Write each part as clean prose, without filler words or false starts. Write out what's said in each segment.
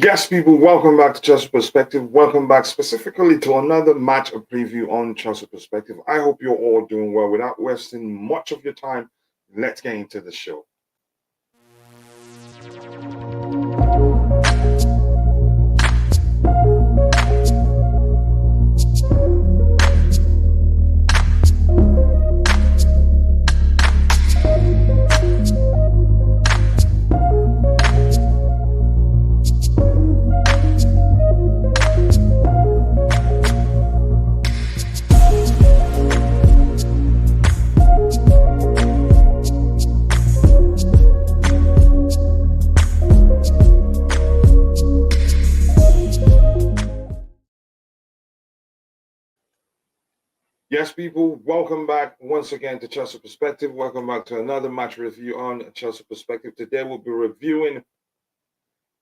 Yes, people, welcome back to Chelsea Perspective. Welcome back specifically to another match of preview on Chelsea Perspective. I hope you're all doing well. Without wasting much of your time, let's get into the show. Yes, people, welcome back once again to Chelsea Perspective. Welcome back to another match review on Chelsea Perspective. Today we'll be reviewing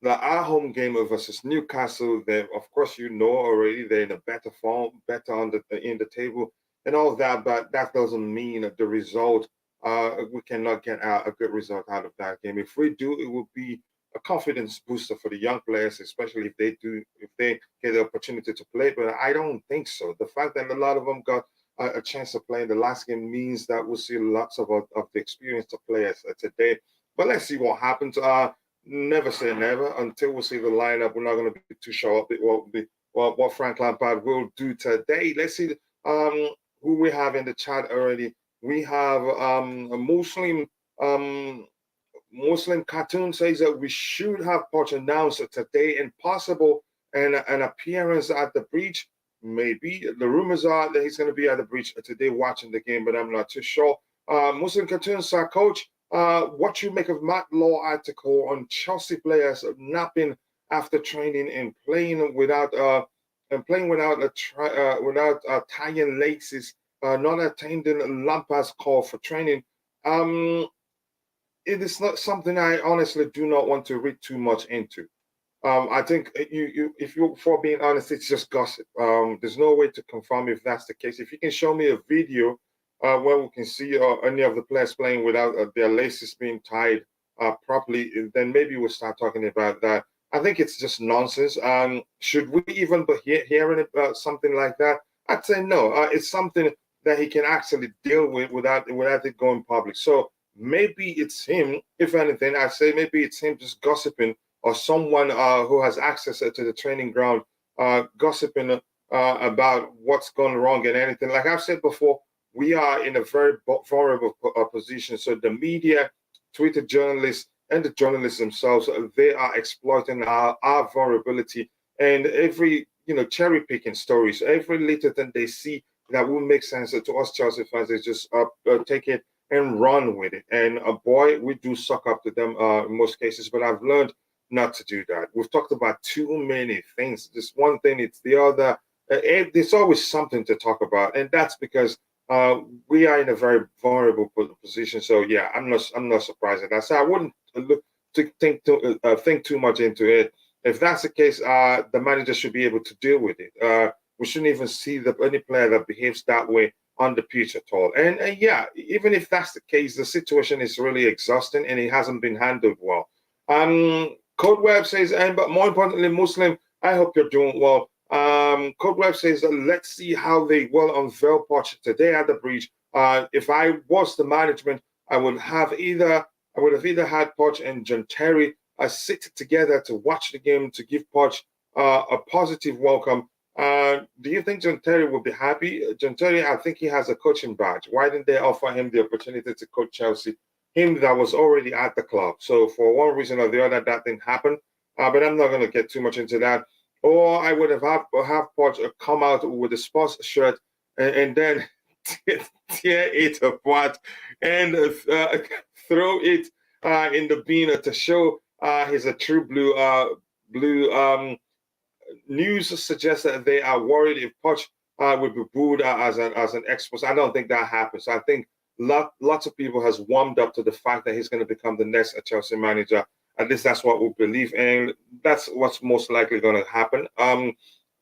our home game versus Newcastle. They, of course, you know already they're in a better form, better in the table, and all of that. But that doesn't mean that the result. We cannot get a good result out of that game. If we do, it will be a confidence booster for the young players, especially if they get the opportunity to play. But I don't think so. The fact that a lot of them got a chance to play in the last game means that we'll see lots of the experienced players today. But let's see what happens. Never say never until we see the lineup. We're not going to be too sure what Frank Lampard will do today. Let's see who we have in the chat already. We have a Muslim cartoon says that we should have Poch announced today and possible an appearance at the breach. Maybe the rumors are that he's going to be at the breach today watching the game, but I'm not too sure. Muslim cartoon sir, coach. What you make of Matt Law article on Chelsea players napping after training and playing without tying laces, not attending Lampard's call for training. It is not something I honestly do not want to read too much into. I think if you, for being honest, it's just gossip. There's no way to confirm if that's the case. If you can show me a video where we can see any of the players playing without their laces being tied properly, then maybe we'll start talking about that. I think it's just nonsense. Should we even be hearing about something like that? I'd say no. It's something that he can actually deal with without it going public. So maybe it's him. If anything, I'd say maybe it's him just gossiping, or someone who has access to the training ground gossiping about what's gone wrong and anything. Like I've said before, we are in a very vulnerable position. So the media, Twitter journalists, and the journalists themselves, they are exploiting our vulnerability. And every, cherry picking stories, every little thing they see that will make sense to us Chelsea fans, they just take it and run with it. And boy, we do suck up to them in most cases. But I've learned not to do that. We've talked about too many things. This one thing, it's the other. There's always something to talk about, and that's because we are in a very vulnerable position. So yeah, I'm not surprised at that. So I wouldn't look to think too much into it. If that's the case, the manager should be able to deal with it. We shouldn't even see any player that behaves that way on the pitch at all. And yeah, even if that's the case, the situation is really exhausting and it hasn't been handled well. Code Web says, but more importantly, Muslim, I hope you're doing well. Code Web says, let's see how they will unveil Poch today at the breach. If I was the management, I would have either had Poch and John Terry sit together to watch the game to give Poch a positive welcome. Do you think John Terry will be happy? John Terry, I think he has a coaching badge. Why didn't they offer him the opportunity to coach Chelsea? Him that was already at the club. So for one reason or the other, that didn't happen. But I'm not going to get too much into that. Or I would have Poch come out with a sports shirt and then tear it apart and throw it in the bin to show he's a true blue. News suggests that they are worried if Poch would be booed as an expert. I don't think that happens. I think lots of people has warmed up to the fact that he's going to become the next Chelsea manager. At least that's what we believe, and that's what's most likely going to happen.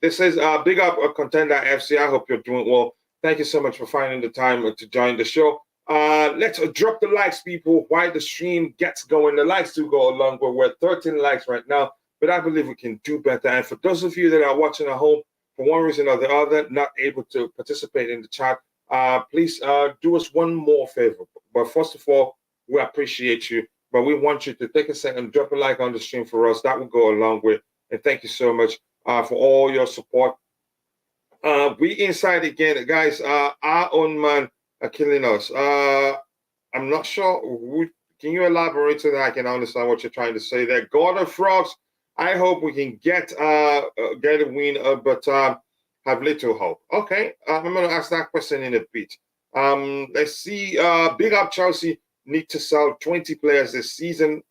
This says, big up Contender FC. I hope you're doing well. Thank you so much for finding the time to join the show. Let's drop the likes, people, while the stream gets going. The likes do go along, but we're at 13 likes right now. but I believe we can do better. And for those of you that are watching at home, for one reason or the other, not able to participate in the chat, please do us one more favor. But first of all, we appreciate you, but we want you to take a second, drop a like on the stream for us. That will go a long way. And thank you so much for all your support. We inside again, guys. Our own man are killing us. I'm not sure. Can you elaborate so that I can understand what you're trying to say there? God of Frogs, I hope we can get a win, but have little hope. Okay, I'm going to ask that question in a bit. Let's see. Big up Chelsea need to sell 20 players this season.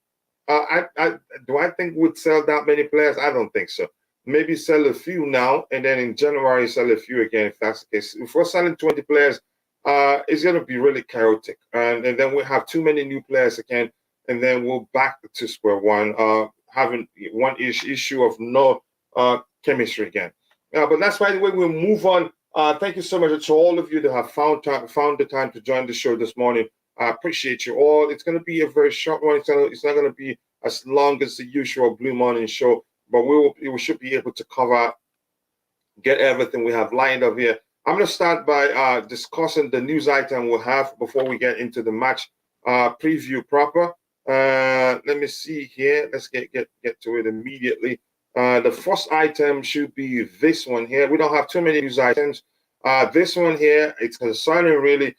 Do I think we'd sell that many players? I don't think so. Maybe sell a few now, and then in January sell a few again if that's the case. If we're selling 20 players, it's going to be really chaotic. And then we have too many new players again, and then we'll back to square one, having one issue of no chemistry again. But that's why the way we'll move on. Thank you so much to all of you that have found the time to join the show this morning. I appreciate you all. It's going to be a very short one. It's not going to be as long as the usual Blue Morning show, but we should be able to get everything we have lined up here. I'm going to start by discussing the news item we'll have before we get into the match preview proper. Let me see here. Let's get to it immediately. The first item should be this one here. We don't have too many news items. This one here, it's concerning really.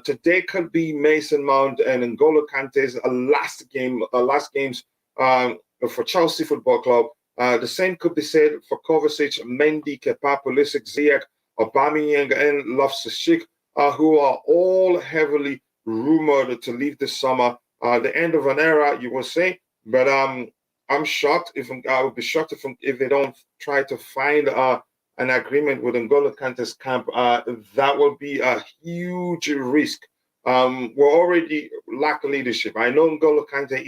Today could be Mason Mount and N'Golo Kante's last games for Chelsea Football Club. The same could be said for Kovacic, Mendy, Kepa, Pulisic, Ziyech, Aubameyang, and Loftus-Cheek, who are all heavily rumored to leave this summer. The end of an era, you will say, but I'm shocked. I would be shocked if they don't try to find an agreement with N'Golo Kante's camp. That will be a huge risk. We're already lack leadership. I know N'Golo Kante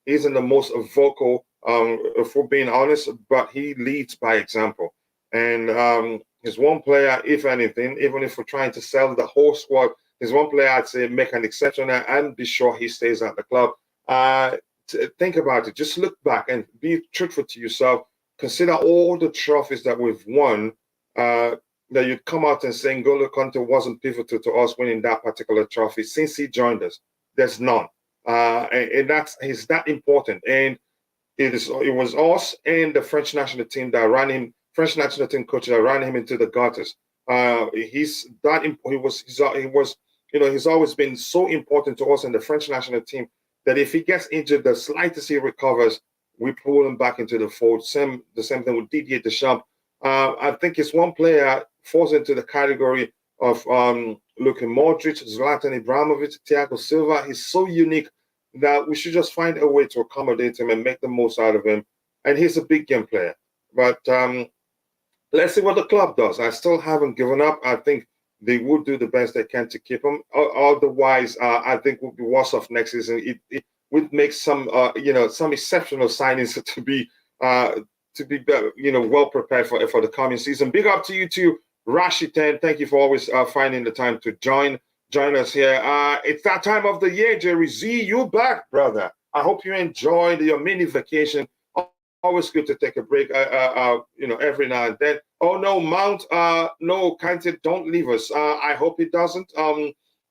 isn't the most vocal, if we're being honest, but he leads by example. And he's one player, if anything, even if we're trying to sell the whole squad, he's one player I'd say make an exception and be sure he stays at the club. Think about it. Just look back and be truthful to yourself. Consider all the trophies that we've won, that you'd come out and say N'Golo Kante wasn't pivotal to us winning that particular trophy since he joined us. There's none. And he's that important. And it was us and the French national team that ran him, French national team coach that ran him into the gutters. He's always been so important to us and the French national team that if he gets injured, the slightest he recovers, we pull him back into the fold. The same thing with Didier Deschamps. I think it's one player falls into the category of Luka Modric, Zlatan Ibrahimovic, Thiago Silva. He's so unique that we should just find a way to accommodate him and make the most out of him. And he's a big game player. But let's see what the club does. I still haven't given up. I think they would do the best they can to keep him. Otherwise, I think we'll be worse off next season. It would make some exceptional signings to be well prepared for the coming season. Big up to you too, Rashid 10. Thank you for always finding the time to join us here. It's that time of the year, Jerry Z. You back, brother. I hope you enjoyed your mini vacation. Always good to take a break, every now and then. Oh no, Mount, no, Kante, don't leave us. I hope he doesn't.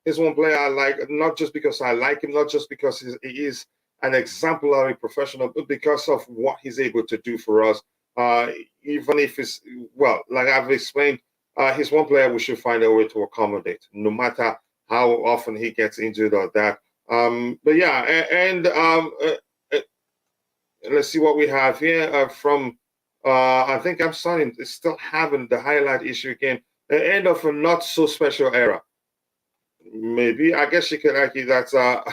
He's one player I like, not just because I like him, not just because he is an exemplary professional, but because of what he's able to do for us. Even if it's, well, like I've explained, he's one player we should find a way to accommodate, no matter how often he gets injured or that. But yeah, and let's see what we have here from, I think I'm still having the highlight issue again. The end of a not so special era. Maybe, I guess you could argue that's some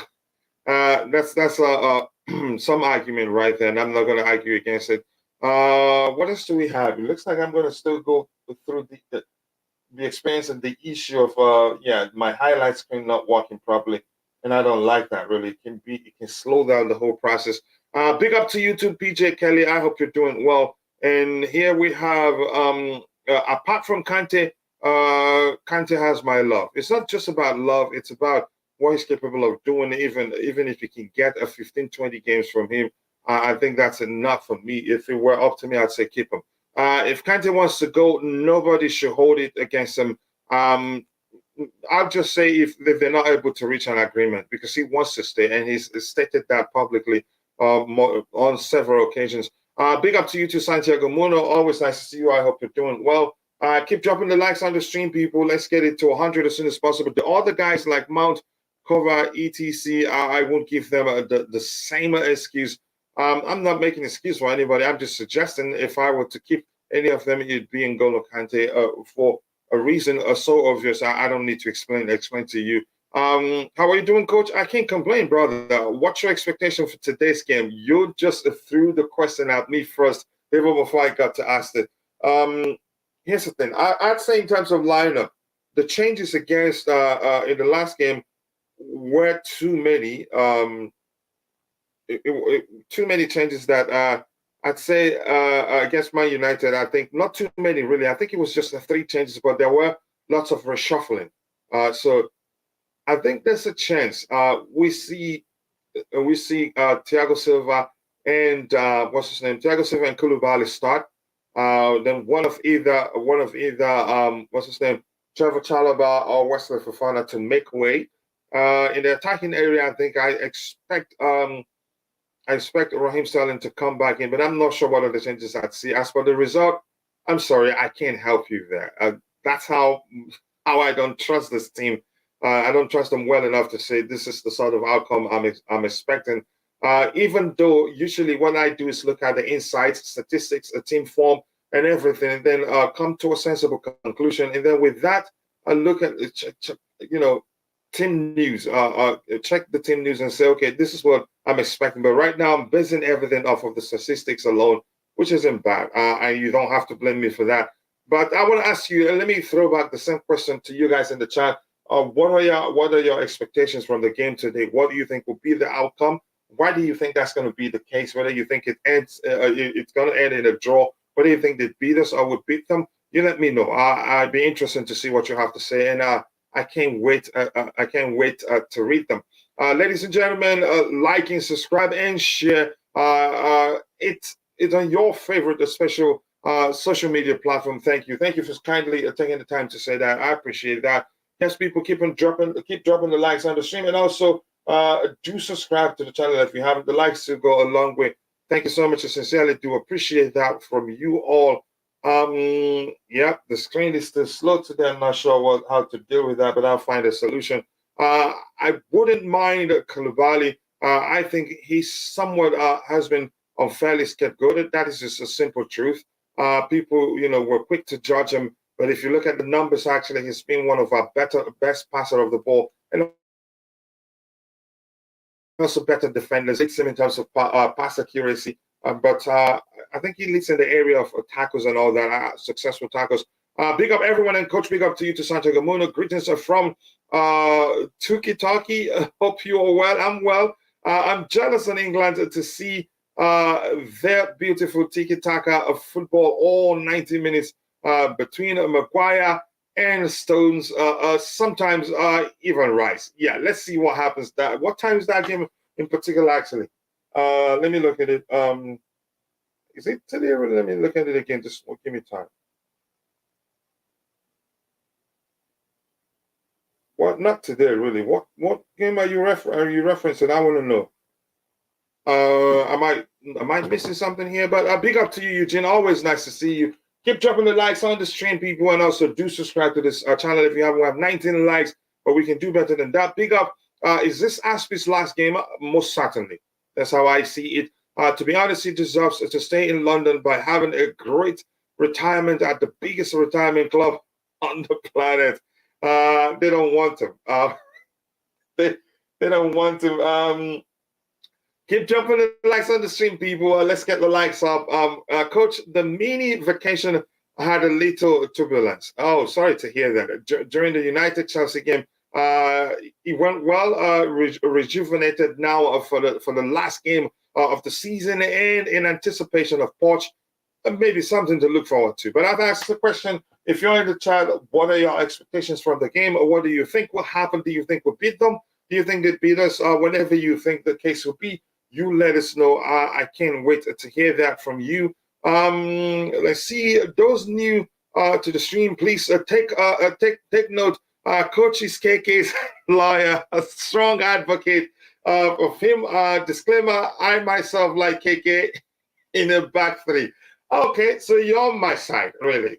argument right there, and I'm not going to argue against it. What else do we have? It looks like I'm going to still go through the experience and the issue of my highlight screen not working properly, and I don't like that really. It can slow down the whole process. Big up to you too, PJ Kelly. I hope you're doing well. And here we have, apart from Kante, Kante has my love. It's not just about love. It's about what he's capable of doing. Even if you can get a 15, 20 games from him, I think that's enough for me. If it were up to me, I'd say keep him. If Kante wants to go, nobody should hold it against him. I'll just say if they're not able to reach an agreement, because he wants to stay and he's stated that publicly on several occasions. Big up to you too, Santiago Muno. Always nice to see you. I hope you're doing well. Keep dropping the likes on the stream, people. Let's get it to 100 as soon as possible. The other guys like Mount, Cover, etc., I won't give them the same excuse. I'm not making an excuse for anybody. I'm just suggesting if I were to keep any of them, it'd be N'Golo Kante for a reason so obvious. I don't need to explain to you. How are you doing, Coach? I can't complain, brother. What's your expectation for today's game? You just threw the question at me first, even before I got to ask it. Here's the thing. I'd say in terms of lineup, the changes against in the last game were too many. Too many changes that I'd say against Man United. I think not too many really. I think it was just 3 changes, but there were lots of reshuffling. So I think there's a chance we see Thiago Silva and what's his name? Thiago Silva and Koulibaly start. Then one of either what's his name? Trevor Chalobah or Wesley Fofana to make way. In the attacking area, I think I expect Raheem Sterling to come back in, but I'm not sure what other changes I'd see. As for the result, I'm sorry, I can't help you there. That's how I don't trust this team. I don't trust them well enough to say this is the sort of outcome I'm expecting. Even though usually what I do is look at the insights, statistics, a team form, and everything, and then come to a sensible conclusion. And then with that, I look at team news. Check the team news and say, okay, this is what I'm expecting. But right now, I'm basing everything off of the statistics alone, which isn't bad. And you don't have to blame me for that. But I want to ask you, and let me throw back the same question to you guys in the chat. What are your expectations from the game today? What do you think will be the outcome? Why do you think that's going to be the case? Whether you think it's going to end in a draw, whether you think they beat us or would beat them, you let me know. I'd be interested to see what you have to say, and I can't wait. I can't wait to read them. Ladies and gentlemen, like and subscribe and share. It's on your favorite special social media platform. Thank you for kindly taking the time to say that. I appreciate that. Yes, people keep dropping the likes on the stream, and also do subscribe to the channel if you haven't. The likes will go a long way. Thank you so much. I sincerely do appreciate that from you all. Yeah, the screen is still slow today. I'm not sure how to deal with that, but I'll find a solution. I wouldn't mind Koulibaly. I think he somewhat has been unfairly scapegoated. That is just a simple truth. People, were quick to judge him. But if you look at the numbers, actually, he's been one of our best passer of the ball, and also better defenders. It's him in terms of pass accuracy. But I think he leads in the area of tackles and all that, successful tackles. Big up everyone, and Coach, big up to you, to Santiago Muno. Greetings are from Tuki Talkie. Hope you are well. I'm well. I'm jealous in England to see their beautiful tiki-taka of football, all 90 minutes between Maguire and Stones, sometimes even Rice. Yeah, let's see what happens. What time is that game in particular, actually? Let me look at it. Is it today? Let me look at it again. Just give me time. What? Not today, really. What game are you referencing? I want to know. Am I missing something here? But big up to you, Eugene. Always nice to see you. Keep dropping the likes on the stream, people, and also do subscribe to this channel if you haven't. We have 19 likes, but we can do better than that. Big up. Is this Aspie's last game? Most certainly. That's how I see it. To be honest, he deserves to stay in London by having a great retirement at the biggest retirement club on the planet. They don't want him. They don't want him. Keep jumping the likes on the stream, people. Let's get the likes up. Coach, the mini vacation had a little turbulence. Oh, sorry to hear that. During the United Chelsea game, it went well, rejuvenated now for the last game of the season, and in anticipation of Poch, maybe something to look forward to. But I've asked the question, if you're in the chat, what are your expectations from the game, or what do you think will happen? Do you think we'll beat them? Do you think they beat us? Whenever you think the case will be, you let us know. I can't wait to hear that from you. Let's see those new to the stream. Please take note. Coach is KK's lawyer, a strong advocate of him. Disclaimer: I myself like KK in a back three. Okay, so you're on my side, really.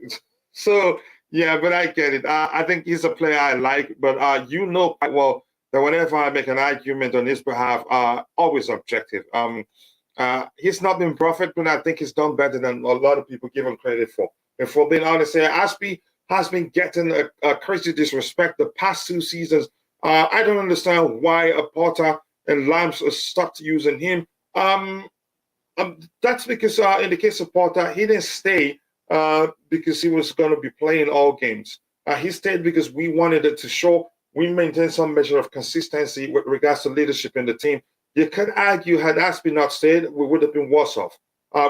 So yeah, but I get it. I think he's a player I like, but you know quite well that whenever I make an argument on his behalf, always objective. He's not been perfect, but I think he's done better than a lot of people give him credit for. And for being honest here, Aspie has been getting a crazy disrespect the past 2 seasons. I don't understand why Porter and Lambs are stuck using him. That's because in the case of Porter, he didn't stay because he was going to be playing all games. He stayed because we wanted it to show we maintain some measure of consistency with regards to leadership in the team. You could argue had Aspie not stayed, we would have been worse off.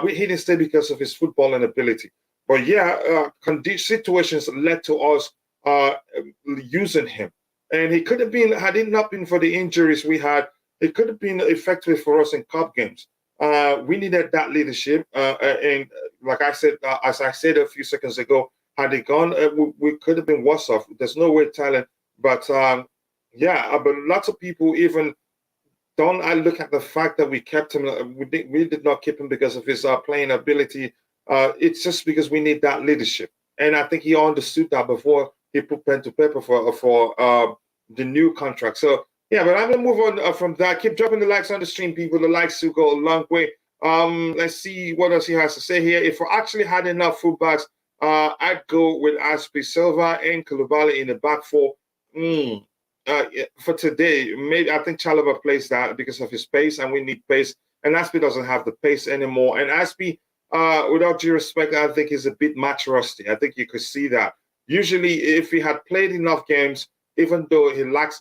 He didn't stay because of his footballing ability. But yeah, situations led to us using him. And he could have been, had it not been for the injuries we had, it could have been effective for us in cup games. We needed that leadership. And like I said, as I said a few seconds ago, had it gone, we could have been worse off. There's no way telling. But yeah, but lots of people even don't look at the fact that we kept him. We did not keep him because of his playing ability. It's just because we need that leadership. And I think he understood that before he put pen to paper for the new contract. So yeah, but I'm gonna move on from that. Keep dropping the likes on the stream, people. The likes will go a long way. Let's see what else he has to say here. If we actually had enough fullbacks, I'd go with Aspie Silva and Koulibaly in the back four. For today, maybe I think Chalobah plays that because of his pace, and we need pace. And Aspie doesn't have the pace anymore. And Aspie, without due respect, I think he's a bit match rusty. I think you could see that. Usually, if he had played enough games, even though he lacks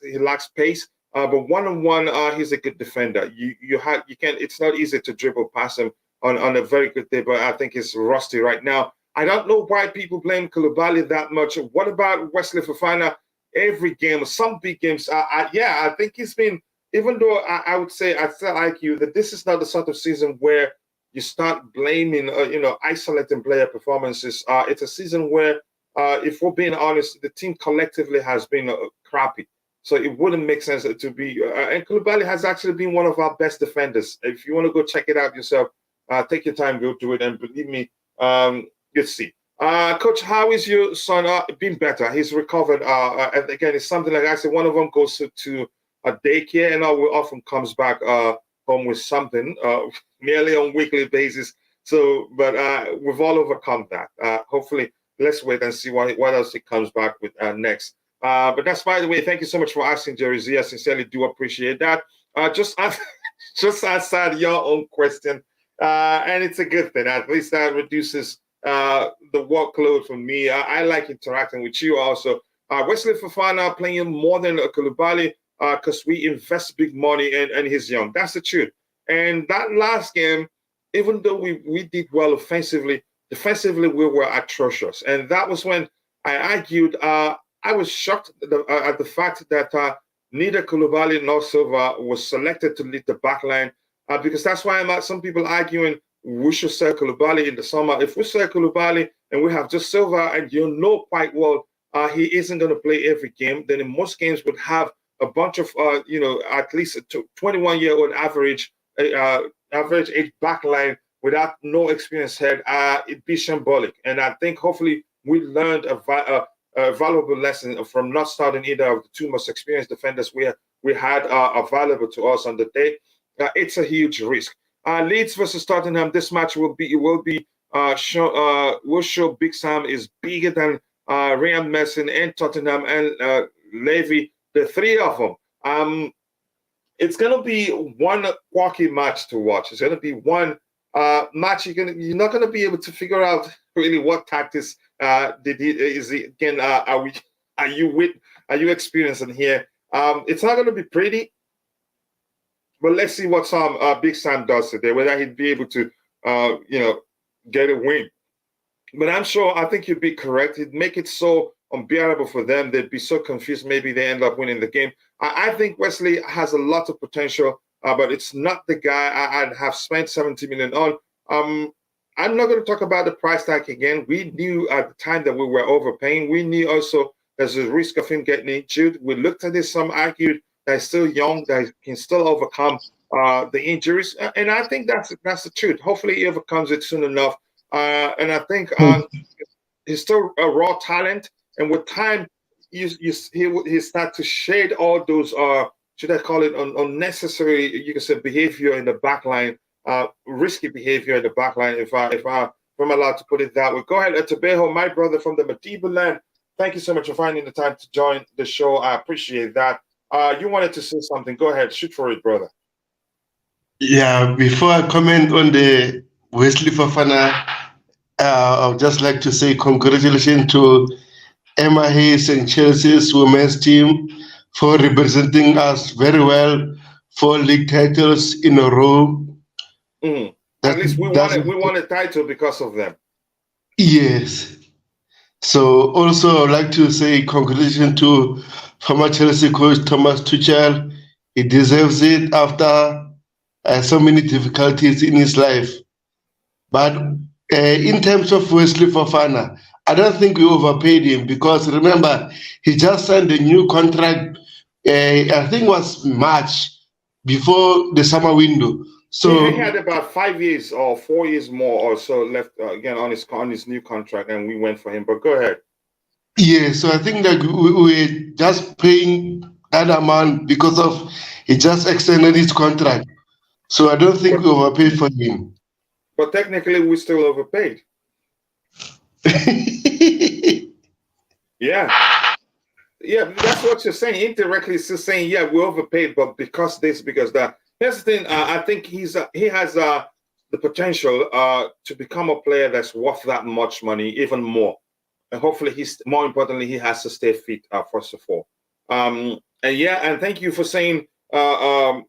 pace, but one-on-one, he's a good defender. You can. It's not easy to dribble past him on a very good day, but I think he's rusty right now. I don't know why people blame Koulibaly that much. What about Wesley Fofana? Every game, some big games. I think he's been. Even though I would say I still like you that this is not the sort of season where you start blaming, isolating player performances. It's a season where, if we're being honest, the team collectively has been crappy. So it wouldn't make sense to be. And Koulibaly has actually been one of our best defenders. If you want to go check it out yourself, take your time, go do it, and believe me, you'll see. Coach, how is your son? Been better. He's recovered. And again, it's something like I said. One of them goes to a daycare, and often comes back home with something, merely on weekly basis. So, but we've all overcome that. Hopefully, let's wait and see what else he comes back with next. But that's, by the way, thank you so much for asking, Jerry Z. I sincerely do appreciate that. Just outside your own question, and it's a good thing. At least that reduces the workload for me. I like interacting with you also. Wesley Fofana playing more than Koulibaly because we invest big money and he's young. That's the truth. And that last game, even though we did well offensively, defensively we were atrocious. And that was when I argued. I was shocked at the fact that neither Koulibaly nor Silva was selected to lead the back line because that's why I'm at some people arguing we should sell Koulibaly in the summer. If we sell Koulibaly and we have just Silva, and you know quite well he isn't going to play every game, then in most games would have a bunch of, at least a 21-year-old average age back line without no experience head, it'd be shambolic. And I think hopefully we learned a valuable lesson from not starting either of the two most experienced defenders we had available to us on the day. It's a huge risk. Leeds versus Tottenham. This match will show Big Sam is bigger than Ryan Mason and Tottenham and Levy, the three of them. It's going to be one quirky match to watch. It's going to be one match you're not going to be able to figure out really what tactics are you experiencing here. It's not going to be pretty. But let's see what Big Sam does today, whether he'd be able to, get a win. But I think you'd be correct. It'd make it so unbearable for them. They'd be so confused. Maybe they end up winning the game. I think Wesley has a lot of potential. but it's not the guy I'd have spent 70 million on. I'm not going to talk about the price tag again. We knew at the time that we were overpaying. We knew also there's a risk of him getting injured. We looked at this. Some argued that he's still young, that he can still overcome the injuries, and I think that's the truth. Hopefully, he overcomes it soon enough. And I think he's still a raw talent, and with time, he start to shade all those should I call it unnecessary, you can say, behavior in the back line, risky behavior in the back line, if I'm allowed to put it that way. Go ahead, Tabeho, my brother from the medieval land. Thank you so much for finding the time to join the show. I appreciate that. You wanted to say something. Go ahead, shoot for it, brother. Yeah, before I comment on the Wesley Fofana, I would just like to say congratulations to Emma Hayes and Chelsea's women's team for representing us very well, 4 league titles in a row. At least we won a title because of them. Yes. So also I would like to say congratulations to former Chelsea coach Thomas Tuchel. He deserves it after so many difficulties in his life. But in terms of Wesley Fofana, I don't think we overpaid him because remember, he just signed a new contract, I think it was March, before the summer window. So he had about 5 years or 4 years more or so left again on his new contract, and we went for him. But go ahead. Yeah, so I think that we're just paying that amount because of he just extended his contract. So I don't think we overpaid for him. But technically, we still overpaid. Yeah, that's what you're saying. Indirectly, it's just saying, yeah, we overpaid, but because this, because that. Here's the thing. I think he has the potential to become a player that's worth that much money, even more. And hopefully, more importantly, he has to stay fit. First of all, and thank you for saying the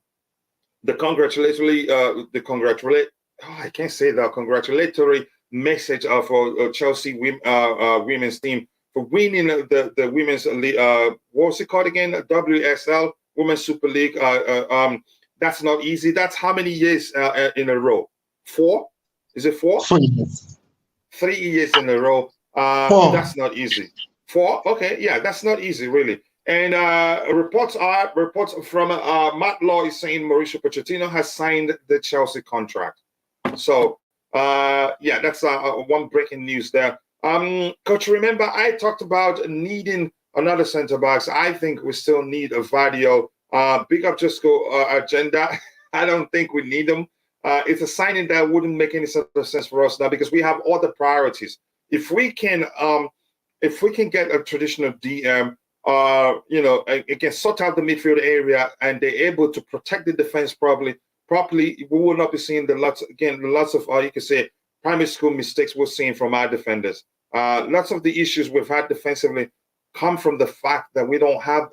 I can't say that congratulatory message of Chelsea women's team for winning the women's league. What was it called again? WSL, Women's Super League. That's not easy. That's how many years in a row? 4? Is it 4? 4 years. 3 years in a row. 4. That's not easy. 4? Okay, yeah, that's not easy, really. And reports from Matt Law is saying Mauricio Pochettino has signed the Chelsea contract. So, that's one breaking news there. Coach, remember I talked about needing another centre backs. I think we still need a Vadio. Big up Jusco agenda. I don't think we need them. It's a signing that wouldn't make any sort of sense for us now because we have other priorities. If we can get a traditional DM, again, sort out the midfield area and they're able to protect the defense properly, we will not be seeing the lots of you can say primary school mistakes we're seeing from our defenders. Lots of the issues we've had defensively come from the fact that we don't have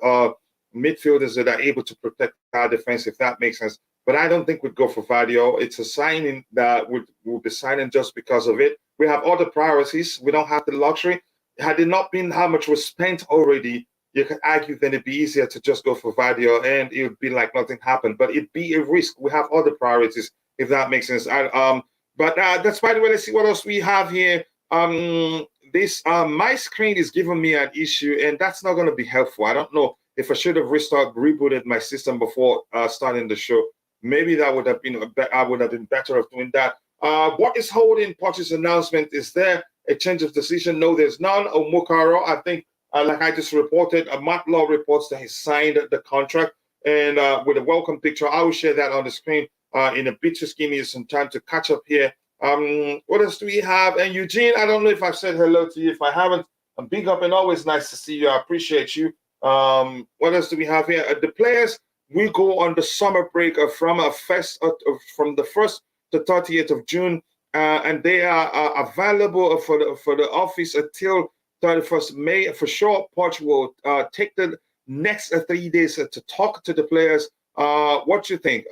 midfielders that are able to protect our defense, if that makes sense. But I don't think we'd go for Vadio. It's a signing that we'll be signing just because of it. We have other priorities. We don't have the luxury. Had it not been how much was spent already, you could argue then it'd be easier to just go for Vadio and it would be like nothing happened. But it'd be a risk. We have other priorities, if that makes sense. But that's by the way. Let's see what else we have here. My screen is giving me an issue, and that's not going to be helpful. I don't know if I should have rebooted my system before starting the show. Maybe that would have been I would have been better off doing that. What is holding Poch's announcement? Is there a change of decision? No, there's none. Omukaro, I think, like I just reported, Matt Law reports that he signed the contract, and with a welcome picture, I will share that on the screen in a bit. Just give me some time to catch up here. What else do we have? And Eugene, I don't know if I've said hello to you. If I haven't, a big up and always nice to see you. I appreciate you. What else do we have here? The players will go on the summer break from the 1st to 30th of June, and they are available for the office until 31st May. For sure, Poch will take the next 3 days to talk to the players. What you think?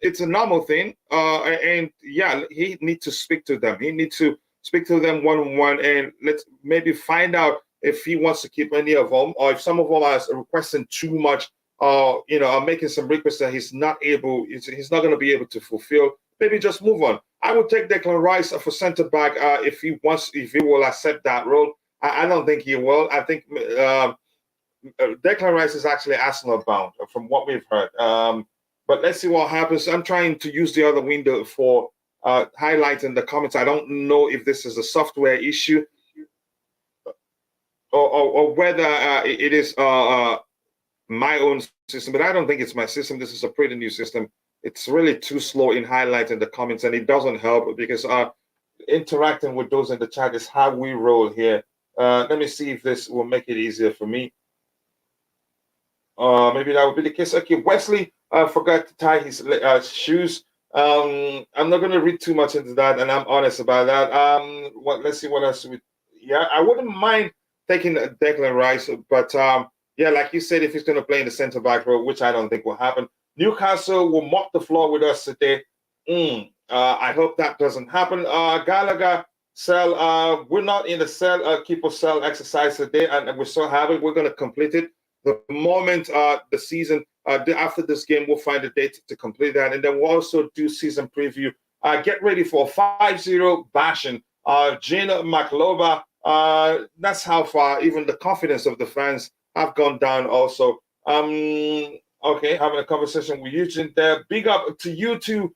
It's a normal thing, and yeah, he needs to speak to them. He needs to speak to them one-on-one, and let's maybe find out if he wants to keep any of them, or if some of them are requesting too much are making some requests that he's not going to be able to fulfill, maybe just move on. I would take Declan Rice for centre back if he will accept that role. I don't think he will. I think Declan Rice is actually Arsenal bound from what we've heard. But let's see what happens. I'm trying to use the other window for highlighting the comments. I don't know if this is a software issue or whether it is my own system, but I don't think it's my system. This is a pretty new system. It's really too slow in highlighting the comments, and it doesn't help because interacting with those in the chat is how we roll here. Let me see if this will make it easier for me. Maybe that would be the case. Okay, Wesley forgot to tie his shoes. I'm not going to read too much into that, and I'm honest about that. Let's see what else. I wouldn't mind taking Declan Rice, but yeah, like you said, if he's going to play in the centre back role, which I don't think will happen, Newcastle will mop the floor with us today. I hope that doesn't happen. Gallagher, sell. We're not in the sell keep or sell exercise today, and we still have it. We're going to complete it the moment the season. After this game, we'll find a date to complete that, and then we'll also do season preview. Get ready for 5-0 bashing. Gina McLova. That's how far even the confidence of the fans have gone down also. Okay, having a conversation with Eugene there. Big up to you too,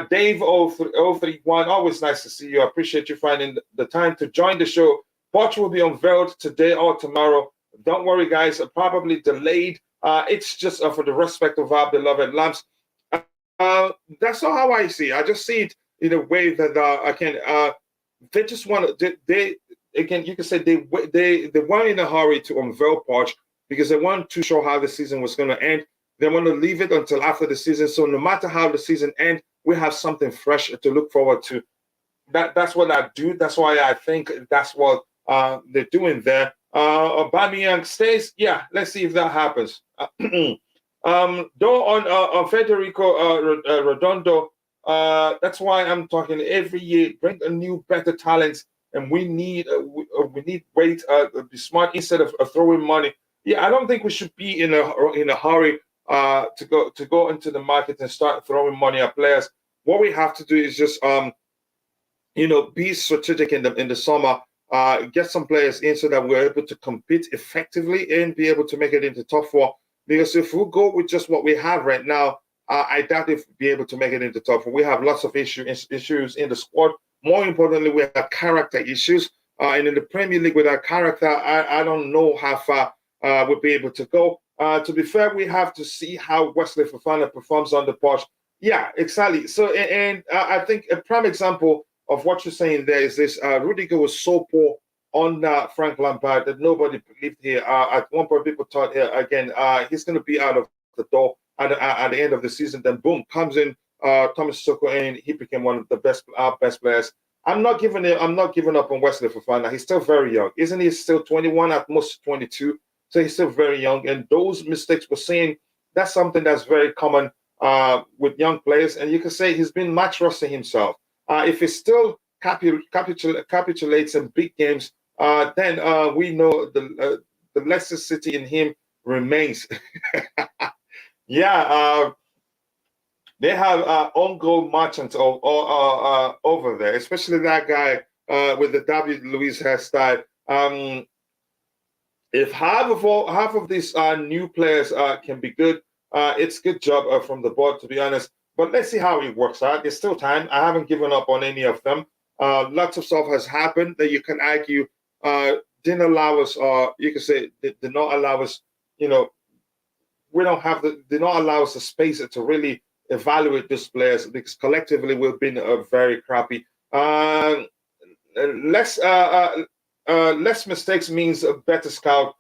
Dave 031. Always nice to see you. I appreciate you finding the time to join the show. Watch will be unveiled today or tomorrow. Don't worry, guys. Probably delayed. It's just for the respect of our beloved Lamps. That's not how I see it. I just see it in a way that they just want to. They again, you can say they weren't in a hurry to unveil Poch because they weren't too sure how the season was going to end. They want to leave it until after the season. So no matter how the season ends, we have something fresh to look forward to. That's what I do. That's why I think that's what they're doing there. Aubameyang stays. Yeah, let's see if that happens. Though on Federico Redondo, that's why I'm talking every year. Bring a new, better talent, and we need wait, be smart instead of throwing money. Yeah, I don't think we should be in a hurry to go into the market and start throwing money at players. What we have to do is just be strategic in the summer. Get some players in so that we're able to compete effectively and be able to make it into top four. Because if we go with just what we have right now, I doubt if we'll be able to make it into top four. We have lots of issues in the squad. More importantly, we have character issues. And in the Premier League, with our character, I don't know how far we'll be able to go. To be fair, we have to see how Wesley Fofana performs on the pitch. Yeah, exactly. So, and I think a prime example of what you're saying there is this. Rudiger was so poor on Frank Lampard that nobody believed here. At one point, people thought here again, he's going to be out of the door at the end of the season. Then boom, comes in Thomas Tuchel, and he became one of the best players. I'm not giving up on Wesley Fofana. He's still very young, isn't he? Still 21, at most 22. So he's still very young, and those mistakes we're seeing, that's something that's very common with young players. And you can say he's been match rusting himself. If he still capitulates in big games, then we know the Leicester City in him remains. Yeah, they have on-goal merchants over there, especially that guy with the David Luiz hairstyle. If half of these new players can be good, it's a good job from the board, to be honest. But let's see how it works out. There's still time. I haven't given up on any of them. Lots of stuff has happened that you can argue didn't allow us, or you can say did not allow us. We don't have did not allow us the space to really evaluate these players because collectively we've been very crappy. Less mistakes means a better scout.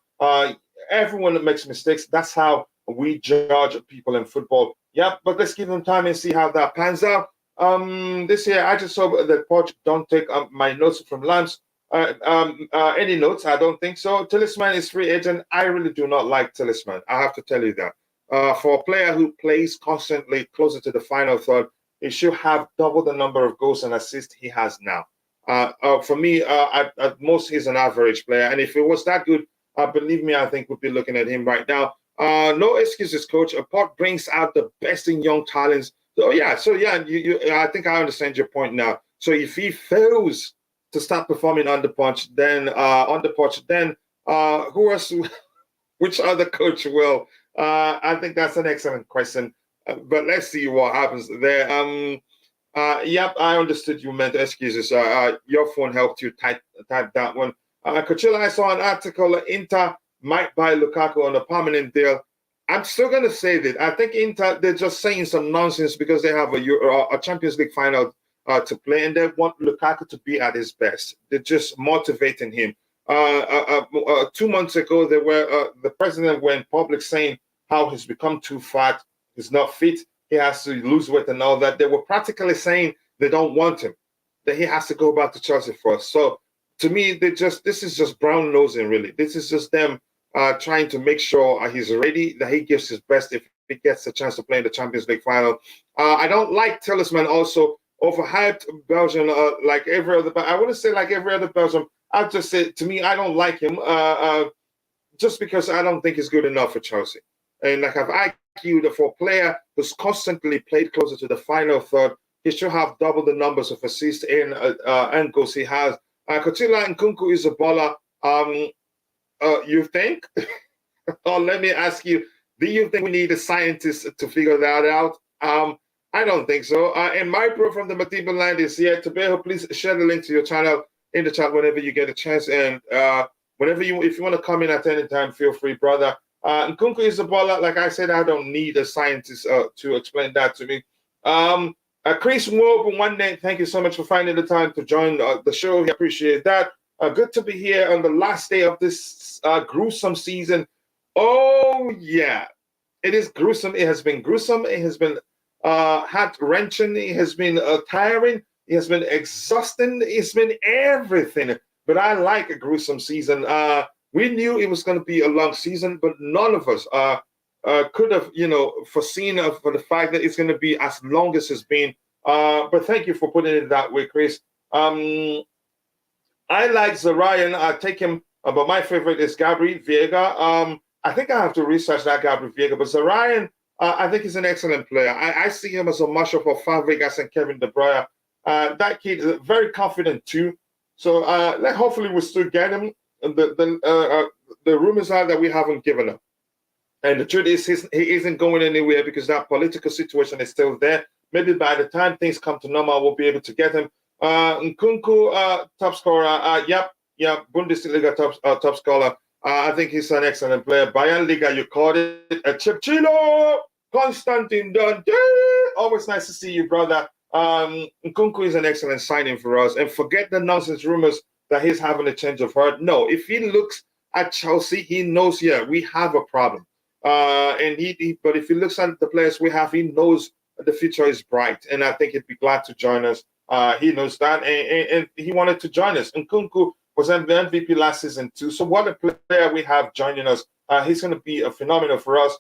Everyone makes mistakes. That's how we judge people in football. Yeah, but let's give them time and see how that pans out. This year, I just hope that Poch don't take my notes from Lance. Any notes? I don't think so. Talisman is free agent. I really do not like Talisman. I have to tell you that. For a player who plays constantly closer to the final third, he should have double the number of goals and assists he has now. For me, at most, he's an average player. And if it was that good, believe me, I think we'd be looking at him right now. No excuses, coach. A pot brings out the best in young talents. I think I understand your point now. So if he fails to start performing on the punch, then who else? Which other coach will? I think that's an excellent question. But let's see what happens there. Yep, I understood you meant excuses. Your phone helped you type that one. Coachella, I saw an article. Inter might buy Lukaku on a permanent deal. I'm still going to say that. I think Inter, they're just saying some nonsense because they have a Champions League final to play, and they want Lukaku to be at his best. They're just motivating him. 2 months ago, the president went public saying how he's become too fat, he's not fit, he has to lose weight and all that. They were practically saying they don't want him, that he has to go back to Chelsea first. So to me, this is just brown nosing, really. This is just them trying to make sure he's ready, that he gives his best if he gets a chance to play in the Champions League final. I don't like Talisman, also overhyped Belgium, like every other. I wouldn't say like every other Belgium. I'd just say, to me, I don't like him just because I don't think he's good enough for Chelsea. And like I've argued, for a player who's constantly played closer to the final third, he should have double the numbers of assists and goals he has. Kotila Nkunku is a baller. You think? Or let me ask you, do you think we need a scientist to figure that out? I don't think so. And my bro from the Madiba land is here. Tobeho, please share the link to your channel in the chat whenever you get a chance. And if you want to come in at any time, feel free, brother. Nkunku is a baller. Like I said, I don't need a scientist to explain that to me. Chris Wob, one day, thank you so much for finding the time to join the show. We appreciate that. Good to be here on the last day of this gruesome season. Oh, yeah. It is gruesome. It has been gruesome. It has been heart-wrenching. It has been tiring. It has been exhausting. It's been everything. But I like a gruesome season. We knew it was going to be a long season, but none of us could have, foreseen for the fact that it's going to be as long as it's been. But thank you for putting it that way, Chris. I like Zarian. I take him, but my favorite is Gabriel Viega. I think I have to research that Gabriel Viega, but Zarian, I think he's an excellent player. I see him as a mashup of Fabregas and Kevin De Bruyne. That kid is very confident too. So hopefully we still get him. The rumors are that we haven't given up. And the truth is he isn't going anywhere because that political situation is still there. Maybe by the time things come to normal, we'll be able to get him. Nkunku, top scorer. Yep, Bundesliga top scorer. I think he's an excellent player. Bayern Liga, you called it. Chipchilo, Constantine Dundee. Always nice to see you, brother. Nkunku is an excellent signing for us. And forget the nonsense rumors that he's having a change of heart. No, if he looks at Chelsea, he knows, we have a problem. But if he looks at the players we have, he knows the future is bright. And I think he'd be glad to join us. He knows that. And he wanted to join us. Nkunku was the MVP last season too. So what a player we have joining us. He's going to be a phenomenal for us.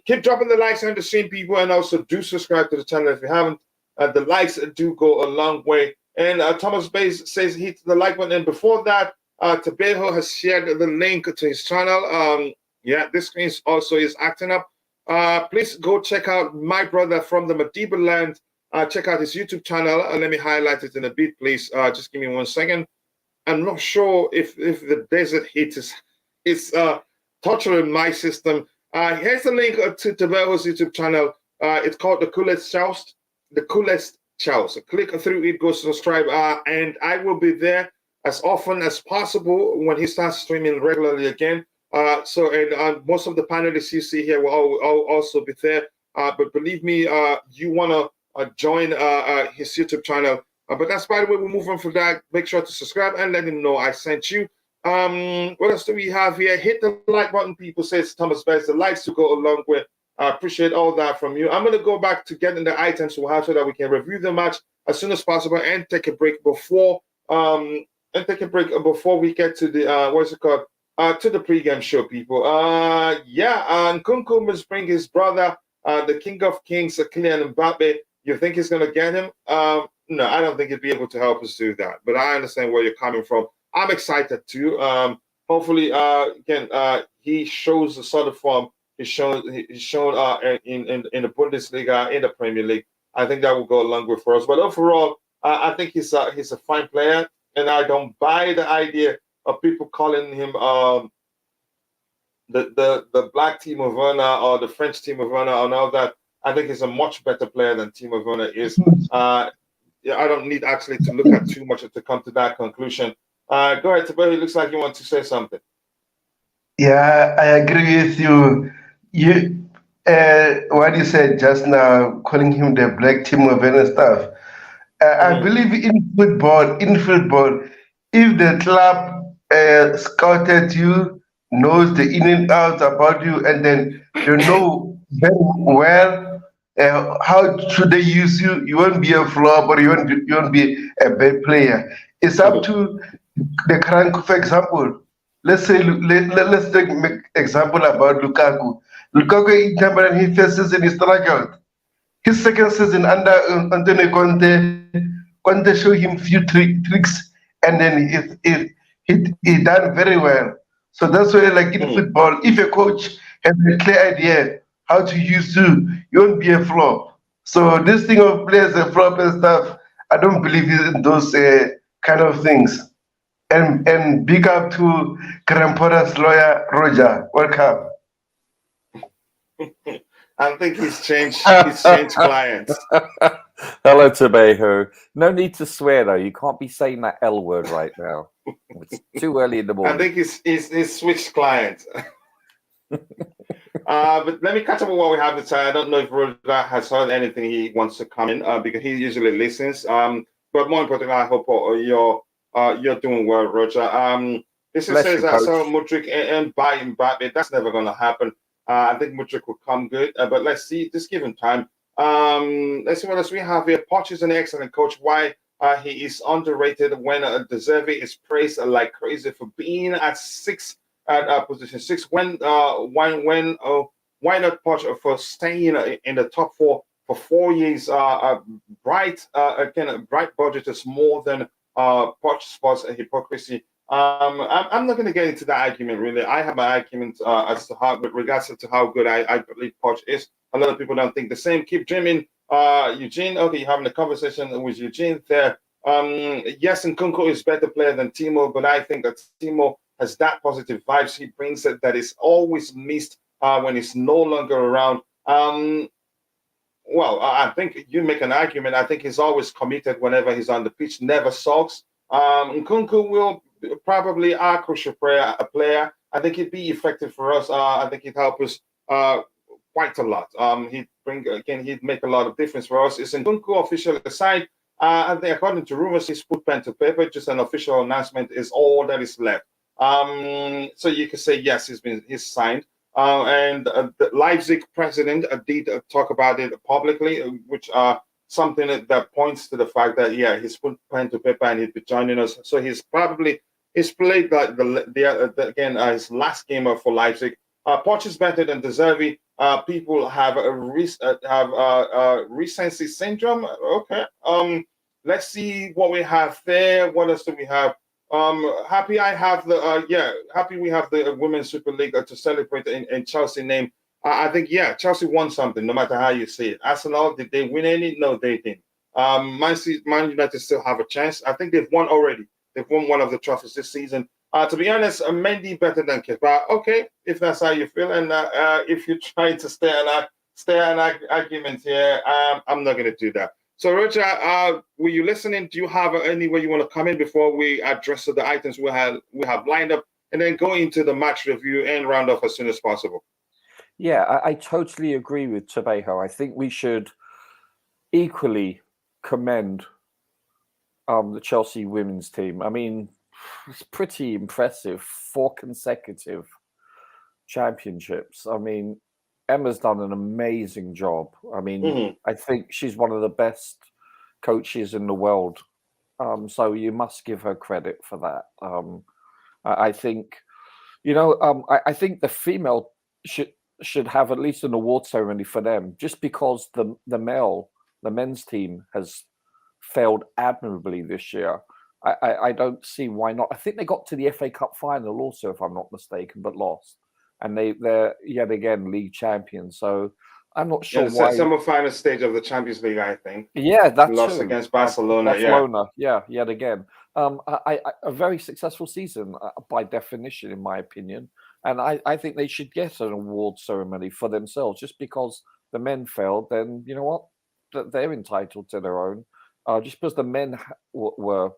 Keep dropping the likes on the stream, people. And also do subscribe to the channel if you haven't. The likes do go a long way. And Thomas Bays says hit the like button. And before that, Tabejo has shared the link to his channel. This screen also is acting up. Please go check out my brother from the Madiba land. Check out his YouTube channel. Let me highlight it in a bit, please. Just give me 1 second. I'm not sure if the desert heat is torturing my system. Here's the link to Tabejo's YouTube channel. It's called The Coolest Chows. The Coolest Chows. So click through it, go subscribe, and I will be there as often as possible when he starts streaming regularly again. And most of the panelists you see here will also be there. But believe me, you want to join his YouTube channel. But that's, by the way, we'll move on from that. Make sure to subscribe and let him know I sent you. What else do we have here? Hit the like button, people, says Thomas Best. The likes to go a long way. I appreciate all that from you. I'm going to go back to getting the items we have so that we can review the match as soon as possible and take a break before we get to the to the pregame show, people. Nkunku must bring his brother, the King of Kings, Kylian Mbappe. You think he's going to get him? No, I don't think he'd be able to help us do that. But I understand where you're coming from. I'm excited too. Hopefully, he shows the sort of form he's shown in the Bundesliga, in the Premier League. I think that will go a long way for us. But overall, I think he's a fine player, and I don't buy the idea of people calling him the black Timo Werner or the French Timo Werner and all that. I think he's a much better player than Timo Werner is. Yeah, I don't need actually to look at too much to come to that conclusion. Go ahead, Tabari. It looks like you want to say something. Yeah, I agree with you. What you said just now, calling him the black Timo Werner stuff. I Mm-hmm. believe in football, if the club scouted you, knows the in and outs about you, and then they know very well how should they use you, you won't be a flop or you won't be a bad player. It's up to the current, for example. Let's say let's take make example about Lukaku. Lukaku in Cameroon, he faces in his struggle. His second season under Antonio Conte showed him few tricks, and then he done very well. So that's why, like in Mm-hmm. football, if a coach has a clear idea how to use you won't be a flop. So this thing of players a flop and stuff, I don't believe in those kind of things. And big up to Grandpa's lawyer Roger. Welcome. I think he's changed clients. Hello, Tobago. No need to swear, though. You can't be saying that L word right now. It's too early in the I morning. think he's switched clients. But let me catch up with what we have to say. I don't know if Roger has heard anything he wants to come in because he usually listens. But more importantly, I hope you're doing well, Roger. This Bless says you, I saw Coach. Mudryk and buy Mbappe. That's never going to happen. I think Mudryk will come good, but let's see. Just give him time. Let's see what else we have here. Poch is an excellent coach. Why he is underrated when De Zerbi is praised like crazy for being at position six. Why not Poch for staying in the top four for 4 years? Bright budget is more than Poch spots a hypocrisy. I'm not going to get into that argument really. I have my argument as to how, with regards to how good I believe Poch is. A lot of people don't think the same. Keep dreaming, Eugene. Okay, you're having a conversation with Eugene there. Yes, Nkunku is better player than Timo, but I think that Timo has that positive vibes he brings that is always missed when he's no longer around. Well, I think you make an argument. I think he's always committed whenever he's on the pitch, never sulks. Nkunku will probably our crucial player. I think he'd be effective for us. I think he'd help us quite a lot. He'd make a lot of difference for us. Is Nkunku officially signed? I think according to rumors, he's put pen to paper. Just an official announcement is all that is left. So you can say yes, he's signed. And the Leipzig president did talk about it publicly, which something that points to the fact that he's put pen to paper and he'd be joining us. So he's played his last game for Leipzig. Poch is better than De Zerbi. People have recency syndrome. Okay. Let's see what we have there. What else do we have? Happy we have the Women's Super League to celebrate in Chelsea name. I think Chelsea won something, no matter how you see it. Arsenal, did they win any? No, they didn't. Man United still have a chance. I think they've won already. They've won one of the trophies this season. To be honest, Mendy better than Kepa. Okay, if that's how you feel, and if you're trying to stay an argument here, I'm not going to do that. So, Roger, were you listening? Do you have anywhere you want to come in before we address the items we have lined up, and then go into the match review and round off as soon as possible? Yeah, I totally agree with Tobago. I think we should equally commend the Chelsea women's team. I mean, it's pretty impressive. 4 consecutive championships. I mean, Emma's done an amazing job. I mean, I think she's one of the best coaches in the world. So you must give her credit for that. I think, I think the female should have at least an award ceremony for them, just because the men's team has failed admirably this year. I don't see why not. I think they got to the FA Cup final also, if I'm not mistaken, but lost. and they're yet again league champions. So I'm not sure the why. semi-final stage of the Champions League, I think. Yeah, that Lost too. against Barcelona. Yeah, yet again. A very successful season by definition, in my opinion. And I think they should get an award ceremony for themselves. Just because the men failed, then you know what? They're entitled to their own. Just because the men were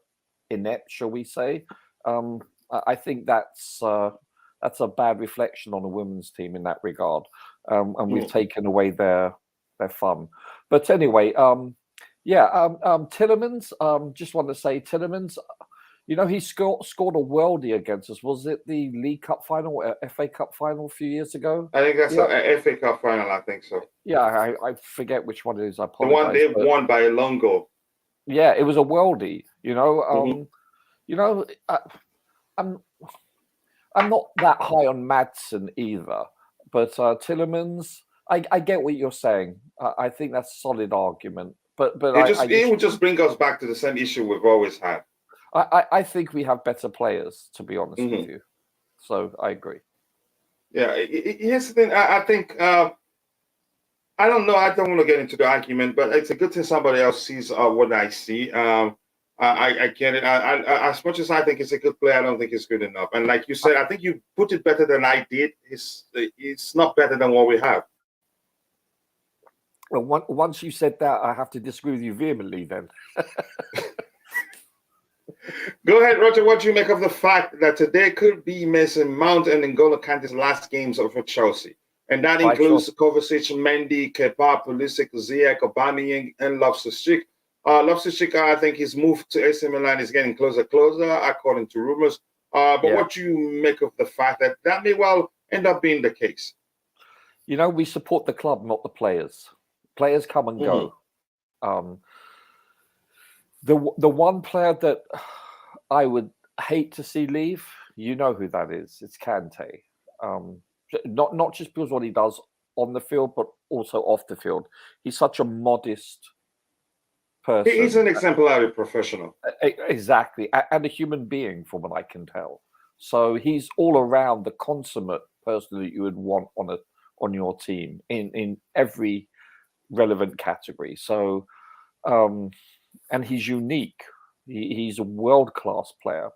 inept, shall we say? I think that's a bad reflection on the women's team in that regard. And we've taken away their fun. But anyway, Tillemans. Just want to say Tillemans. You know, he scored a worldie against us. Was it the League Cup final, or FA Cup final a few years ago? I think that's an FA Cup final. I think so. Yeah, I forget which one it is. I The one apologize. they won by a long goal. Yeah, it was a worldie. You know, I'm not that high on Madsen either, but Tillemans. I get what you're saying. I think that's a solid argument. But it would just bring us back to the same issue we've always had. I think we have better players, to be honest with you. So I agree. Yeah, here's the thing. I think I don't know. I don't want to get into the argument, but it's a good thing somebody else sees what I see. I get it. As much as I think it's a good player, I don't think it's good enough. And like you said, I think you put it better than I did. It's not better than what we have. Well, once you said that, I have to disagree with you vehemently then. Go ahead, Roger. What do you make of the fact that today could be Mason Mount and N'Golo Kante's last games for Chelsea? And that includes Kovacic, Mendy, Kepa, Pulisic, Ziyech, Aubameyang, and Loftus-Cheek. Loftus-Cheek, I think his move to AC Milan is getting closer, according to rumors. But what do you make of the fact that may well end up being the case? You know, we support the club, not the players. Players come and go. The one player that I would hate to see leave, you know who that is. It's Kante. Not just because what he does on the field, but also off the field. He's such a modest person. He's an exemplary professional. Exactly. And a human being, from what I can tell. So he's all around the consummate person that you would want on your team in every relevant category. So, and he's unique. He's a world-class player.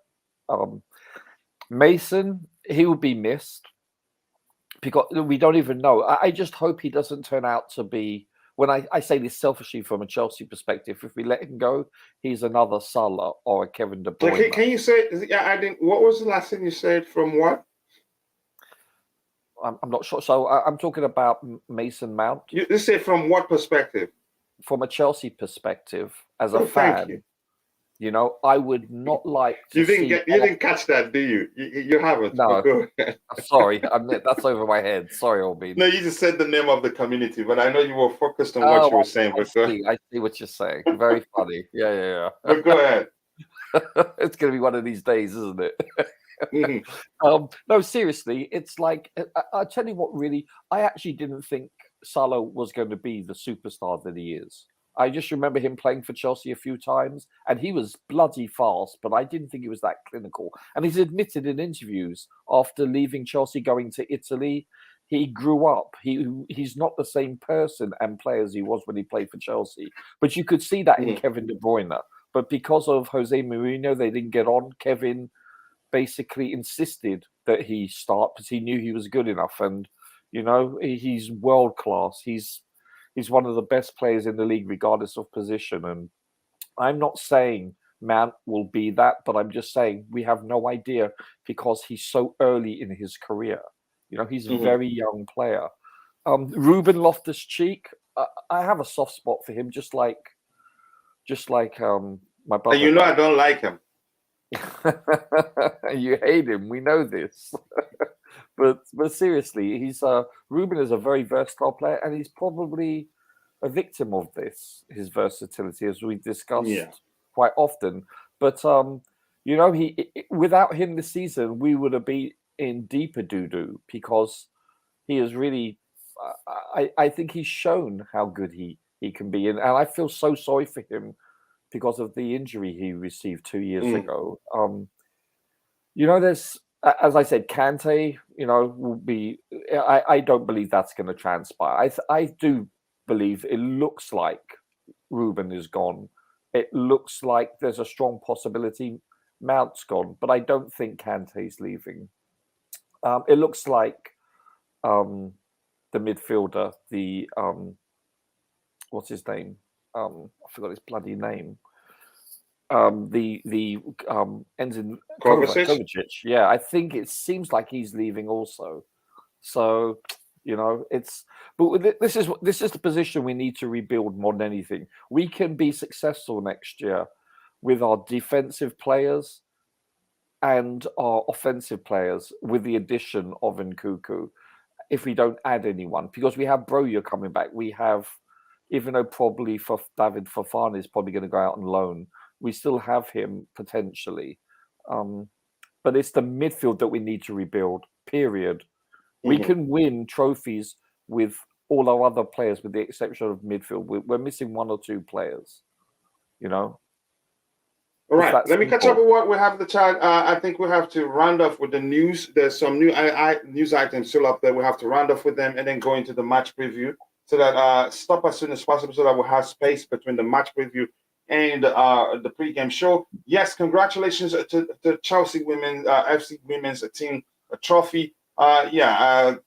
Mason, he will be missed because we don't even know. I just hope he doesn't turn out to be, when I say this selfishly from a Chelsea perspective, if we let him go, he's another Salah or a Kevin De Bruyne. Can you say, I didn't, what was the last thing you said, from what? I'm not sure. So I'm talking about Mason Mount. You say from what perspective? From a Chelsea perspective, as a fan, you know, I would not like to you didn't catch that, do you? You haven't. No. Sorry, that's over my head. Sorry, Albin. No, you just said the name of the community, but I know you were focused on what you were saying. I see what you're saying. Very funny. Yeah. But go ahead. It's going to be one of these days, isn't it? No, seriously, it's like, I'll tell you what, really, I actually didn't think Salah was going to be the superstar that he is. I just remember him playing for Chelsea a few times, and he was bloody fast, but I didn't think he was that clinical. And he's admitted in interviews after leaving Chelsea, going to Italy, he grew up. He's not the same person and player as he was when he played for Chelsea. But you could see that in Kevin De Bruyne. But because of Jose Mourinho, they didn't get on. Kevin basically insisted that he start because he knew he was good enough. And, you know, he's world class. He's one of the best players in the league, regardless of position. And I'm not saying Mount will be that, but I'm just saying we have no idea because he's so early in his career. You know, he's a very young player. Ruben Loftus-Cheek, I have a soft spot for him, just like my brother. And you know I don't like him. You hate him. We know this. But seriously, Ruben is a very versatile player, and he's probably a victim of his versatility, as we discussed quite often. But you know, without him this season, we would have been in deeper doo-doo because he is really. I think he's shown how good he can be, and I feel so sorry for him because of the injury he received 2 years ago. You know, there's as I said, Kante, will be. I don't believe that's going to transpire. I do believe it looks like Ruben is gone. It looks like there's a strong possibility Mount's gone, but I don't think Kante's leaving. It looks like the midfielder, the what's his name? I forgot his bloody name. The ends in Kovacic. Yeah, I think it seems like he's leaving also. So but this is the position we need to rebuild more than anything. We can be successful next year with our defensive players and our offensive players with the addition of Nkunku. If we don't add anyone, because we have Broja coming back, we have, even though probably for David Fofana is probably going to go out on loan, we still have him potentially. But it's the midfield that we need to rebuild, period. Mm-hmm. We can win trophies with all our other players, with the exception of midfield. We're missing one or two players, All right, let me catch up with what we have in the chat. I think we have to round off with the news. There's some new news items still up there. We have to round off with them and then go into the match preview, so that stop as soon as possible, so that we'll have space between the match preview and the pregame show. Yes, congratulations to Chelsea Women FC Women's team trophy. The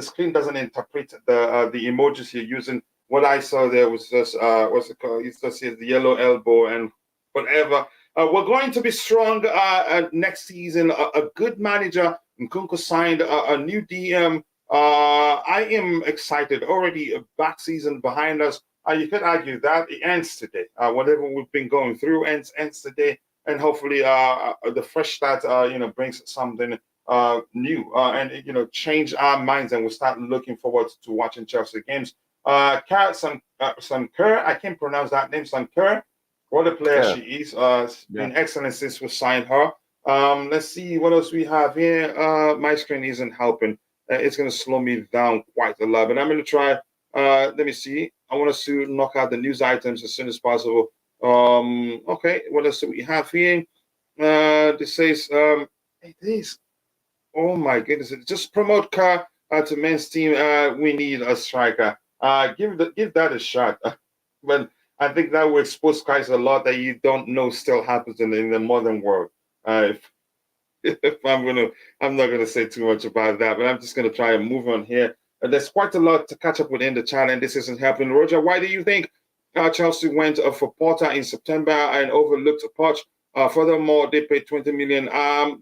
screen doesn't interpret the emojis you're using. What I saw there was just what's it called? It just says the yellow elbow and whatever. We're going to be strong next season. A good manager. Nkunku signed a new DM. I am excited. Already a back season behind us. You could argue that it ends today. Whatever we've been going through ends today, and hopefully the fresh start brings something new and change our minds, and we'll start looking forward to watching Chelsea games. Sanker, I can't pronounce that name. Sanker, what a player she is. It's been excellent since we signed her. Let's see what else we have here. My screen isn't helping. It's going to slow me down quite a lot, but I'm going to try. Let me see. I want us to knock out the news items as soon as possible. Okay, what else do we have here? This says, oh my goodness, just promote Car to men's team. We need a striker. Give that a shot. But I think that will expose guys a lot that you don't know still happens in the modern world. I'm not gonna say too much about that, but I'm just gonna try and move on here. There's quite a lot to catch up with in the chat, and this isn't happening. Roger, why do you think Chelsea went for Porter in September and overlooked Poch? Furthermore, they paid 20 million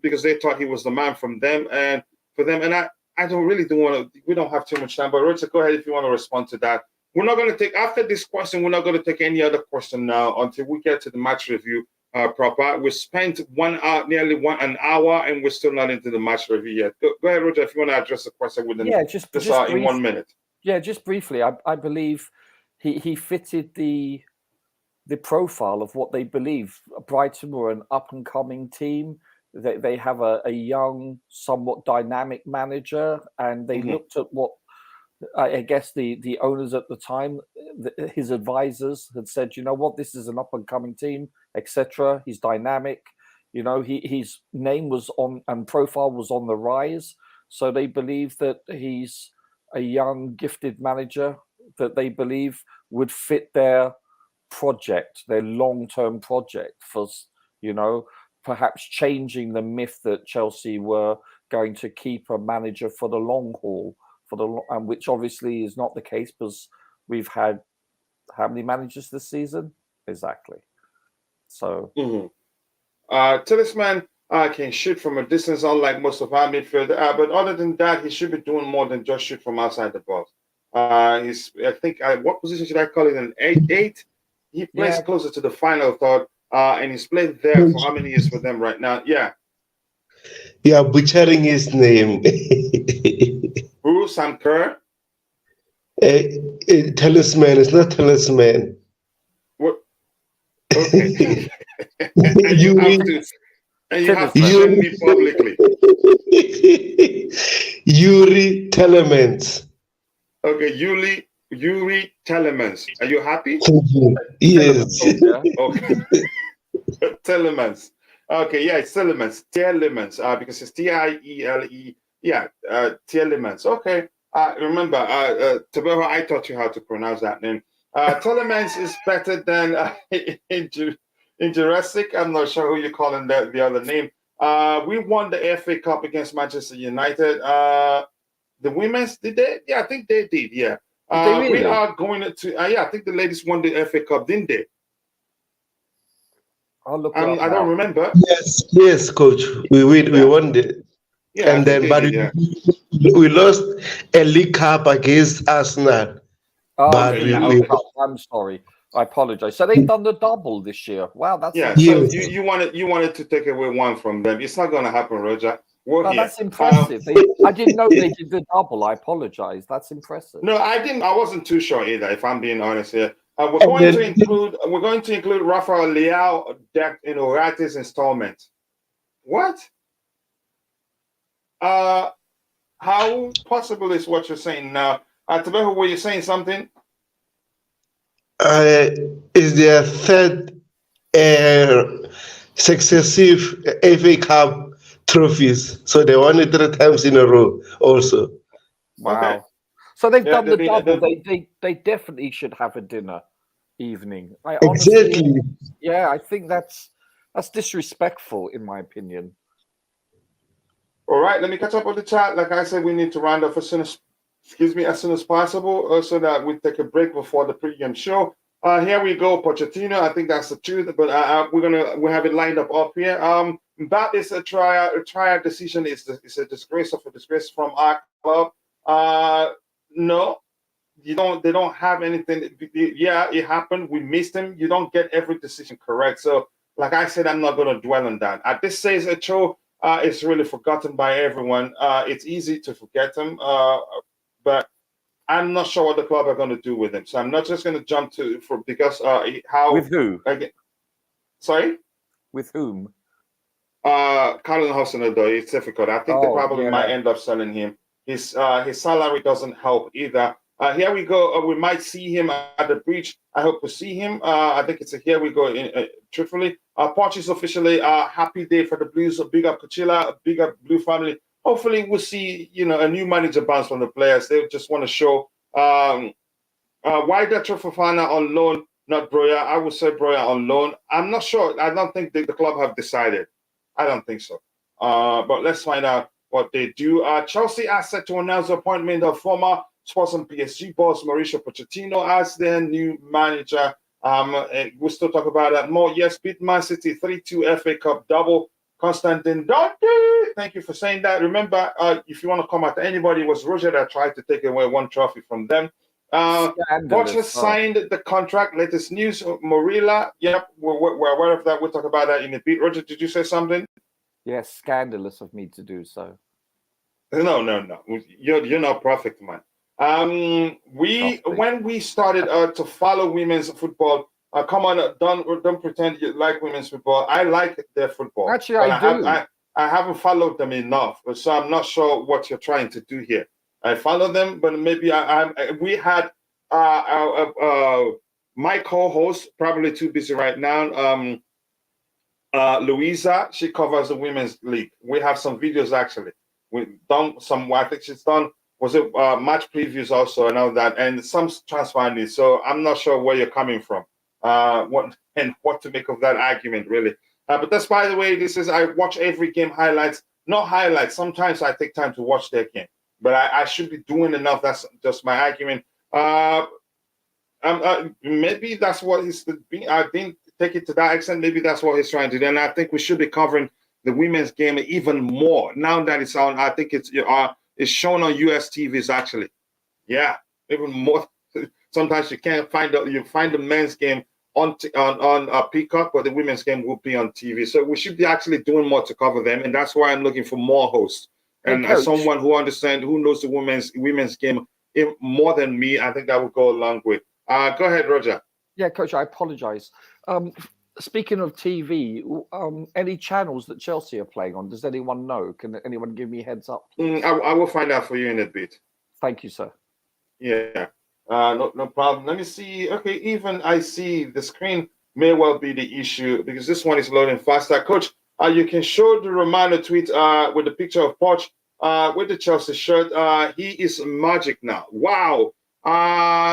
because they thought he was the man for them. And I we don't have too much time, but Roger, go ahead if you want to respond to that. We're not going to take, after this question, we're not going to take any other question now until we get to the match review proper. We spent nearly an hour, and we're still not into the match review yet. Go ahead, Roger, if you want to address the question within just in 1 minute. Yeah, just briefly. I believe he fitted the profile of what they believe. Brighton were an up-and-coming team. They have a young, somewhat dynamic manager, and they looked at what I guess the owners at the time, his advisors had said, you know what, this is an up-and-coming team, etc. He's dynamic. His name was on and profile was on the rise. So they believe that he's a young, gifted manager that they believe would fit their project, their long-term project for, perhaps changing the myth that Chelsea were going to keep a manager for the long haul, which obviously is not the case, because we've had how many managers this season? Exactly. So Talisman can shoot from a distance, unlike most of our midfield. But other than that, he should be doing more than just shoot from outside the box. What position should I call it? An 8-8? He plays closer to the final third, and he's played there for how many years for them right now? Yeah. Yeah, butchering his name. Who? Sam Kerr? Talisman. It's not Talisman. What? Okay. you have to show me publicly. Yuri Telemans. Okay, Yuri Telemans. Are you happy? Yes. Okay. Telemans. Okay, yeah, it's Tielemans. Tielemans, because it's Tiele. Yeah, Tielemans. Okay. Remember, Tabeho, I taught you how to pronounce that name. Tielemans is better than in Jurassic. I'm not sure who you're calling the other name. We won the FA Cup against Manchester United. The women's, did they? Yeah, I think they did. Yeah. Did they really? We are going to. Yeah, I think the ladies won the FA Cup, didn't they? I'll look. I don't remember. Yes, coach. We won it. Yeah, And then, but we lost a League Cup against Arsenal. Oh, But okay, yeah, I'm sorry. I apologize. So they've done the double this year. Wow, that's yeah. impressive. So you wanted to take away one from them. It's not going to happen, Roger. We're Well, here. that's impressive. I didn't know they did the double. I apologize. That's impressive. No, I didn't. I wasn't too sure either. If I'm being honest here, we're going to include Rafael Leao debt in Urate's installment. What? How possible is what you're saying now? Tabeho, were you saying something? Is their third successive FA Cup trophies. So they won it 3 times in a row also. Wow. Okay. So they've done the double. They definitely should have a dinner evening. Exactly. Yeah, I think that's disrespectful in my opinion. All right, let me catch up with the chat. Like I said, we need to round off as soon as possible, so that we take a break before the pregame show. Here we go, Pochettino. I think that's the truth, but we have it lined up here. That is a trial decision. It's a disgrace from our club. No, you don't. They don't have anything. Yeah, it happened. We missed him. You don't get every decision correct. So, like I said, I'm not going to dwell on that. At this stage, Cho, it's really forgotten by everyone. It's easy to forget him, but I'm not sure what the club are going to do with him. So I'm not just going to jump because how with who? Sorry, with whom? Colin Hudson-Odoi. It's difficult. I think they probably might end up selling him. His salary doesn't help either. Here we go. We might see him at the Bridge. I hope we see him. I think it's a here we go. Truthfully, Poch is officially a happy day for the Blues. Big up Kuchila, big up Blue family. Hopefully, we'll see a new manager bounce from the players. They just want to show why that Fofana on loan, not Broya. I would say Broya on loan. I'm not sure. I don't think the club have decided. I don't think so. But let's find out what they do. Chelsea are set to announce the appointment of former Sports and PSG boss Mauricio Pochettino as their new manager. We'll still talk about that more. Yes, beat Man City 3-2 FA Cup double. Constantine Dante, thank you for saying that. Remember, if you want to come at anybody, it was Roger that tried to take away one trophy from them. Poch signed the contract. Latest news, Morila. Yep, we're aware of that. We'll talk about that in a bit. Roger, did you say something? Yes, scandalous of me to do so. No. You're not perfect, man. When we started to follow women's football, come on, don't pretend you like women's football. I like their football. Actually, I do. I haven't followed them enough, so I'm not sure what you're trying to do here. I follow them, but maybe we had my co-host, probably too busy right now. Louisa, she covers the women's league. We have some videos actually. We've done some. I think she's done. Was it match previews also and all that, and some transfer needs. So I'm not sure where you're coming from. What to make of that argument, really. But that's, by the way, I watch every game highlights. Not highlights. Sometimes I take time to watch their game, but I should be doing enough. That's just my argument. Maybe that's what he's. I didn't take it to that extent. Maybe that's what he's trying to do. And I think we should be covering the women's game even more now that it's on. I think it's shown on US TVs actually. Yeah, even more. Sometimes you can't find the men's game on Peacock, but the women's game will be on TV. So we should be actually doing more to cover them, and that's why I'm looking for more hosts. And as someone who knows the women's game more than me, I think that would go a long way. Go ahead, Roger. Yeah, Coach, I apologize. Speaking of TV, any channels that Chelsea are playing on, does anyone know? Can anyone give me a heads up? I will find out for you in a bit. Thank you, sir. Yeah, no problem. Let me see. Okay, even I see the screen may well be the issue because this one is loading faster. Coach, You can show the Romano tweet with the picture of Poch with the Chelsea shirt. He is magic now. Wow.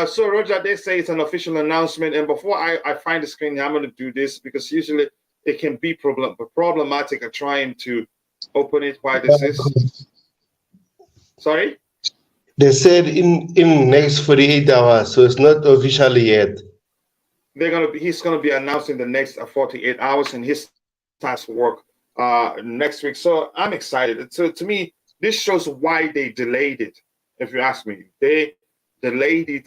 So Roger, they say it's an official announcement. And before I find the screen, I'm going to do this because usually it can be problematic at trying to open it while this is. Sorry? They said in next 48 hours, so it's not official yet. He's gonna be announcing the next 48 hours, and his task work next week. So I'm excited. So to me, this shows why they delayed it. If you ask me, they delayed it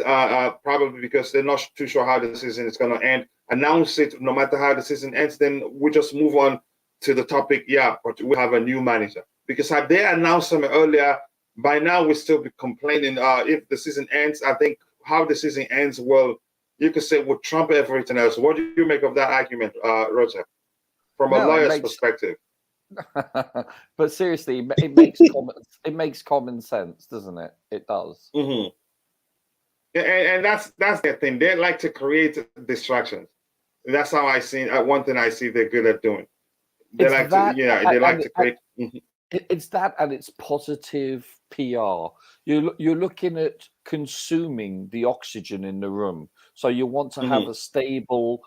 probably because they're not too sure how the season is gonna end. Announce it no matter how the season ends, then we just move on to the topic. Yeah, but we have a new manager. Because had they announced him earlier, by now we'd still be complaining if the season ends. I think how the season ends will, you could say, would trump everything else. What do you make of that argument, Roger, from a lawyer's perspective? But seriously, it makes common sense, doesn't it? It does. Mm-hmm. And that's their thing. They like to create distractions. That's how I see one thing I see they're good at doing. They like to create. It's that, and it's positive PR. You're looking at consuming the oxygen in the room, so you want to have a stable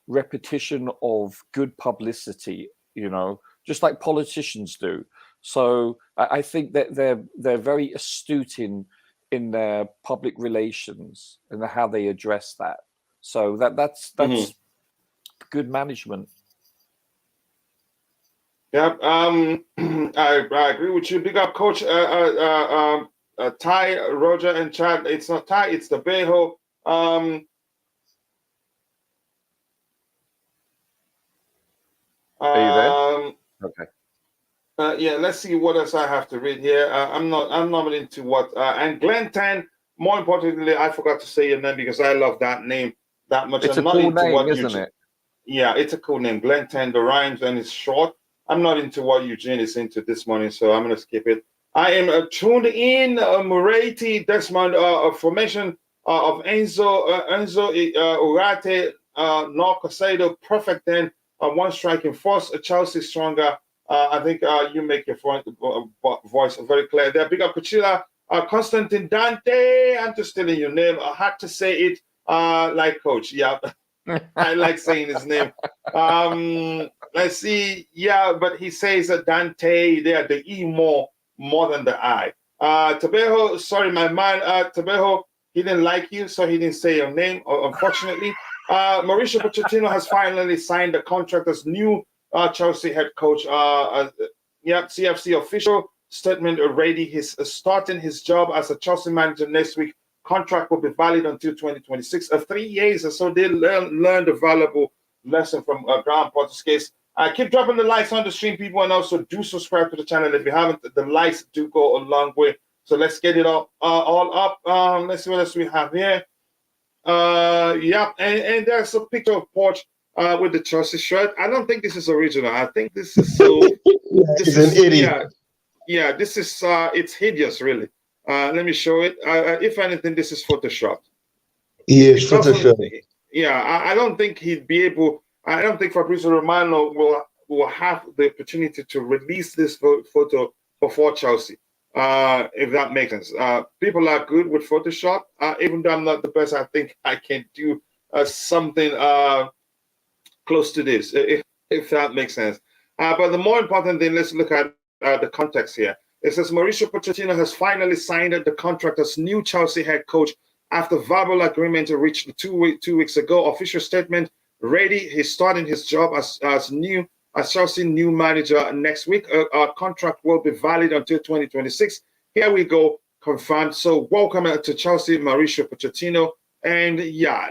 repetition of good publicity. You know, just like politicians do. So I think that they're very astute in their public relations and how they address that. So that's good management. Yeah, I agree with you. Big up, Coach Ty, Roger, and Chad. It's not Ty, it's the Beho. Are you there? Okay. Yeah, let's see what else I have to read here. I'm not into what. And Glenn Tan. More importantly, I forgot to say your name because I love that name that much. It's a cool name, isn't it? Yeah, it's a cool name. Glenn Tan. The rhymes and it's short. I'm not into what Eugene is into this morning, so I'm going to skip it. I am tuned in. Moretti, Desmond, formation of Enzo Urate, Nor Casado, perfect then. One striking force, Chelsea stronger. I think you make your voice very clear there. Big up Cuchilla, Constantine Dante. I'm just stealing your name. I had to say it like Coach. Yeah, I like saying his name. Let's see. Yeah, but he says Dante there, the E more than the I. Tabejo, sorry, my man. Tabejo, he didn't like you, so he didn't say your name, unfortunately. Mauricio Pochettino has finally signed the contract as new Chelsea head coach. CFC official statement already. He's starting his job as a Chelsea manager next week. Contract will be valid until 2026. 3 years or so. They learned a valuable lesson from Graham Potter's case. Keep dropping the likes on the stream, people, and also do subscribe to the channel if you haven't. The likes do go a long way. So let's get it all up. Let's see what else we have here. And there's a picture of Poch with the Chelsea shirt. I don't think this is original. I think this is so. This is an idiot. Yeah. This is it's hideous, really. Let me show it. If anything, this is photoshopped. Yes, Photoshop. Yeah, I don't think he'd be able. I don't think Fabrizio Romano will have the opportunity to release this photo before Chelsea, if that makes sense. People are good with Photoshop. Even though I'm not the best, I think I can do something close to this, if that makes sense. But the more important thing, let's look at the context here. It says Mauricio Pochettino has finally signed the contract as new Chelsea head coach after verbal agreement reached 2 weeks ago. Official statement ready. He's starting his job as Chelsea new manager next week. Our contract will be valid until 2026. Here we go, confirmed. So welcome to Chelsea, Mauricio Pochettino. And yeah,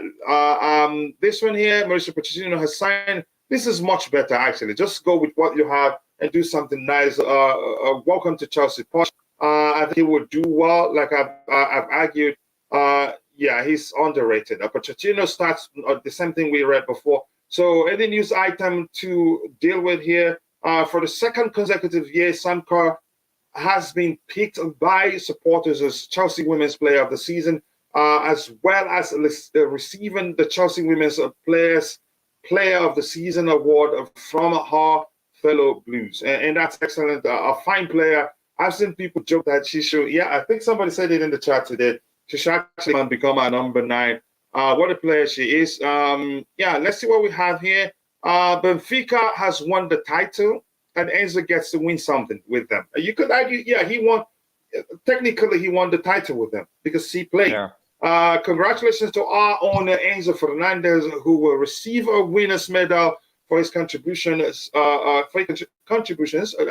this one here, Mauricio Pochettino has signed. This is much better, actually. Just go with what you have and do something nice. Welcome to Chelsea, Poch. I think he will do well, like I've argued. Yeah, he's underrated. Pochettino starts the same thing we read before. So any news item to deal with here? For the second consecutive year, Sam Kerr has been picked by supporters as Chelsea Women's Player of the Season, as well as receiving the Chelsea Women's Players Player of the Season award from our fellow Blues, and that's excellent. A fine player. I've seen people joke that she should. Yeah, I think somebody said it in the chat today. She should actually become our number 9. What a player she is. Yeah, let's see what we have here. Benfica has won the title, and Enzo gets to win something with them. You could argue, yeah, he won. Technically, he won the title with them because he played. Yeah. Congratulations to our owner Enzo Fernandez, who will receive a winner's medal for his contributions. I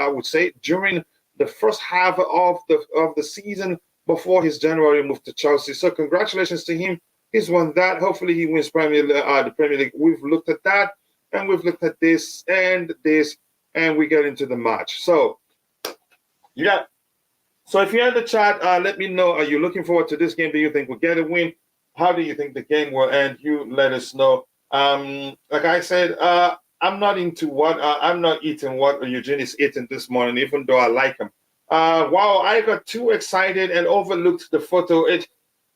would say, during the first half of the season before his January move to Chelsea. So congratulations to him. He's won that. Hopefully, he wins the Premier League. We've looked at that, and we've looked at this, and we get into the match. So, yeah. So if you're in the chat, let me know. Are you looking forward to this game? Do you think we'll get a win? How do you think the game will end? You let us know. Like I said, I'm not into I'm not eating what Eugene is eating this morning, even though I like him. Wow, I got too excited and overlooked the photo. It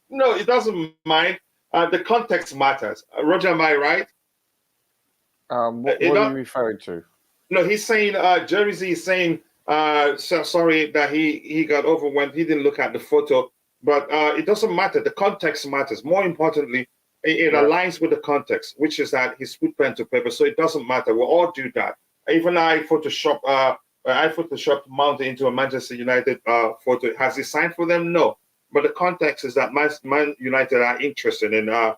doesn't mind. The context matters. Roger, am I right? What are you referring to? No, he's saying, Jersey is saying, sorry that he got overwhelmed. He didn't look at the photo, but it doesn't matter. The context matters. More importantly, it aligns with the context, which is that he's put pen to paper. So it doesn't matter. We'll all do that. Even I photoshopped Mount into a Manchester United photo. Has he signed for them? No. But the context is that Man United are interested in, and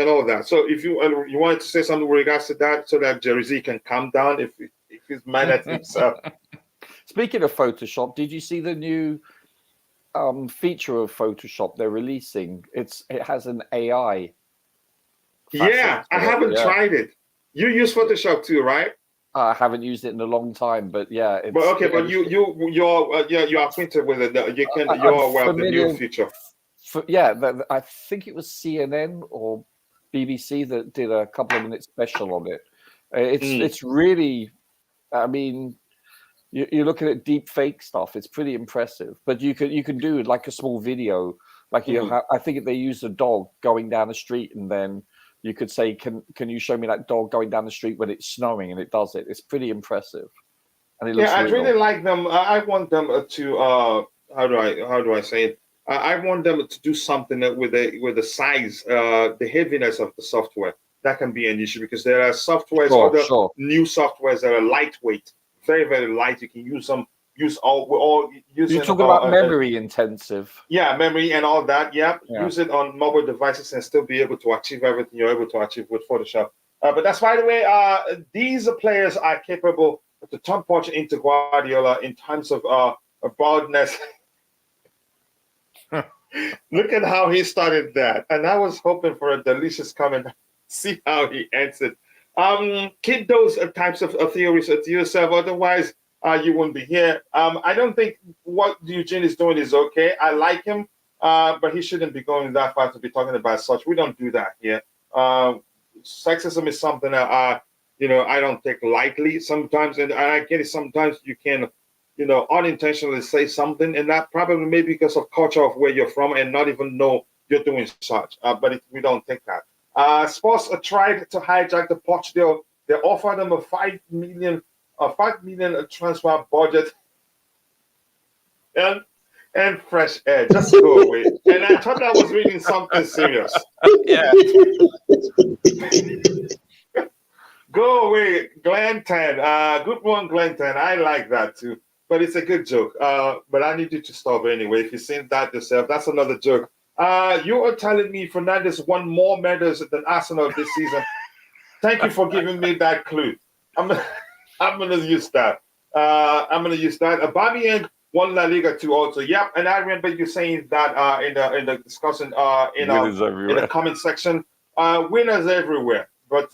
all that. So if you wanted to say something with regards to that, so that Jersey can calm down if he's mad at himself. Speaking of Photoshop, did you see the new feature of Photoshop they're releasing? It has an AI. Yeah, I haven't tried it. You use Photoshop too, right? I haven't used it in a long time, but yeah. But you're acquainted with it. You're aware of the new feature. I think it was CNN or BBC that did a couple of minute special on it. It's really, I mean, you're looking at deep fake stuff. It's pretty impressive. But you can do like a small video, like I think they used a dog going down the street, and then you could say, can you show me that dog going down the street when it's snowing, and it does it. It's pretty impressive, and it looks I really like them. I want them to how do I say it? I want them to do something with the size, the heaviness of the software. That can be an issue because there are softwares, new softwares that are lightweight, very, very light. You can use them. You're talking about memory intensive. Yeah, memory and all that. Yeah, use it on mobile devices and still be able to achieve everything you're able to achieve with Photoshop. But that's, by the way, these players are capable to turn Poch into Guardiola in terms of boldness. Look at how he started that, and I was hoping for a delicious comment. See how he ends it. Keep those types of theories to yourself, otherwise you won't be here. I don't think what Eugene is doing is okay. I like him, but he shouldn't be going that far to be talking about such. We don't do that here. Sexism is something that I don't take lightly sometimes, and I get it. Sometimes you can unintentionally say something, and that probably maybe because of culture of where you're from and not even know you're doing such. But we don't take that. Sports tried to hijack the Poch deal. They offered them a $5 million transfer budget and fresh air. Just go away. And I thought I was reading something serious. Yeah. Go away, Glenn 10. Good one, Glenn 10. I like that too. But it's a good joke. But I need you to stop anyway. If you've seen that yourself, that's another joke. You are telling me Fernandes won more medals than Arsenal this season. Thank you for giving me that clue. I'm gonna use that. Aubameyang won La Liga too also. Yep, and I remember you saying that in the discussion in the comment section. Winners everywhere. But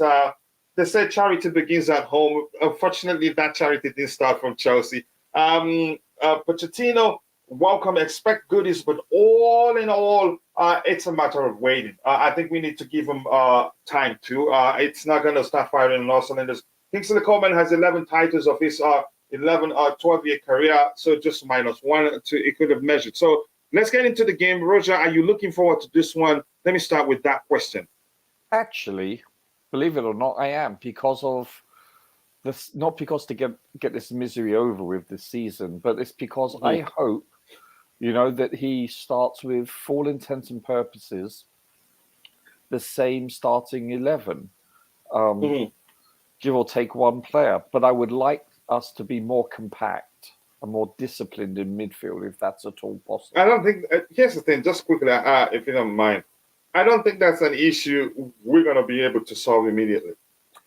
they said charity begins at home. Unfortunately, that charity didn't start from Chelsea. Pochettino, welcome, expect goodies, but all in all, it's a matter of waiting. I think we need to give him time too. It's not going to start firing on all cylinders. Kingsley Coleman has 11 titles of his 12-year career, so just minus one it could have measured. So let's get into the game. Roger, are you looking forward to this one? Let me start with that question. Actually, believe it or not, I am, because of this. Not because to get this misery over with this season, but it's because I hope, that he starts with, for all intents and purposes, the same starting 11, give or take one player. But I would like us to be more compact and more disciplined in midfield, if that's at all possible. I don't think. Here's the thing, just quickly, if you don't mind. I don't think that's an issue we're going to be able to solve immediately.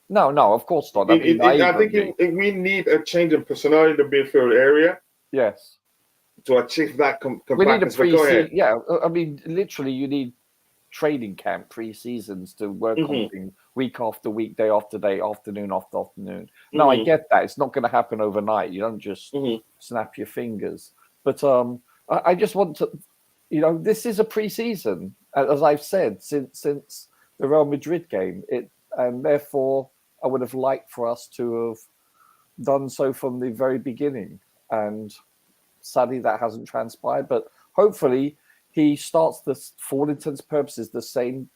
No, of course not. I think we need a change in personnel in the midfield area. Yes. To achieve that compactness. We need a pre-season. Yeah, I mean, literally, you need training camp pre-seasons to work on things week after week, day after day, afternoon after afternoon. No, I get that. It's not going to happen overnight. You don't just snap your fingers. But I just want to, this is a pre-season, as I've said, since the Real Madrid game. And therefore, I would have liked for us to have done so from the very beginning. And sadly, that hasn't transpired. But hopefully, he starts this, for all intents and purposes, the same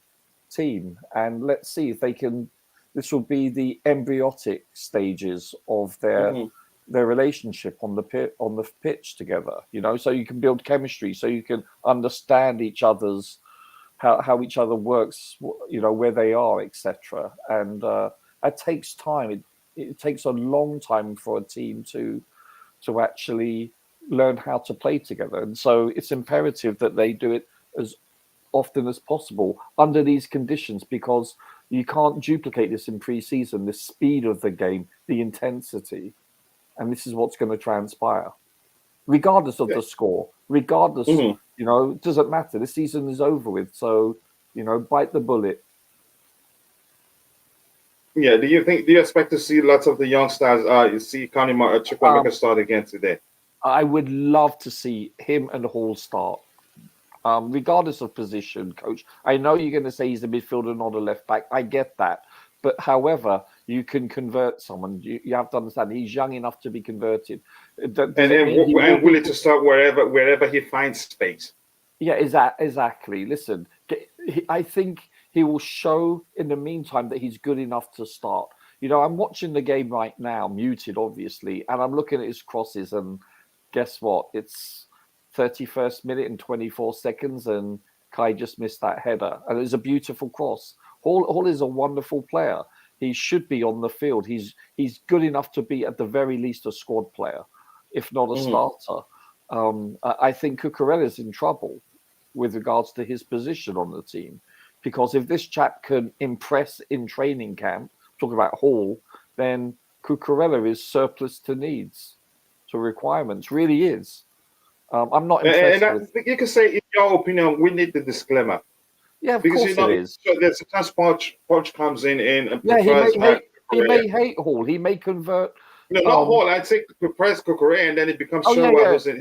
team. And let's see if they can. This will be the embryotic stages of their relationship on the pitch together. So you can build chemistry, so you can understand each other's how each other works. Where they are, etc. And it takes time. It takes a long time for a team to actually learn how to play together. And so it's imperative that they do it as often as possible under these conditions, because you can't duplicate this in pre-season, the speed of the game, the intensity. And this is what's going to transpire. Regardless of the score, regardless, it doesn't matter. The season is over with. So, bite the bullet. Yeah, do you expect to see lots of the young stars, you see Connie Chukwuemeka start again today? I would love to see him and Hall start, regardless of position, coach. I know you're going to say he's a midfielder, not a left back. I get that. But however, you can convert someone. You have to understand he's young enough to be converted. And willing to start wherever he finds space. Yeah, exactly. Listen, I think he will show in the meantime that he's good enough to start. I'm watching the game right now, muted, obviously, and I'm looking at his crosses, and guess what? It's 31st minute and 24 seconds, and Kai just missed that header. And it's a beautiful cross. Hall is a wonderful player. He should be on the field. He's good enough to be, at the very least, a squad player, if not a starter. I think Cucurella's in trouble with regards to his position on the team, because if this chap can impress in training camp, talking about Hall, then Cucurella is surplus to needs, to requirements, really is. I'm not impressed. And you can say, in your opinion, we need the disclaimer. Yeah, because course it is. So there's sometimes Poch comes in and he may hate Hall. He may convert. No, not Hall. I'd say press Cucurella, and then it becomes who's in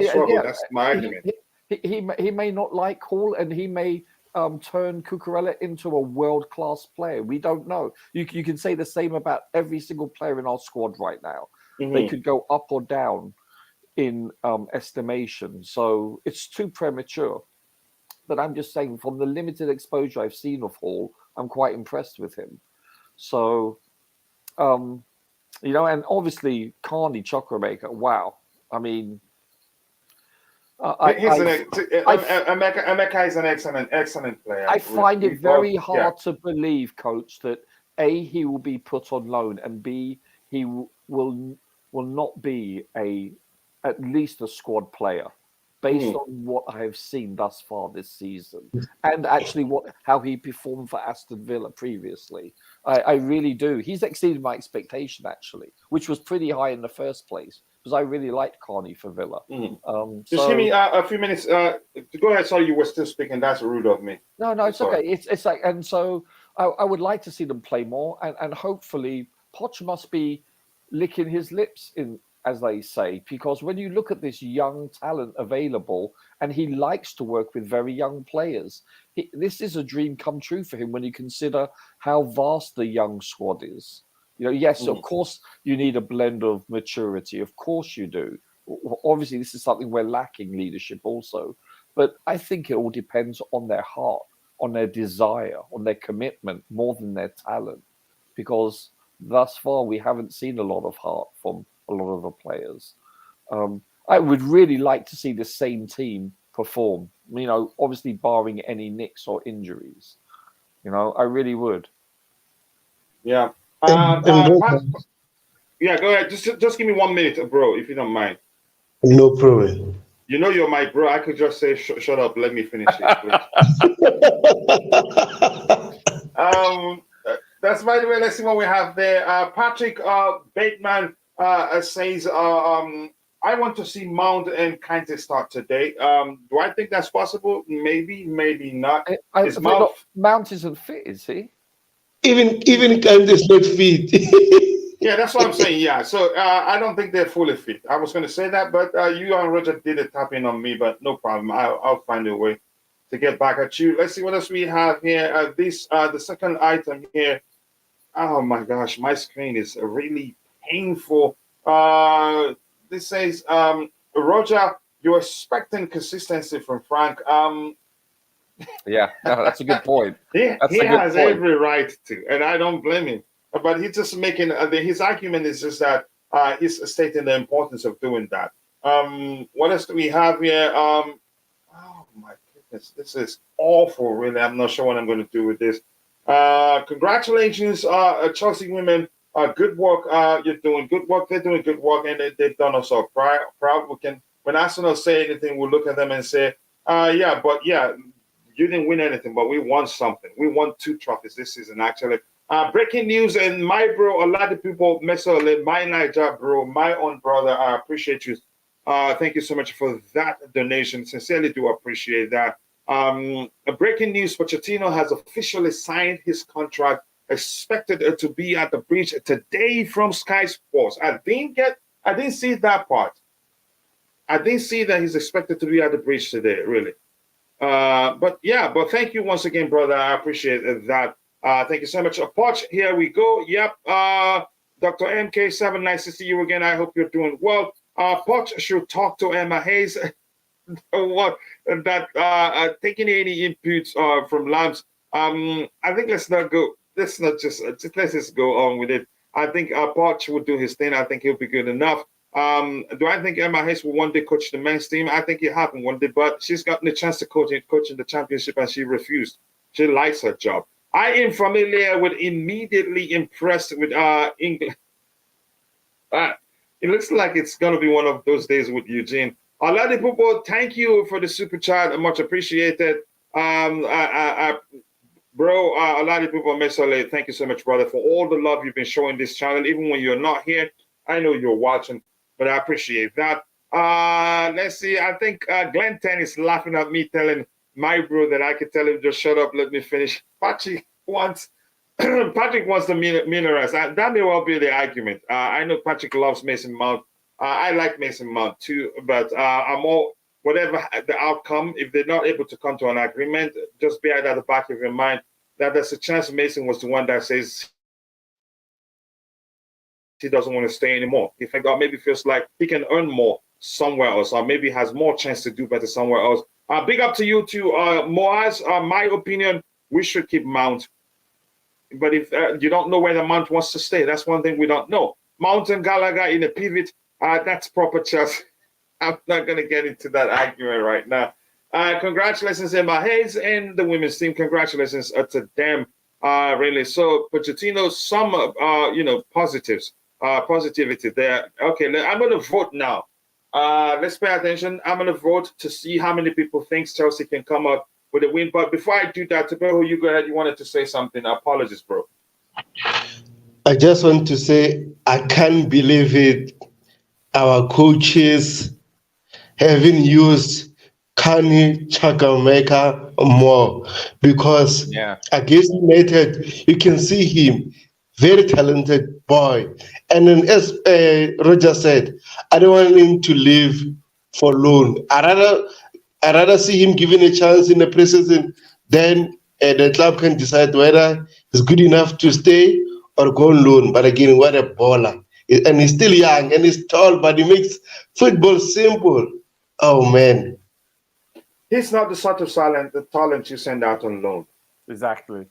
trouble. Yeah. That's my argument. He may not like Hall, and he may turn Cucurella into a world-class player. We don't know. You can say the same about every single player in our squad right now. They could go up or down in estimation. So it's too premature. But I'm just saying, from the limited exposure I've seen of Hall, I'm quite impressed with him. So, and obviously, Carney Chukwuemeka, wow. I mean, Emeka is an excellent player. I find it very hard to believe, Coach, that A, he will be put on loan, and B, he will not be at least a squad player, based on what I have seen thus far this season, and actually how he performed for Aston Villa previously. I really do. He's exceeded my expectation, actually, which was pretty high in the first place, because I really liked Carney for Villa. Just give me a few minutes. Go ahead. Sorry, you were still speaking. That's rude of me. No, it's okay. It's like, and so I would like to see them play more, and hopefully Poch must be licking his lips, as they say, because when you look at this young talent available, and he likes to work with very young players, this is a dream come true for him when you consider how vast the young squad is. Yes, of course, you need a blend of maturity. Of course you do. Obviously, this is something we're lacking, leadership also. But I think it all depends on their heart. on their desire, on their commitment, more than their talent. Because thus far, we haven't seen a lot of heart from a lot of the players. I would really like to see the same team perform, obviously barring any nicks or injuries. I really would. Yeah. Yeah, go ahead. Just give me 1 minute, bro, if you don't mind. No problem. You know you're my bro. I could just say, shut up. Let me finish it, please. That's by the way. Let's see what we have there. Patrick Bateman says, I want to see Mount and Kante start today. Do I think that's possible? Maybe, maybe not. Mount isn't fit, is he? Even Kante's not fit. Yeah, that's what I'm saying. Yeah, so I don't think they're fully fit. I was going to say that, but you and Roger did a tapping on me, but no problem. I'll find a way to get back at you. Let's see what else we have here. The second item here. Oh my gosh, my screen is really painful. This says, Roger, you're expecting consistency from Frank. Yeah, no, that's a good point. He has every right to, and I don't blame him. But he's just making his argument is just that he's stating the importance of doing that. What else do we have here? Oh my goodness, this is awful. Really, I'm not sure what I'm going to do with this. Congratulations, Chelsea women. Good work. You're doing good work. They're doing good work, and they've done us all proud. When Arsenal say anything, we'll look at them and say, yeah, you didn't win anything, but we won something. We won 2 trophies this season, actually. Breaking news, and my bro, a lot of people mess up, my Niger bro, my own brother. I appreciate you. Thank you so much for that donation. Sincerely do appreciate that. Breaking news, Pochettino has officially signed his contract, expected to be at the bridge today from Sky Sports. I didn't see that part. I didn't see that he's expected to be at the bridge today, really. But thank you once again, brother. I appreciate that. Thank you so much. Poch, here we go. Yep. Dr. MK7, nice to see you again. I hope you're doing well. Poch should talk to Emma Hayes. What that taking any inputs from Lambs. I think let's just go on with it. I think Poch will do his thing. I think he'll be good enough. Do I think Emma Hayes will one day coach the men's team? I think it happened one day, but she's gotten the chance to coach in the championship and she refused. She likes her job. I am familiar with, immediately impressed with England. It looks like it's going to be one of those days with Eugene. A lot of people, thank you for the super chat. Much appreciated. Bro, a lot of people, thank you so much, brother, for all the love you've been showing this channel. Even when you're not here, I know you're watching, but I appreciate that. Let's see. I think Glenn 10 is laughing at me telling my bro that I could tell him just shut up, let me finish. Patrick wants the minorize. That may well be the argument. I know Patrick loves Mason Mount. I like Mason Mount too, but I'm all, whatever the outcome, if they're not able to come to an agreement, just bear that at the back of your mind that there's a chance Mason was the one that says he doesn't want to stay anymore. He maybe feels like he can earn more somewhere else, or maybe has more chance to do better somewhere else. Big up to you too, Moaz. My opinion, we should keep Mount. But if you don't know where the Mount wants to stay, that's one thing we don't know. Mount and Gallagher in a pivot, that's proper chess. I'm not going to get into that argument right now. Congratulations, Emma Hayes and the women's team. Congratulations to them, really. So, Pochettino, some, positives, positivity there. Okay, I'm going to vote now. Let's pay attention. I'm going to vote to see how many people think Chelsea can come up with a win. But before I do that, Tabeho, you go ahead. You wanted to say something. Apologies, bro. I just want to say I can't believe it. Our coaches haven't used Kani Chakameka more, because against United, you can see him, very talented boy. And then as Roger said, I don't want him to leave for loan. I rather see him given a chance in the preseason, then the club can decide whether he's good enough to stay or go on loan. But again, what a baller. And he's still young and he's tall, but he makes football simple. Oh, man. He's not the sort of the talent you send out on loan. Exactly.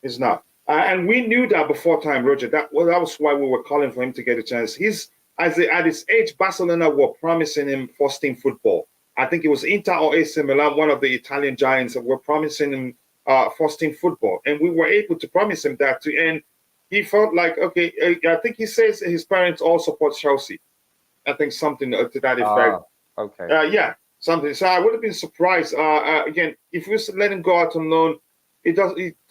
He's not. And we knew that before time, Roger. That was why we were calling for him to get a chance. At his age, Barcelona were promising him first-team football. I think it was Inter or AC Milan, one of the Italian giants, that were promising him first-team football. And we were able to promise him that too. And he felt like, okay, I think he says his parents all support Chelsea. I think something to that effect. Okay. Yeah, something. So I would have been surprised. Again, if we let him go out on loan, it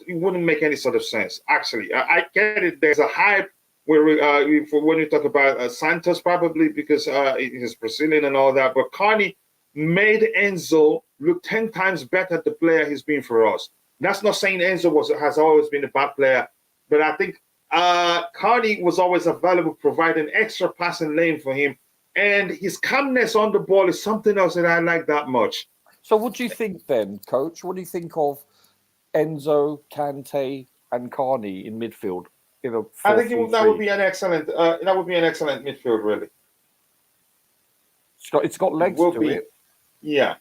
wouldn't make any sort of sense. Actually, I get it. There's a hype where when you talk about Santos, probably because he's Brazilian and all that. But Carney made Enzo look 10 times better the player he's been for us. That's not saying Enzo has always been a bad player, but I think Carney was always available, providing extra passing lane for him. And his calmness on the ball is something else that I like that much. So what do you think then, Coach? What do you think of Enzo, Kante, and Carney in midfield? I think that would be an excellent midfield, really. It's got legs to it. Yeah,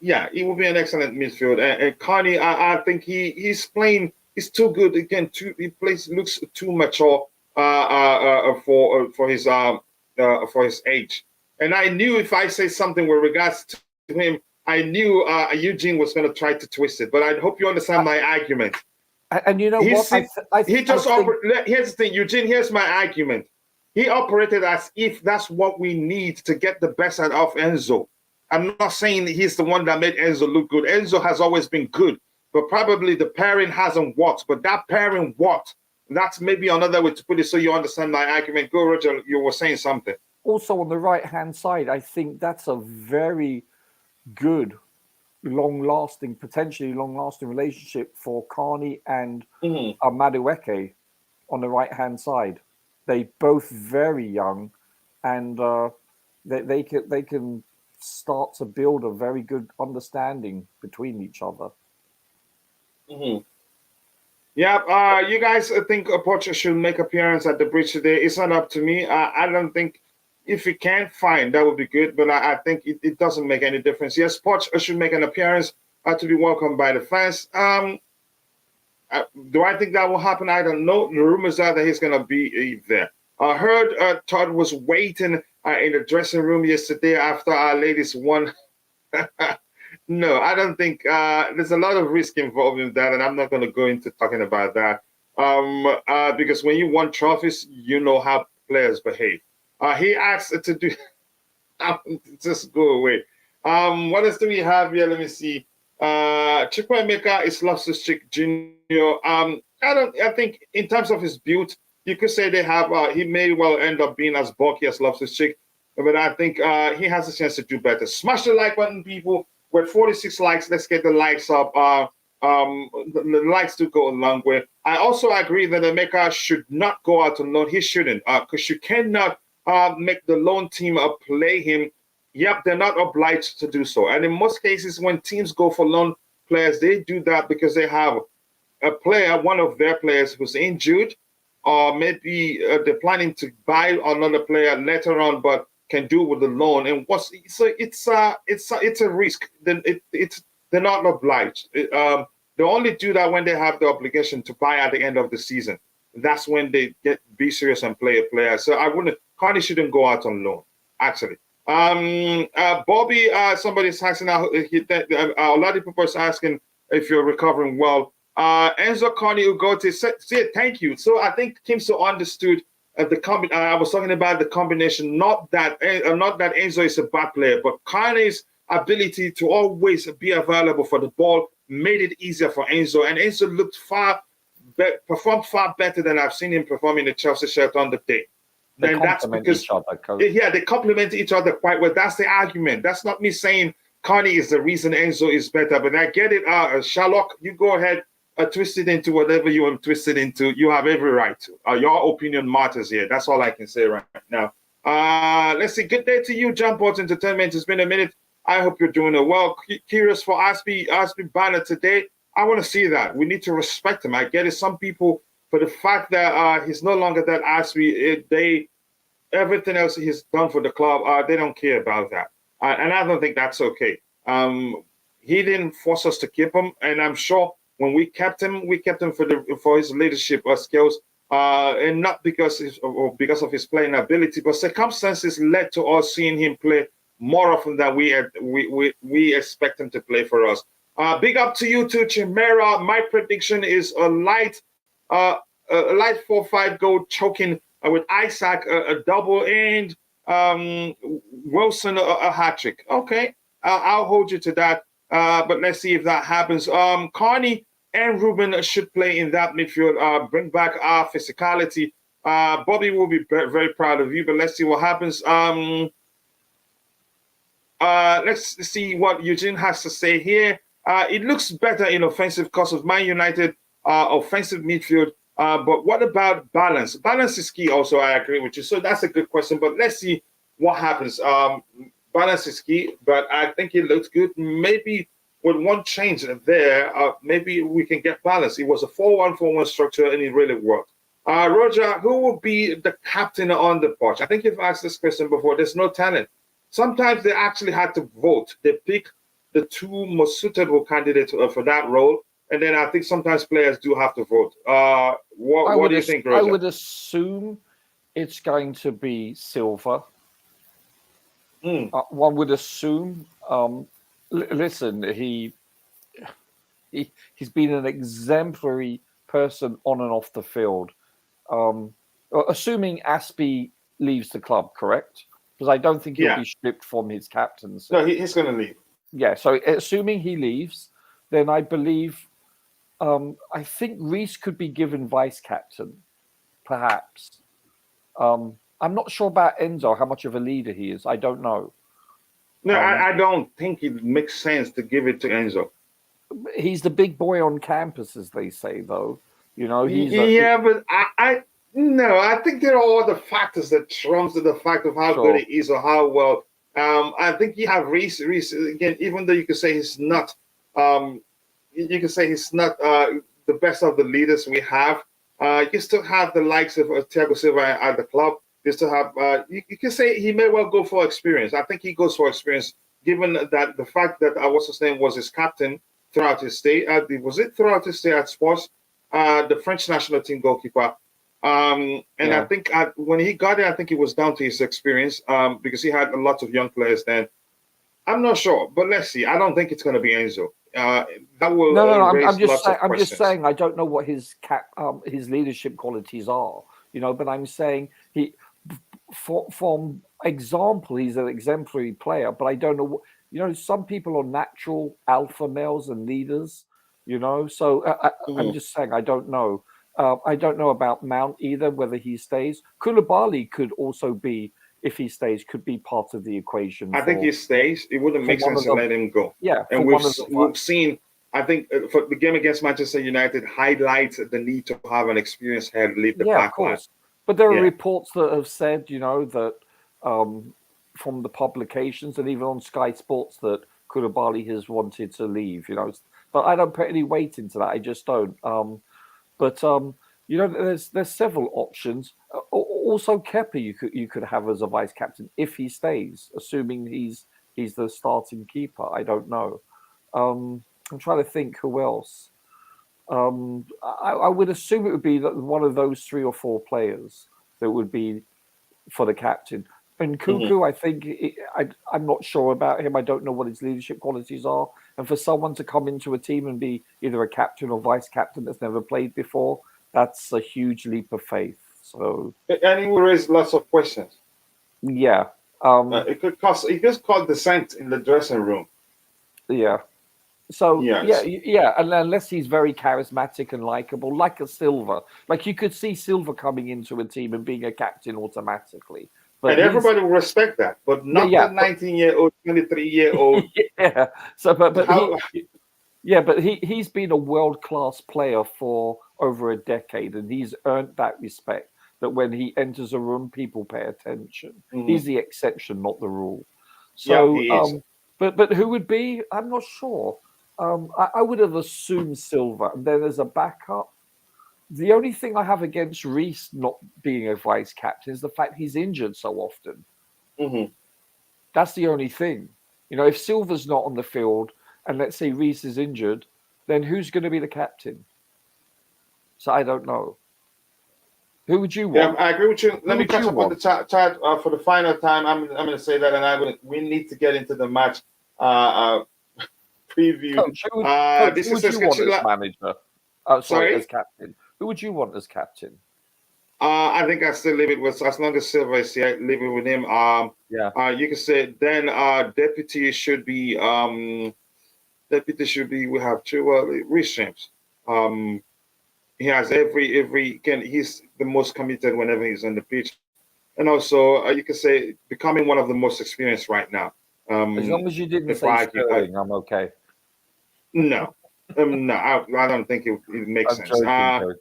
it will be an excellent midfield. And Carney, I think he's playing. He's too good again. Looks too mature for his age. And I knew if I say something with regards to him, I knew Eugene was going to try to twist it. But I hope you understand my argument. And you know what? Here's the thing, Eugene. Here's my argument. He operated as if that's what we need to get the best out of Enzo. I'm not saying he's the one that made Enzo look good. Enzo has always been good, but probably the pairing hasn't worked. But that pairing worked. That's maybe another way to put it so you understand my argument. Go, Roger, you were saying something. Also, on the right-hand side, I think that's a very good, potentially long-lasting relationship for Carney and Madueke on the right-hand side. They both very young, and they can start to build a very good understanding between each other. Mm-hmm. Yeah, you guys think Poch should make appearance at the bridge today? It's not up to me. I don't think if he can, fine, that would be good. But I think it doesn't make any difference. Yes, Poch should make an appearance to be welcomed by the fans. Do I think that will happen? I don't know. The rumors are that he's going to be there. I heard Todd was waiting in the dressing room yesterday after our ladies won. No, I don't think there's a lot of risk involved in that, and I'm not going to go into talking about that because when you won trophies, you know how players behave. He asked to do just go away. What else do we have here? Let me see. Chukwuemeka is Loftus-Cheek Jr. I think in terms of his build, you could say they have. He may well end up being as bulky as Loftus-Cheek, but I think he has a chance to do better. Smash the like button, people. With 46 likes, let's get the likes up. The likes do go a long way. I also agree that Emeka should not go out on loan. He shouldn't, because you cannot make the loan team play him. Yep, they're not obliged to do so. And in most cases, when teams go for loan players, they do that because they have a player, one of their players who's injured, or maybe they're planning to buy another player later on, but can do with the loan. And it's a risk. Then they're not obliged. They only do that when they have the obligation to buy at the end of the season. That's when they be serious and play a player. So Carney shouldn't go out on loan, actually. Bobby, somebody's asking, a lot of people are asking if you're recovering well. Enzo, Carney, Ugote, say thank you. So I think Kimso understood I was talking about the combination, not that Enzo is a bad player, but Carney's ability to always be available for the ball made it easier for Enzo. And Enzo performed far better than I've seen him perform in the Chelsea shirt on the day. They complement each other, Coach. Yeah, they complement each other quite well. That's the argument. That's not me saying Carney is the reason Enzo is better, but I get it. Sherlock, you go ahead. Twist it into whatever you want to twist it into. You have every right to. Your opinion matters here. That's all I can say right now. Let's see. Good day to you, Jumpboard Entertainment. It's been a minute. I hope you're doing well. Curious for Aspi banner today. I want to see that. We need to respect him. I get it. Some people, for the fact that he's no longer that Aspi, everything else he's done for the club, they don't care about that. And I don't think that's okay. he didn't force us to keep him, and I'm sure when we kept him for his leadership skills, and not because of his playing ability, but circumstances led to us seeing him play more often than we expect him to play for us. Big up to you too, Chimera. My prediction is a light 4-5 goal choking with Isaac, a double, and Wilson a hat trick. Okay, I'll hold you to that. But let's see if that happens. Carney and Ruben should play in that midfield. Bring back our physicality. Bobby will be very proud of you, but let's see what happens. Let's see what Eugene has to say here. It looks better in offensive because of Man United offensive midfield. But what about balance? Balance is key also, I agree with you. So that's a good question, but let's see what happens. Balance is key, but I think it looks good. Maybe with one change there, maybe we can get balance. It was a 4-1-4-1 structure, and it really worked. Roger, who will be the captain on the pitch? I think you've asked this question before. There's no talent. Sometimes they actually had to vote. They pick the two most suitable candidates for that role. And then I think sometimes players do have to vote. What do you think, Roger? I would assume it's going to be Silva. One would assume. Listen, he's been an exemplary person on and off the field. Assuming Aspie leaves the club, correct? Because I don't think he'll be stripped from his captaincy. No, he's going to leave. Yeah, so assuming he leaves, then I believe, I think Reece could be given vice captain, perhaps. I'm not sure about Enzo, how much of a leader he is. I don't know. No, I don't think it makes sense to give it to Enzo. He's the big boy on campus, as they say, though. You know, but I think there are other factors that trumps the fact of how good he is or how well. I think you have Reece again, even though you could say he's not, the best of the leaders we have. You still have the likes of Thiago Silva at the club. You still have, you can say he may well go for experience. I think he goes for experience, given that the fact that what's his name was his captain throughout his stay. Throughout his stay at Sports, the French national team goalkeeper. I think when he got there, I think it was down to his experience because he had a lot of young players then. I'm not sure, but let's see. I don't think it's going to be Enzo. That will I'm just saying I don't know what his leadership qualities are, you know. But I'm saying from example, he's an exemplary player. But I don't know what, you know. Some people are natural alpha males and leaders, you know. So I'm just saying I don't know. I don't know about Mount either, whether he stays. Koulibaly could also be, if he stays, could be part of the equation. I think he stays. It wouldn't make sense to let him go. Yeah. And we've seen, I think, for the game against Manchester United, highlights the need to have an experienced head lead the back line. But there are reports that have said, you know, that from the publications and even on Sky Sports that Koulibaly has wanted to leave, you know. But I don't put any weight into that. I just don't. But you know, there's several options. Also, Kepa you could have as a vice captain if he stays, assuming he's the starting keeper. I don't know. I'm trying to think who else. I would assume it would be that one of those 3 or 4 players that would be for the captain. And Cuckoo, I think I'm not sure about him. I don't know what his leadership qualities are. And for someone to come into a team and be either a captain or vice captain that's never played before, that's a huge leap of faith. So, and it will raise lots of questions. Yeah, it could cause dissent in the dressing room. Yeah. So and unless he's very charismatic and likable, like a Silva, like you could see Silva coming into a team and being a captain automatically. But and everybody will respect that, but not the 19-year-old, 23-year-old. Yeah. So, but he's been a world-class player for over a decade, and he's earned that respect. That when he enters a room, people pay attention. He's the exception, not the rule. So, he is. But who would be? I'm not sure. I would have assumed Silva, and then as a backup. The only thing I have against Reece not being a vice captain is the fact he's injured so often. That's the only thing. You know, if Silva's not on the field and let's say Reece is injured, then who's going to be the captain? So I don't know. Who would you want? Yeah, I agree with you. Let me would catch you up on the want? chat for the final time. I'm going to say that, and we need to get into the match preview. Coach, who This would is you want as Sketchula. manager? Sorry? As captain. Who would you want as captain? I think I still leave it with, as long as Silva is here, leave it with him. Yeah. You can say then deputy should be we have two Reece James. He has he's the most committed whenever he's on the pitch, and also you can say becoming one of the most experienced right now. As long as you didn't if say Sterling, I'm okay. No, no, I don't think it makes sense. Joking, Coach.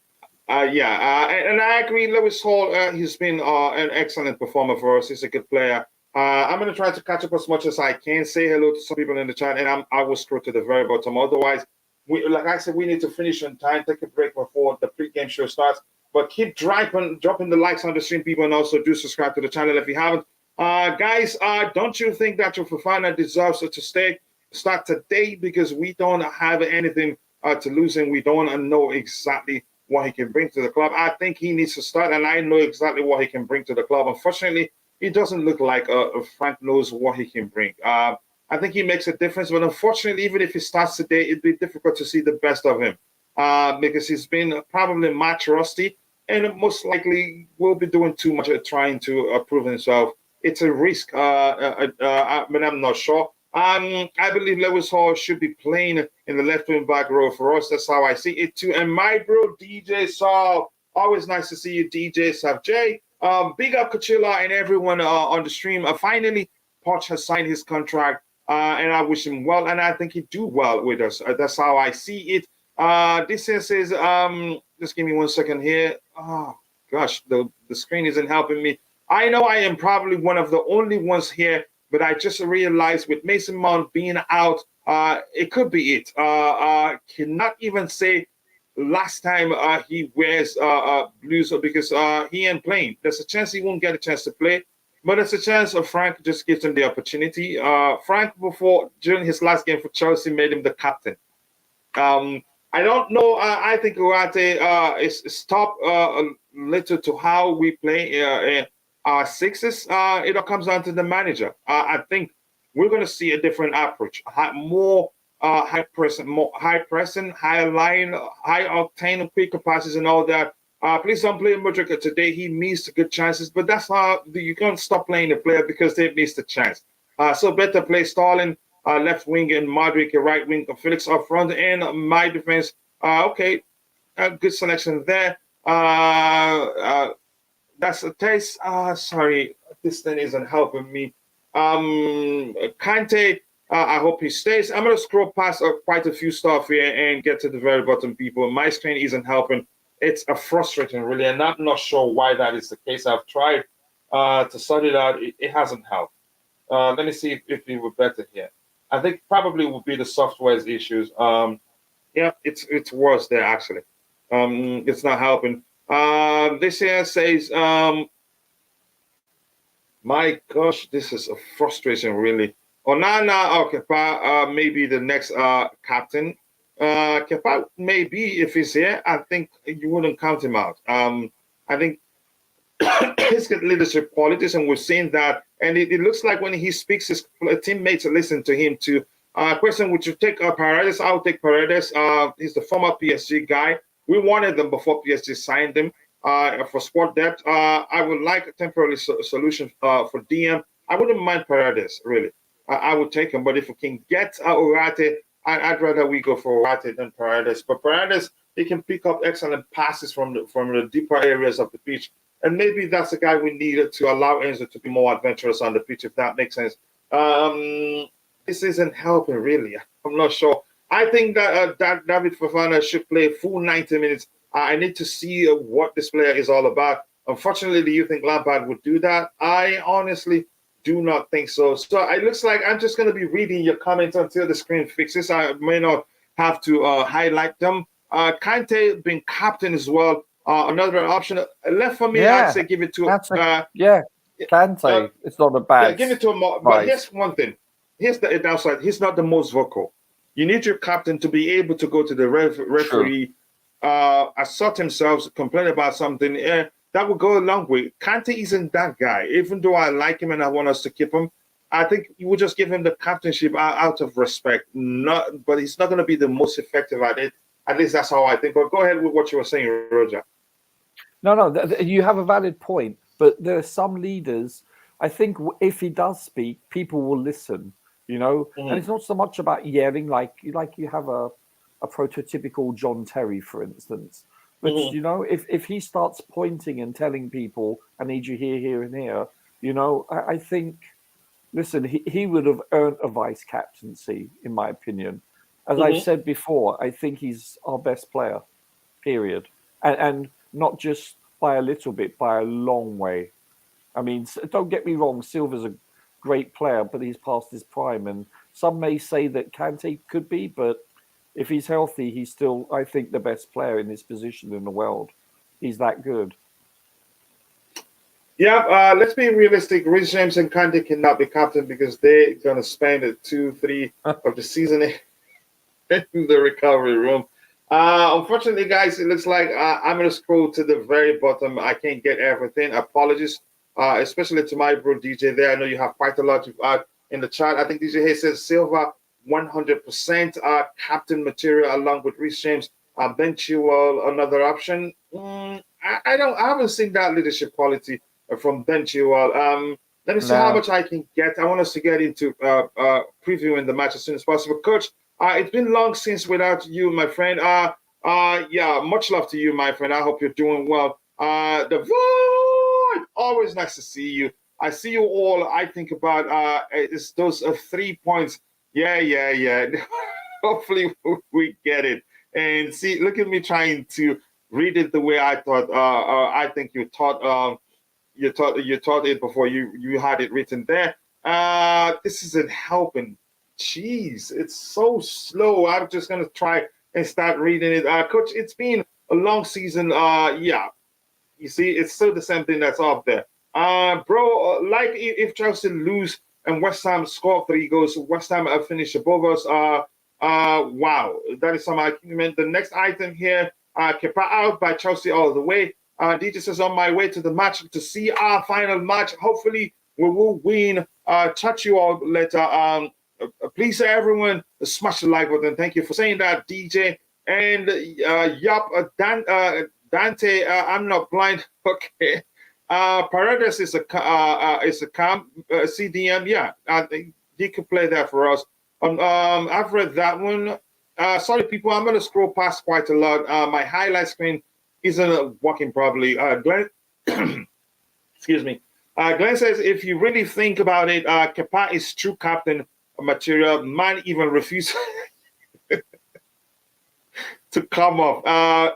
And I agree. Lewis Hall, he's been an excellent performer for us. He's a good player. I'm going to try to catch up as much as I can. Say hello to some people in the chat, and I will scroll to the very bottom. Otherwise, like I said, we need to finish on time. Take a break before the pre-game show starts. But keep dropping the likes on the stream, people, and also do subscribe to the channel if you haven't. Guys, don't you think that your Fofana deserves to start today, because we don't have anything to lose, and we don't know exactly what he can bring to the club. I think he needs to start, and I know exactly what he can bring to the club. Unfortunately, he doesn't look like Frank knows what he can bring. I think he makes a difference, but unfortunately, even if he starts today, it'd be difficult to see the best of him because he's been probably match rusty, and most likely will be doing too much trying to prove himself. It's a risk, but I'm not sure. I believe Lewis Hall should be playing in the left wing back row for us. That's how I see it too. And my bro, DJ Saul, always nice to see you, DJ Sav J. Big up Kachila and everyone on the stream. Finally, Poch has signed his contract, and I wish him well, and I think he'd do well with us. That's how I see it. This says, just give me 1 second here. Oh, gosh, the screen isn't helping me. I know I am probably one of the only ones here, but I just realized with Mason Mount being out, it could be it. Cannot even say last time he wears blues because he ain't playing. There's a chance he won't get a chance to play, but there's a chance of Frank just gives him the opportunity. Frank, during his last game for Chelsea, made him the captain. I don't know. I think Urate is top little to how we play our sixes. It all comes down to the manager. I think we're going to see a different approach, more high pressing, high line, high octane, quicker passes, and all that. Please don't play Mudryk today. He missed good chances, but that's how you can't stop playing the player because they missed a chance. So better play Stalin left wing and Modric right wing, Felix up front, and my defense. Okay, good selection there. That's a taste. Sorry, this thing isn't helping me. Kante, I hope he stays. I'm going to scroll past quite a few stuff here and get to the very bottom, people. My screen isn't helping. It's frustrating, really, and I'm not sure why that is the case. I've tried to sort it out. It hasn't helped. Let me see if we were better here. I think probably would be the software's issues. Yeah, it's worse there, actually. It's not helping. This here says, my gosh, this is a frustration, really. Onana Kepa maybe the next captain. Kepa maybe if he's here, I think you wouldn't count him out. I think he's got leadership qualities, and we've seen that. And it looks like when he speaks, his teammates listen to him too. Question: would you take Paredes? I'll take Paredes. He's the former PSG guy. We wanted them before PSG signed him for squad depth. I would like a temporary solution for DM. I wouldn't mind Paredes, really. I would take him. But if we can get Urate, I'd rather we go for Urate than Paredes. But Paredes, he can pick up excellent passes from the deeper areas of the pitch. And maybe that's the guy we needed to allow Enzo to be more adventurous on the pitch, if that makes sense. This isn't helping, really. I'm not sure. I think that David Fofana should play full 90 minutes. I need to see what this player is all about. Unfortunately, do you think Lampard would do that? I honestly do not think so. So it looks like I'm just going to be reading your comments until the screen fixes. I may not have to highlight them. Kante being captain as well. Another option left for me. I'd say give it to Kante. It's not a bad. Give it to him. But here's one thing. Here's the downside. He's not the most vocal. You need your captain to be able to go to the referee, assert himself, complain about something. That would go a long way. Kante isn't that guy. Even though I like him and I want us to keep him, I think you would just give him the captainship out of respect. But he's not going to be the most effective at it. At least that's how I think. But go ahead with what you were saying, Roger. No, you have a valid point. But there are some leaders, I think if he does speak, people will listen, And it's not so much about yelling like you have a prototypical John Terry, for instance. But, if he starts pointing and telling people, I need you here, here, and here, I think, listen, he would have earned a vice captaincy, in my opinion. As I've said before, I think he's our best player, period. And not just by a little bit, by a long way. I mean, don't get me wrong, Silva's a great player, but he's past his prime. And some may say that Kante could be, but if he's healthy, he's still, I think, the best player in his position in the world. He's that good. Yeah, let's be realistic. Reece James and Kante cannot be captain because they're going to spend 2-3 of the season in the recovery room. Unfortunately, guys, it looks like I'm going to scroll to the very bottom. I can't get everything. Apologies, especially to my bro DJ there. I know you have quite a lot to add in the chat. I think DJ Hayes says Silva 100% captain material along with Reece James. Ben Chilwell, another option. I haven't seen that leadership quality from Ben Chilwell. Let me see how much I can get. I want us to get into previewing the match as soon as possible. Coach, it's been long since without you, my friend. Yeah, much love to you, my friend. I hope you're doing well. The Void, always nice to see you. I see you all. I think about it's those 3 points. Yeah. Hopefully we get it. And see, look at me trying to read it the way I thought. I think you thought it before you had it written there. This isn't helping. Jeez, it's so slow. I'm just gonna try and start reading it. Coach, it's been a long season. Yeah, you see, it's still the same thing that's up there. Bro, like if Chelsea lose and West Ham score 3 goals, West Ham finish above us. Wow, that is some argument. The next item here, Kepa out by Chelsea all the way. DJ says on my way to the match to see our final match. Hopefully we will win. Touch you all later. Please, everyone, smash the like button. Thank you for saying that, DJ. And Dante, I'm not blind. Okay. Paredes is a CDM. Yeah, I think he could play that for us. I've read that one. Sorry, people, I'm going to scroll past quite a lot. My highlight screen isn't working properly. Glenn, excuse me. Glenn says, if you really think about it, Kepa is true captain material. Man even refused to come off.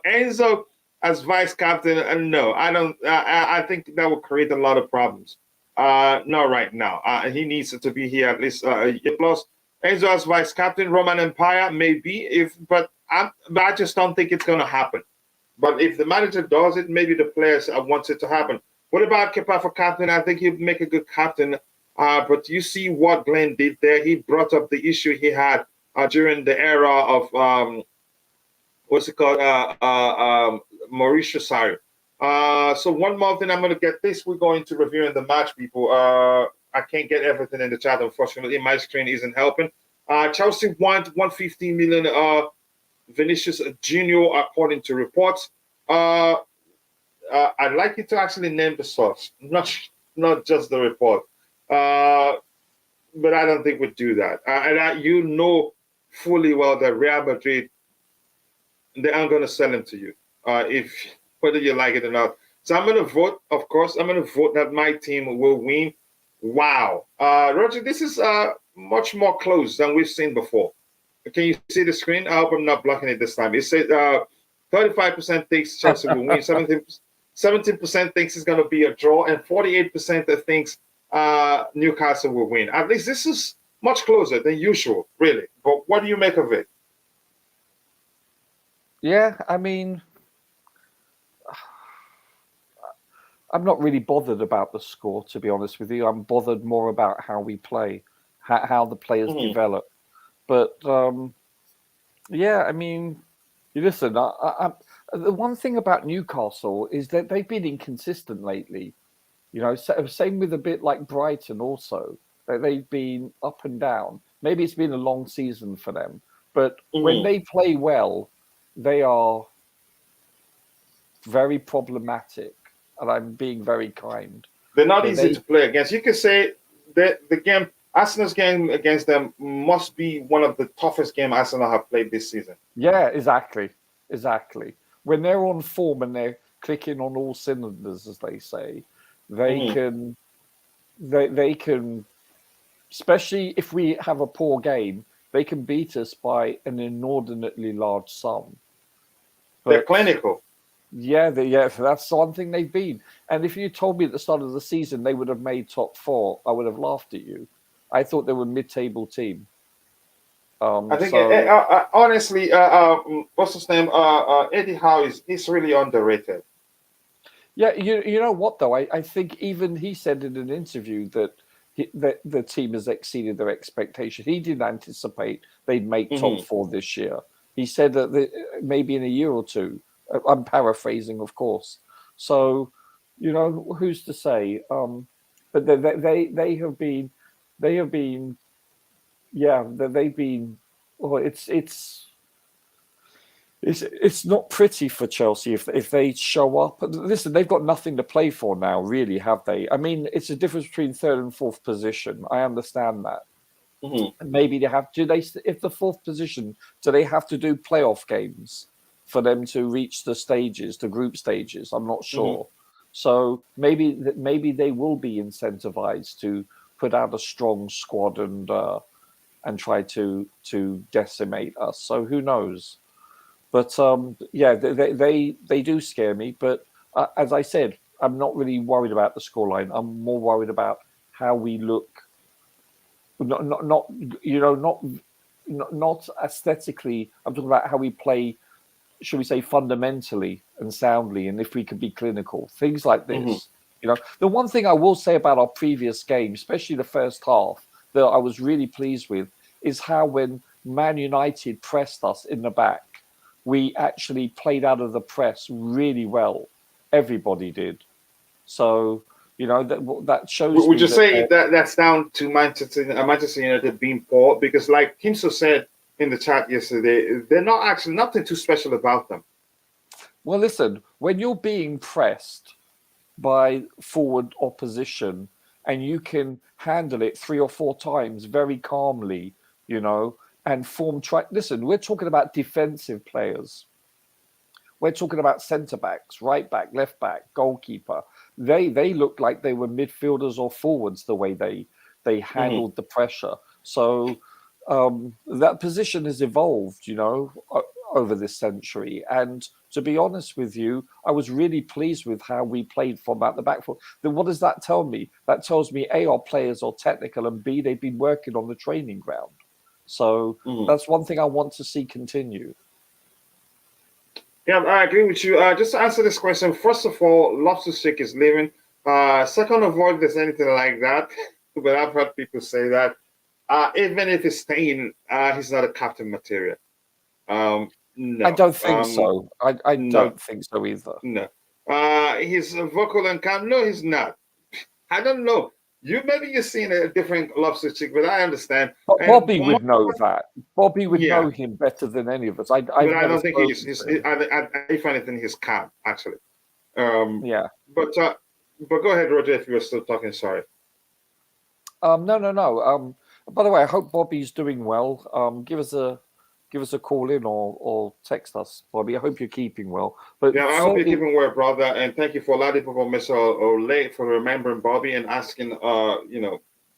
Enzo as vice captain, no, I don't. I think that will create a lot of problems. Not right now. He needs to be here at least a year plus. Enzo as vice captain, Roman Empire, maybe, but I just don't think it's going to happen. But if the manager does it, maybe the players want it to happen. What about Kepa for captain? I think he'd make a good captain. But you see what Glenn did there. He brought up the issue he had during the era of, what's it called, Mauricio Sarri. So one more thing, I'm going to get this. We're going to review in the match, people. I can't get everything in the chat, unfortunately. My screen isn't helping. Chelsea want 150 million Vinicius Junior, according to reports. I'd like you to actually name the source, not just the report. But I don't think we'd do that. And you know fully well that Real Madrid, they aren't going to sell him to you, if whether you like it or not. So I'm going to vote, of course. I'm going to vote that my team will win. Wow. Roger, this is much more close than we've seen before. Can you see the screen? I hope I'm not blocking it this time. It says 35% thinks Chelsea will win, 17% thinks it's going to be a draw, and 48% thinks Newcastle will win. At least this is much closer than usual, really. But what do you make of it? Yeah, I mean, I'm not really bothered about the score, to be honest with you. I'm bothered more about how we play, how the players develop. But Yeah, I mean, you listen. The one thing about Newcastle is that they've been inconsistent lately. Same with a bit like Brighton also. That they've been up and down. Maybe it's been a long season for them, but when Mhm. they play well, they are very problematic, and I'm being very kind. They're not That easy they, to play against. You could say that the game, Arsenal's game against them, must be one of the toughest games Arsenal have played this season. yeah, exactly. When they're on form and they're clicking on all cylinders, as they say, they Hmm. can, they can, especially if we have a poor game, they can beat us by an inordinately large sum. They're But clinical. yeah, that's one thing they've been. And if you told me at the start of the season they would have made top four, I would have laughed at you. I thought they were mid-table team. I think, So honestly, what's his name? Eddie Howe is really underrated. yeah, you know what though? I think even he said in an interview that that the team has exceeded their expectation. He didn't anticipate they'd make top Hmm. four this year. He said that maybe in a year or two. I'm paraphrasing, of course. So, who's to say? But they have been, they have been, yeah, they've been. Well, it's not pretty for Chelsea if they show up. Listen, they've got nothing to play for now, really, have they? I mean, it's a difference between third and fourth position. I understand that. Hmm. And maybe they have. Do they? If the fourth position, do they have to do playoff games for them to reach the stages, the group stages? I'm not Hmm. sure. So maybe they will be incentivized to put out a strong squad and try to decimate us. So who knows? But yeah, they do scare me. But as I said, I'm not really worried about the scoreline. I'm more worried about how we look. Not not aesthetically. I'm talking about how we play. Should we say fundamentally and soundly, and if we could be clinical, things like Hmm. this. The one thing I will say about our previous game, especially the first half, that I was really pleased with is how when Man United pressed us in the back, we actually played out of the press really well. Everybody did. So that shows Would me you that say that that's down to Manchester United being poor? Because, like Kimso said in the chat yesterday, they're not actually nothing too special about them. well, listen, when you're being pressed by forward opposition and you can handle it 3 or 4 times very calmly, and form track. Listen, we're talking about defensive players. We're talking about centre backs, right back, left back, goalkeeper. They looked like they were midfielders or forwards the way they Hmm. handled the pressure. So that position has evolved, over this century. And to be honest with you, I was really pleased with how we played from at the back foot. Then what does that tell me? That tells me A, our players are technical, and B, they've been working on the training ground. So Hmm. that's one thing I want to see continue. Yeah, I agree with you. Just to answer this question, first of all, Loftus-Cheek is leaving. Second of all, if there's anything like that, but I've heard people say that even if he's staying, he's not a captain material. I No, don't think so. I no, don't think so either. no. He's vocal and calm. No, he's not. I don't know. Maybe you're seeing a different Loftus-Cheek, but I understand. But And Bobby would know that. Bobby would yeah, know him better than any of us. but I've I never don't think spoken to him. if anything, he's calm actually. Um, Yeah. but uh, but go ahead, Roger, if you were still talking. Sorry. No. By the way, I hope Bobby's doing well. Give us a call in or text us, Bobby. I hope you're keeping well. Yeah, But I hope you're sorry, keeping well, brother, and thank you for Ladipo for Mr. Ole for remembering Bobby and asking,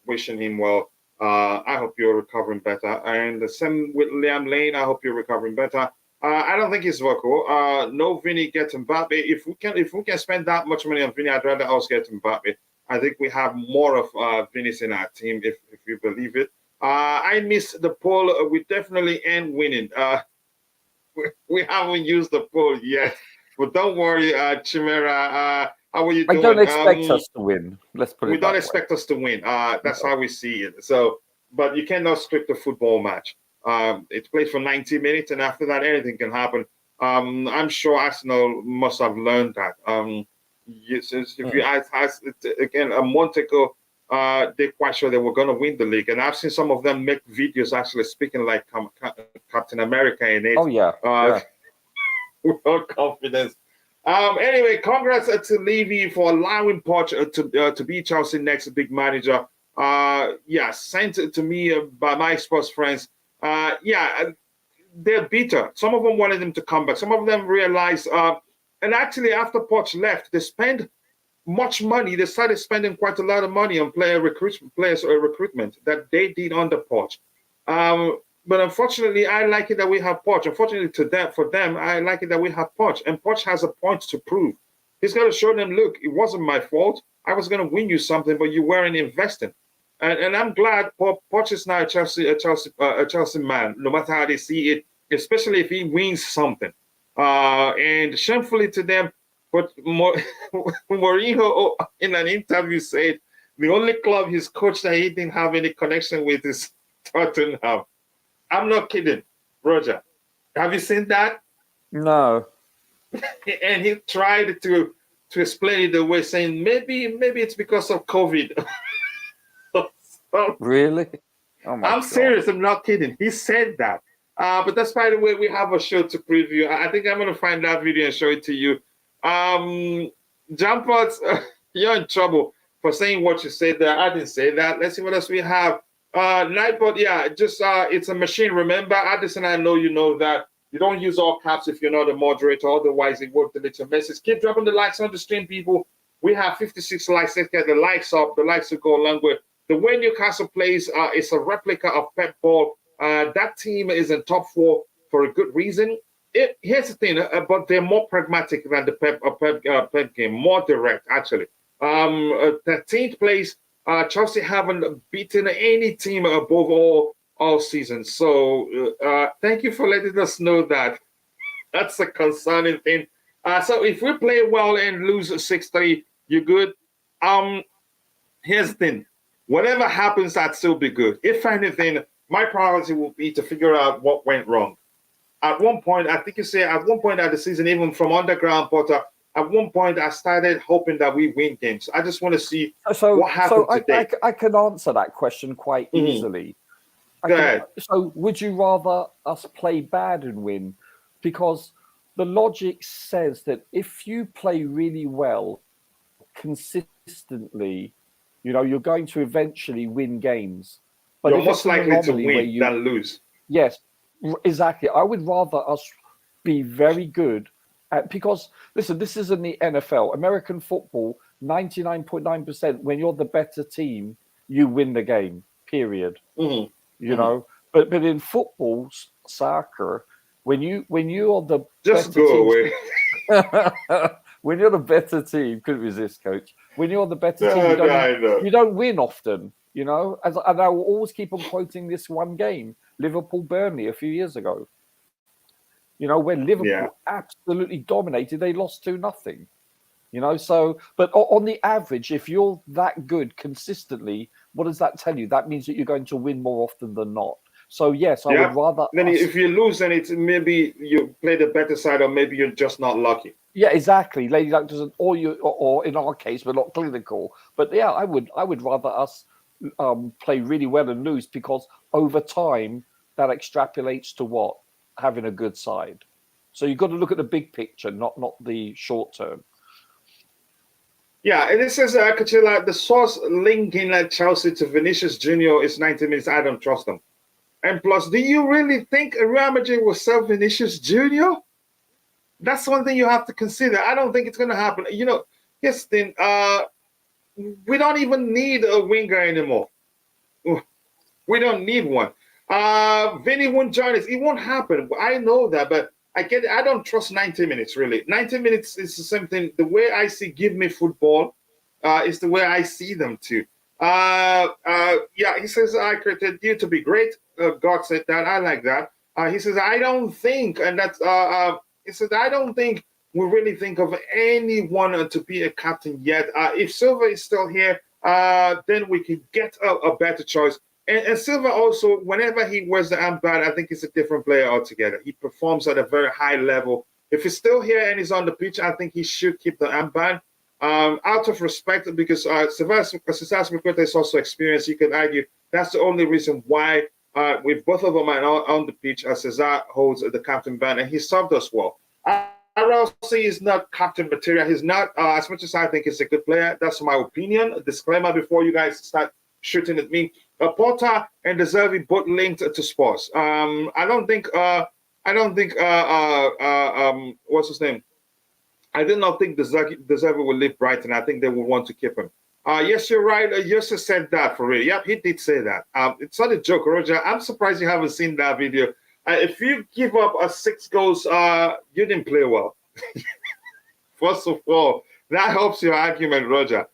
wishing him well. I hope you're recovering better, and the same with Liam Lane. I hope you're recovering better. I don't think he's vocal. No, Vinny gets Mbappe. If we can spend that much money on Vinny, I'd rather us get Mbappe. I think we have more of Vinny's in our team, if you believe it. I missed the poll. We definitely end winning. We haven't used the poll yet, but don't worry, Chimera. How are you I don't doing? expect us to win. Let's put We it don't that way. expect us to win. That's No. how we see it. So, but you cannot script a football match. It plays for 90 minutes, and after that, anything can happen. I'm sure Arsenal must have learned that. If you ask again a month ago, they're quite sure they were going to win the league, and I've seen some of them make videos actually speaking like Captain America in it. Oh yeah. With all confidence. Anyway, congrats to Levy for allowing Poch to be Chelsea next big manager. Sent to me by my sports friends. They're bitter. Some of them wanted him to come back. Some of them realized, and actually after Poch left, they spent much money. They started spending quite a lot of money on players recruitment that they did under Poch. But unfortunately, I like it that we have Poch. Unfortunately for them, I like it that we have Poch. And Poch has a point to prove. He's got to show them, look, it wasn't my fault. I was going to win you something, but you weren't investing. And I'm glad Poch is now a Chelsea man, no matter how they see it, especially if he wins something. And shamefully to them, but Mourinho in an interview said the only club he's coached that he didn't have any connection with is Tottenham. I'm not kidding, Roger. Have you seen that? No. And he tried to explain it away, saying maybe it's because of COVID. Really? Oh my I'm God. serious. I'm not kidding. He said that. But that's by the way, we have a show to preview. I think I'm going to find that video and show it to you. Jampot, you're in trouble for saying what you said there. I didn't say that. Let's see what else we have. Nightbot, it's a machine. Remember, Addison, I know you know that. You don't use all caps if you're not a moderator. Otherwise, it won't delete your message. Keep dropping the likes on the stream, people. We have 56 likes. Let's get the likes up. The likes will go a long way. The way Newcastle plays is a replica of Pep ball. That team is in top 4 for a good reason. Here's the thing, but they're more pragmatic than the Pep game, more direct, actually. 13th place, Chelsea haven't beaten any team above all season. So thank you for letting us know that. That's a concerning thing. So if we play well and lose 6-3, you're good. Here's the thing. Whatever happens, I'd still be good. If anything, my priority will be to figure out what went wrong. At one point, I think you say at one point of the season, even from underground Potter, at one point I started hoping that we win games. I just want to see what happened today. I can answer that question quite easily. Go ahead. So would you rather us play bad and win? Because the logic says that if you play really well, consistently, you're going to eventually win games. But you're most likely to win than lose. Yes, exactly. I would rather us be very good at, because listen, this isn't the NFL. American football, 99.9%, when you're the better team, you win the game, period. Mm-hmm. You know, but in football, soccer, when you're the just better go team, away. When you're the better team, couldn't resist, coach. When you're the better team, you don't win often. And I will always keep on quoting this one game, Liverpool-Burnley a few years ago. When Liverpool absolutely dominated, they lost 2-0. So, but on the average, if you're that good consistently, what does that tell you? That means that you're going to win more often than not. So, yes, I would rather... Then if you lose, then it's maybe you play the better side, or maybe you're just not lucky. Yeah, exactly. Lady Luck doesn't, or in our case, we're not clinical. But yeah, I would rather us play really well and lose, because over time that extrapolates to what? Having a good side. So you've got to look at the big picture, not the short term. Yeah, and it says, Kachila, the source linking Chelsea to Vinicius Jr. is 90 minutes. I don't trust them. And plus, do you really think Real Madrid will sell Vinicius Jr.? That's one thing you have to consider. I don't think it's going to happen. Here's the thing. We don't even need a winger anymore. We don't need one. Vinny won't join us. It won't happen. I know that, but I don't trust 90 minutes, really. 90 minutes is the same thing. The way I see Give Me Football is the way I see them too. He says, I created you to be great. God said that. I like that. He says, I don't think, and that's, he says, I don't think we really think of anyone to be a captain yet. If Silva is still here, then we can get a better choice. And Silva also, whenever he wears the armband, I think he's a different player altogether. He performs at a very high level. If he's still here and he's on the pitch, I think he should keep the armband. Out of respect, because Silva is also experienced, you could argue that's the only reason why, with both of them on the pitch, Cesar holds the captain band, and he served us well. RLC is not captain material. He's not, as much as I think he's a good player. That's my opinion. A disclaimer before you guys start shooting at me. Porter and De Zerbi both linked to Spurs. I don't think. What's his name? I did not think De Zerbi will leave Brighton. I think they will want to keep him. Yes, you're right. Yusuf said that for real. Yep, he did say that. It's not a joke, Roger. I'm surprised you haven't seen that video. If you give up 6 goals, you didn't play well. First of all, that helps your argument, Roger.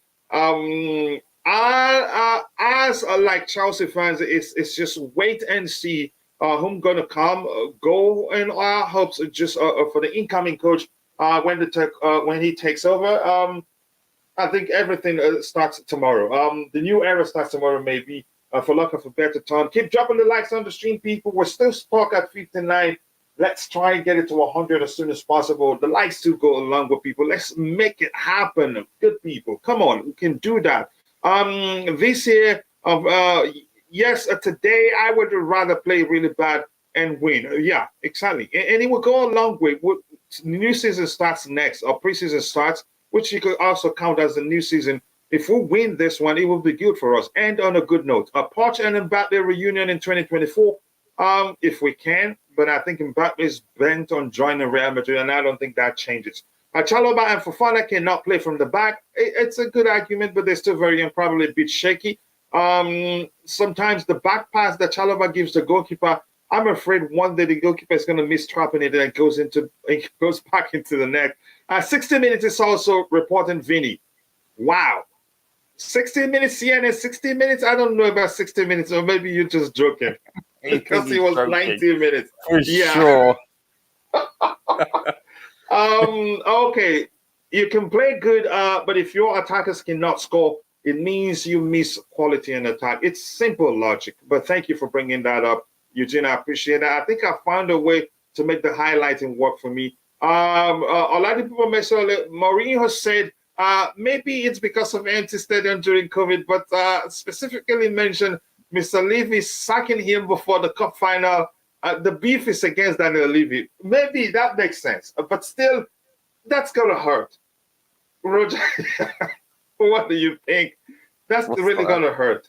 As like Chelsea fans, it's just wait and see who's gonna go, and hopes just for the incoming coach when he takes over. I think everything starts tomorrow. The new era starts tomorrow, maybe. For lack of a better term. Keep dropping the likes on the stream, people. We're still stuck at 59. Let's try and get it to 100 as soon as possible. The likes do go along with people. Let's make it happen. Good people. Come on, we can do that. This year, yes, today I would rather play really bad and win. Yeah, exactly. And it will go along with what new season starts next, or preseason starts, which you could also count as the new season. If we win this one, it will be good for us. And on a good note, Poch and Mbappe reunion in 2024, if we can. But I think Mbappe is bent on joining Real Madrid, and I don't think that changes. Chalobah and Fofana cannot play from the back. It's a good argument, but they're still probably a bit shaky. Sometimes the back pass that Chalobah gives the goalkeeper, I'm afraid one day the goalkeeper is going to miss trapping it, and it goes back into the net. 60 minutes is also reporting Vinny. Wow. 60 minutes, CNN, 60 minutes? I don't know about 60 minutes, or maybe you're just joking. Because it was joking. 90 minutes. For sure. Okay. You can play good, but if your attackers cannot score, it means you miss quality in attack. It's simple logic. But thank you for bringing that up, Eugene. I appreciate that. I think I found a way to make the highlighting work for me. A lot of people Mourinho said, maybe it's because of empty stadium during COVID, but specifically mentioned Mr. Levy sacking him before the cup final. The beef is against Daniel Levy. Maybe that makes sense, but still, that's gonna hurt. Roger, what do you think? That's really gonna hurt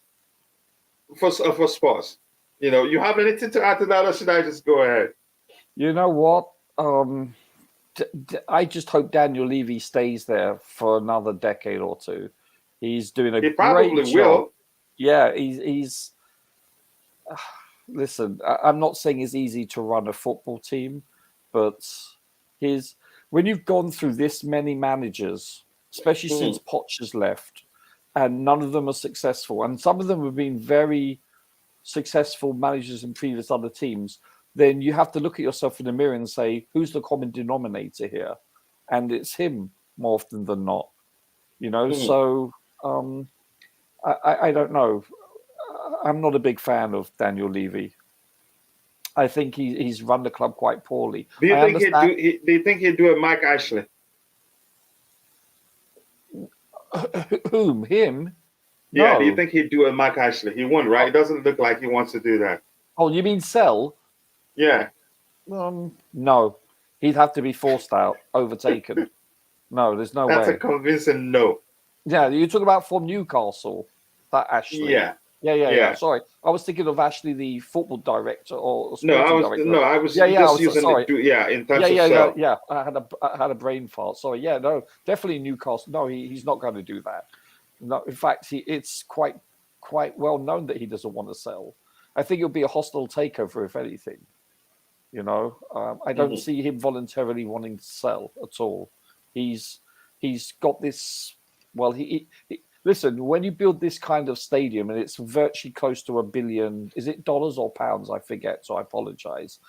for Spurs. You have anything to add to that, or should I just go ahead? You know what? I just hope Daniel Levy stays there for another decade or two. He's doing a great job. Will. Yeah, he's listen, I'm not saying it's easy to run a football team, but when you've gone through this many managers, especially since Poch has left, and none of them are successful, and some of them have been very successful managers in previous other teams, then you have to look at yourself in the mirror and say, who's the common denominator here? And it's him more often than not, So I don't know. I'm not a big fan of Daniel Levy. I think he's run the club quite poorly. Do you think he'd do a Mike Ashley? Whom? Him? Yeah, no. Do you think he'd do a Mike Ashley? He won't, right? It doesn't look like he wants to do that. Oh, you mean sell? Yeah. No. He'd have to be forced out, overtaken. No, there's no way. That's a convincing no. Yeah, you're talking about from Newcastle, that Ashley. Yeah. Sorry, I was thinking of Ashley, the football director, or director. I was just using it. In terms of sell. Yeah. I had a brain fart. Sorry. Yeah, no, definitely Newcastle. No, he's not going to do that. No, in fact, it's quite well known that he doesn't want to sell. I think it'll be a hostile takeover, if anything. I don't see him voluntarily wanting to sell at all. He's got this. Well, listen. When you build this kind of stadium, and it's virtually close to $1 billion, is it dollars or pounds? I forget. So I apologize.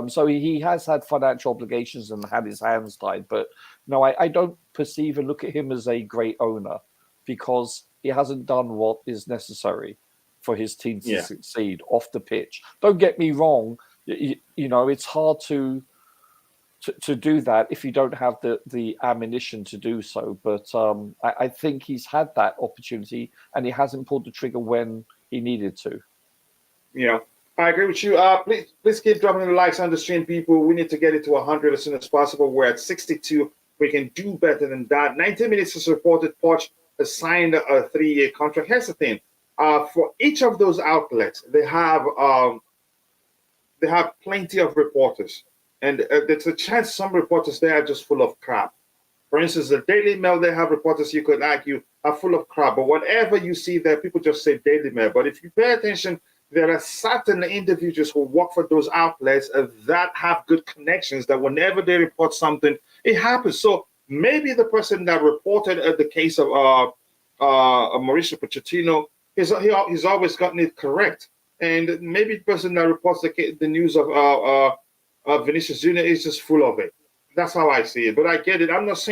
So he has had financial obligations and had his hands tied. But no, I don't perceive and look at him as a great owner, because he hasn't done what is necessary for his team to Yeah. succeed off the pitch. Don't get me wrong. You know, it's hard to do that if you don't have the ammunition to do so. But I think he's had that opportunity and he hasn't pulled the trigger when he needed to. Yeah, I agree with you. Please keep dropping the likes on the stream, people. We need to get it to 100 as soon as possible. We're at 62. We can do better than that. 90 minutes is reported Poch has signed a 3-year contract. Here's the thing. For each of those outlets, they have plenty of reporters. And there's a chance some reporters there are just full of crap. For instance, the Daily Mail, they have reporters you could argue are full of crap. But whatever you see there, people just say Daily Mail. But if you pay attention, there are certain individuals who work for those outlets that have good connections, that whenever they report something, it happens. So maybe the person that reported the case of Mauricio Pochettino, he's always gotten it correct. And maybe the person that reports the news of Vinicius Jr. is just full of it. That's how I see it. But I get it. I'm not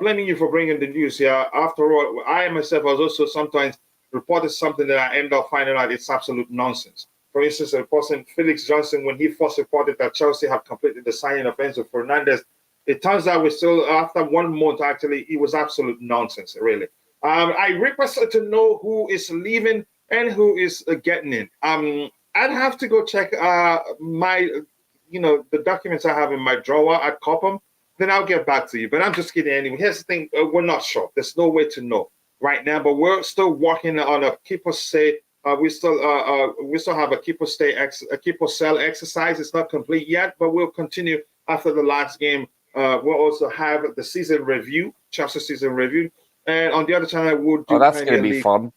blaming you for bringing the news here. After all, I myself was also sometimes reported something that I end up finding out it's absolute nonsense. For instance, a person, Felix Johnson, when he first reported that Chelsea had completed the signing of Enzo Fernandez, it turns out we still, after 1 month, actually, it was absolute nonsense, really. I requested to know who is leaving and who is getting in. I'd have to go check the documents I have in my drawer at Cobham, then I'll get back to you. But I'm just kidding anyway. Here's the thing, we're not sure. There's no way to know right now, but we're still working on a keeper stay. We still have a keeper sell exercise. It's not complete yet, but we'll continue after the last game. We'll also have the season review, Chelsea season review, and on the other channel we'll do. Oh, that's going to be fun.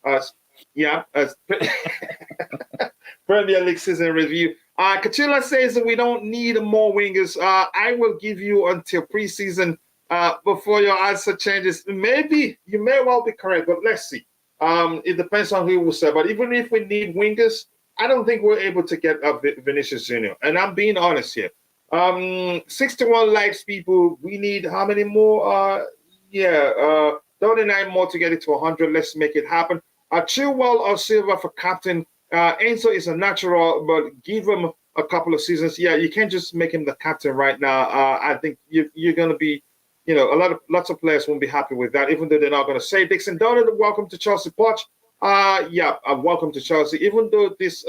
Premier League season review. Kachila says that we don't need more wingers. I will give you until preseason before your answer changes. Maybe you may well be correct, but let's see. It depends on who will say. But even if we need wingers, I don't think we're able to get Vinicius Jr. And I'm being honest here. 61 likes, people. We need how many more? 39 more to get it to 100. Let's make it happen. Chilwell or Silva for captain. Enzo is a natural, but give him a couple of seasons. Yeah, you can't just make him the captain right now. I think you're going to be, lots of players won't be happy with that, even though they're not going to say. Dixon Donald, welcome to Chelsea. Poch, welcome to Chelsea. Even though this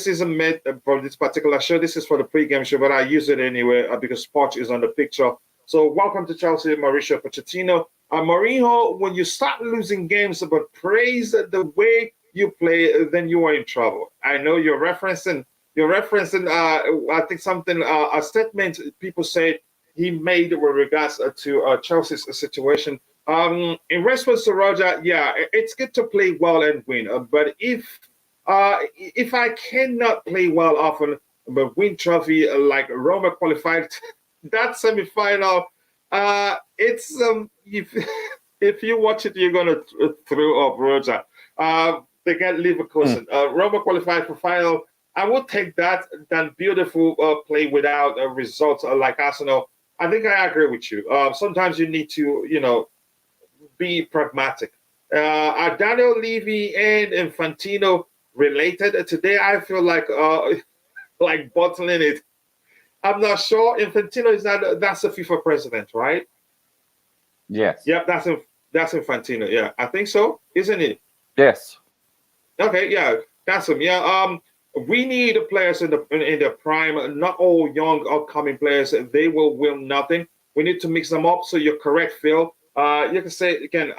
isn't made for this particular show, this is for the pre-game show, but I use it anyway because Poch is on the picture. So welcome to Chelsea, Mauricio Pochettino. Mourinho, when you start losing games, but praise the way you play, then you are in trouble. I know you're referencing. I think something a statement people said he made with regards to Chelsea's situation. In response to Roger, it's good to play well and win, but if I cannot play well often but win trophy like Roma qualified that semi-final, it's if you watch it, you're gonna throw up, Roger. They get Leverkusen. Roma qualified for final. I would take that than beautiful play without results like Arsenal. I think I agree with you. Sometimes you need to, be pragmatic. Are Daniel Levy and Infantino related? Today I feel like bottling it. I'm not sure. Infantino that's the FIFA president, right? Yes. Yep, that's Infantino. Yeah, I think so, isn't it? Yes. Okay, yeah, that's him. Yeah, we need players in the prime, not all young upcoming players. They will win nothing. We need to mix them up. So you're correct, Phil. You can say again,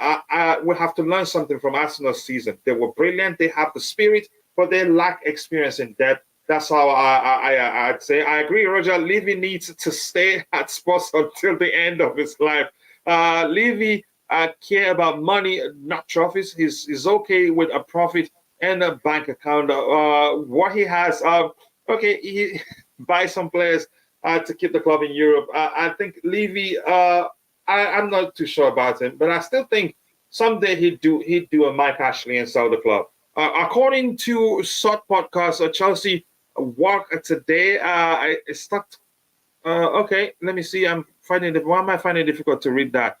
we have to learn something from Arsenal's season. They were brilliant. They have the spirit, but they lack experience in depth. That's how I'd say. I agree, Roger. Levy needs to stay at Spurs until the end of his life. Levy care about money, not trophies. He's okay with a profit and a bank account. What he has, he buys some players to keep the club in Europe. I think Levy, I'm not too sure about him, but I still think someday he'd do a Mike Ashley and sell the club. According to Sot Podcast, Chelsea work today. It's not. Okay, let me see. Why am I finding it difficult to read that?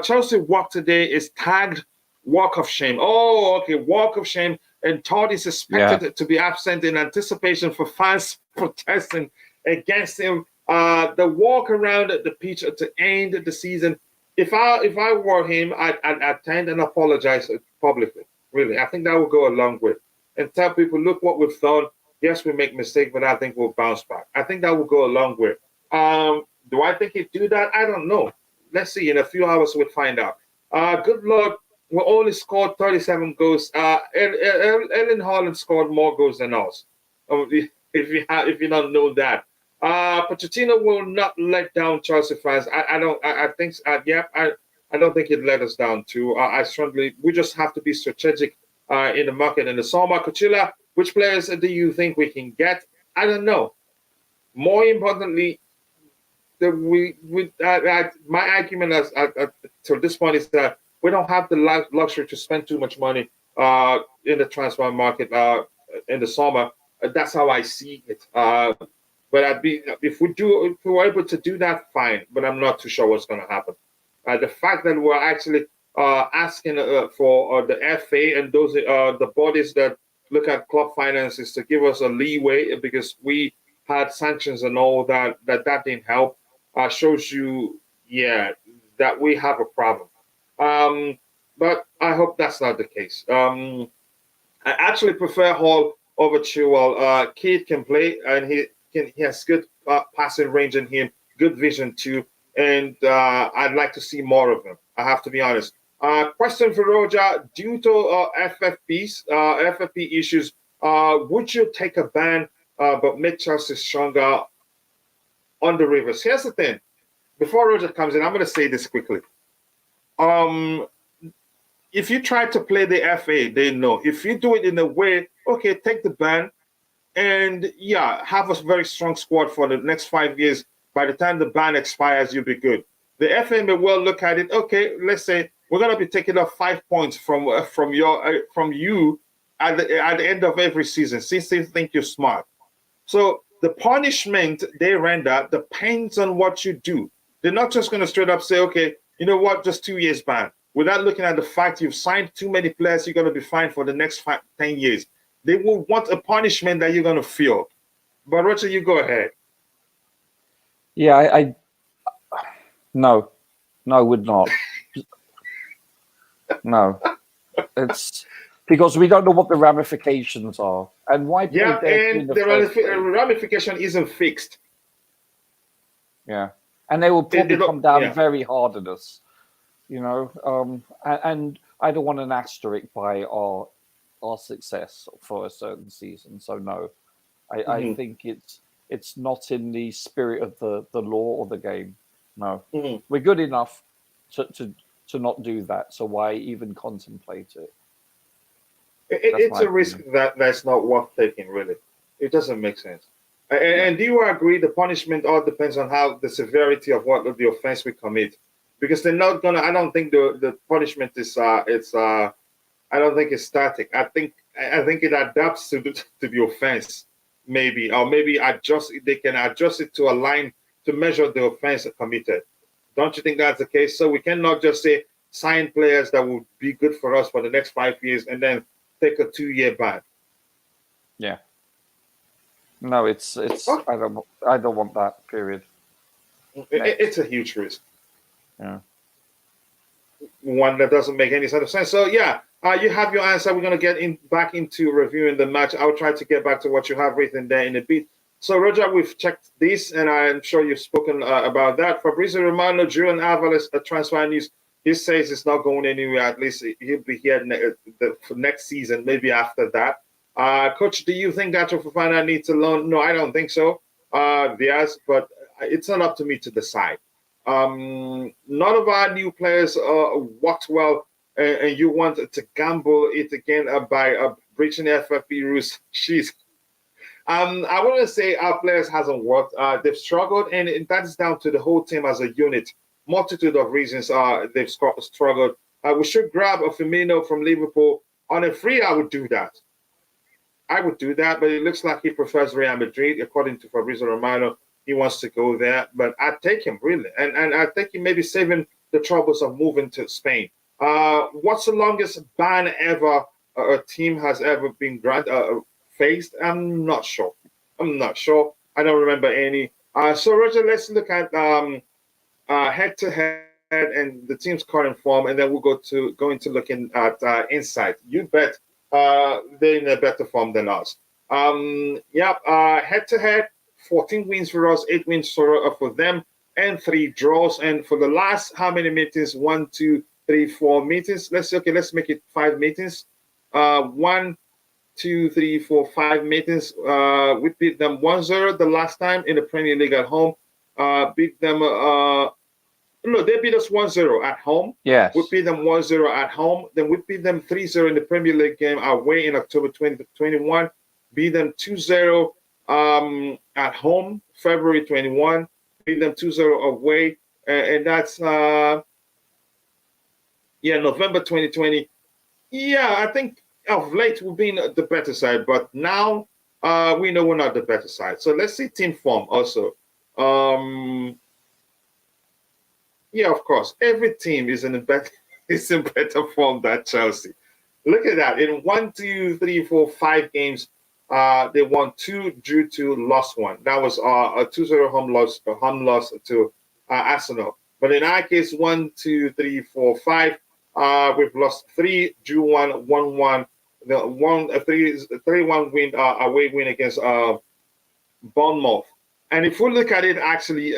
Chelsea work today is tagged walk of shame. Oh, okay, walk of shame. And Todd is expected to be absent in anticipation for fans protesting against him. The walk around the pitch to end the season. If I were him, I'd attend and apologize publicly. Really, I think that would go a long way. And tell people, look what we've done. Yes, we make mistakes, but I think we'll bounce back. I think that will go a long way. Do I think he'd do that? I don't know. Let's see. In a few hours, we'll find out. Good luck. We only scored 37 goals. Erling Haaland scored more goals than us. If you don't know that, Pochettino will not let down Chelsea fans. I don't think he'd let us down too. We just have to be strategic in the market in the summer. Coachella, which players do you think we can get? I don't know. More importantly, my argument to this point is that we don't have the luxury to spend too much money in the transfer market in the summer. That's how I see it. But if we were able to do that, fine. But I'm not too sure what's going to happen. The fact that we're actually asking for the FA and those the bodies that look at club finances to give us a leeway because we had sanctions and all that didn't help, shows you, that we have a problem. But I hope that's not the case. I actually prefer Hall over Chilwell. Keith can play, and he has good passing range in him, good vision too, and I'd like to see more of him. I have to be honest. Question for Roger: due to FFP issues, would you take a ban but make Chelsea stronger on the Rivers? Here's the thing. Before Roger comes in, I'm going to say this quickly. If you try to play the FA, they know. If you do it in a way, okay, take the ban and have a very strong squad for the next 5 years. By the time the ban expires, you'll be good. The FA may well look at it. Okay, let's say we're going to be taking off 5 points from you at the end of every season, since they think you're smart. So the punishment they render depends on what you do. They're not just going to straight up say, okay, you know what, just 2 years ban. Without looking at the fact you've signed too many players, you're going to be fined for the next 10 years. They will want a punishment that you're going to feel. But Roger, you go ahead. Yeah, no, would not. No, it's because we don't know what the ramifications are and why. And the ramification isn't fixed. Yeah, and they will probably come down very hard on us, and I don't want an asterisk by our success for a certain season. So no, I think it's not in the spirit of the law or the game. No, we're good enough to not do that. So why even contemplate it? It's a risk that's not worth taking, really. It doesn't make sense. And do you agree the punishment all depends on how the severity of what the offense we commit? Because they're not gonna. I don't think the punishment is. I don't think it's static. I think it adapts to the offense, maybe, or maybe they can adjust it to align to measure the offense committed. Don't you think that's the case? So we cannot just say sign players that will be good for us for the next 5 years and then take a 2-year ban. Yeah. No, it's. Oh. I don't want that. Period. It's a huge risk. Yeah. One that doesn't make any sort of sense. So you have your answer. We're going to get back into reviewing the match. I'll try to get back to what you have written there in a bit. So Roger, we've checked this, and I'm sure you've spoken about that. Fabrizio Romano, Julian Alvarez, transfer news. He says it's not going anywhere. At least he'll be here for next season, maybe after that. Coach, do you think Gacho Fofana needs a loan? No, I don't think so. Yes, but it's not up to me to decide. None of our new players worked well, and you want to gamble it again by breaching the FFP rules. Jeez. I want to say our players hasn't worked. They've struggled, and that is down to the whole team as a unit. Multitude of reasons they've struggled. We should grab a Firmino from Liverpool on a free. I would do that. But it looks like he prefers Real Madrid, according to Fabrizio Romano. He wants to go there, but I'd take him, really. And I think he may be saving the troubles of moving to Spain. What's the longest ban ever a team has ever been faced? I'm not sure. I don't remember any. So Roger, let's look at head to head and the team's current form, and then we'll go into looking at insight. You bet they're in a better form than us. Head to head, 14 wins for us, 8 wins for them, and 3 draws. And for the last how many meetings? 1, 2, 3, 4 meetings. Let's make it 5 meetings. 1, 2, 3, 4, 5 meetings. We beat them 1-0 the last time in the Premier League at home. Beat them. No, they beat us 1-0 at home. Yes. We beat them 1-0 at home. Then we beat them 3-0 in the Premier League game away in October 2021. Beat them 2-0 at home, February 21. Beat them 2-0 away. And that's, November 2020. Yeah, I think of late we've been the better side, but now we know we're not the better side. So let's see team form also. Yeah, of course. Every team is in better form than Chelsea. Look at that. In 1, 2, 3, 4, 5 games, they won 2, drew 2, lost 1. That was a 2-0 home loss to Arsenal. But in our case, 1, 2, 3, 4, 5, we've lost 3, drew 1, won 1. The 3-1 win, away win against Bournemouth. And if we look at it, actually,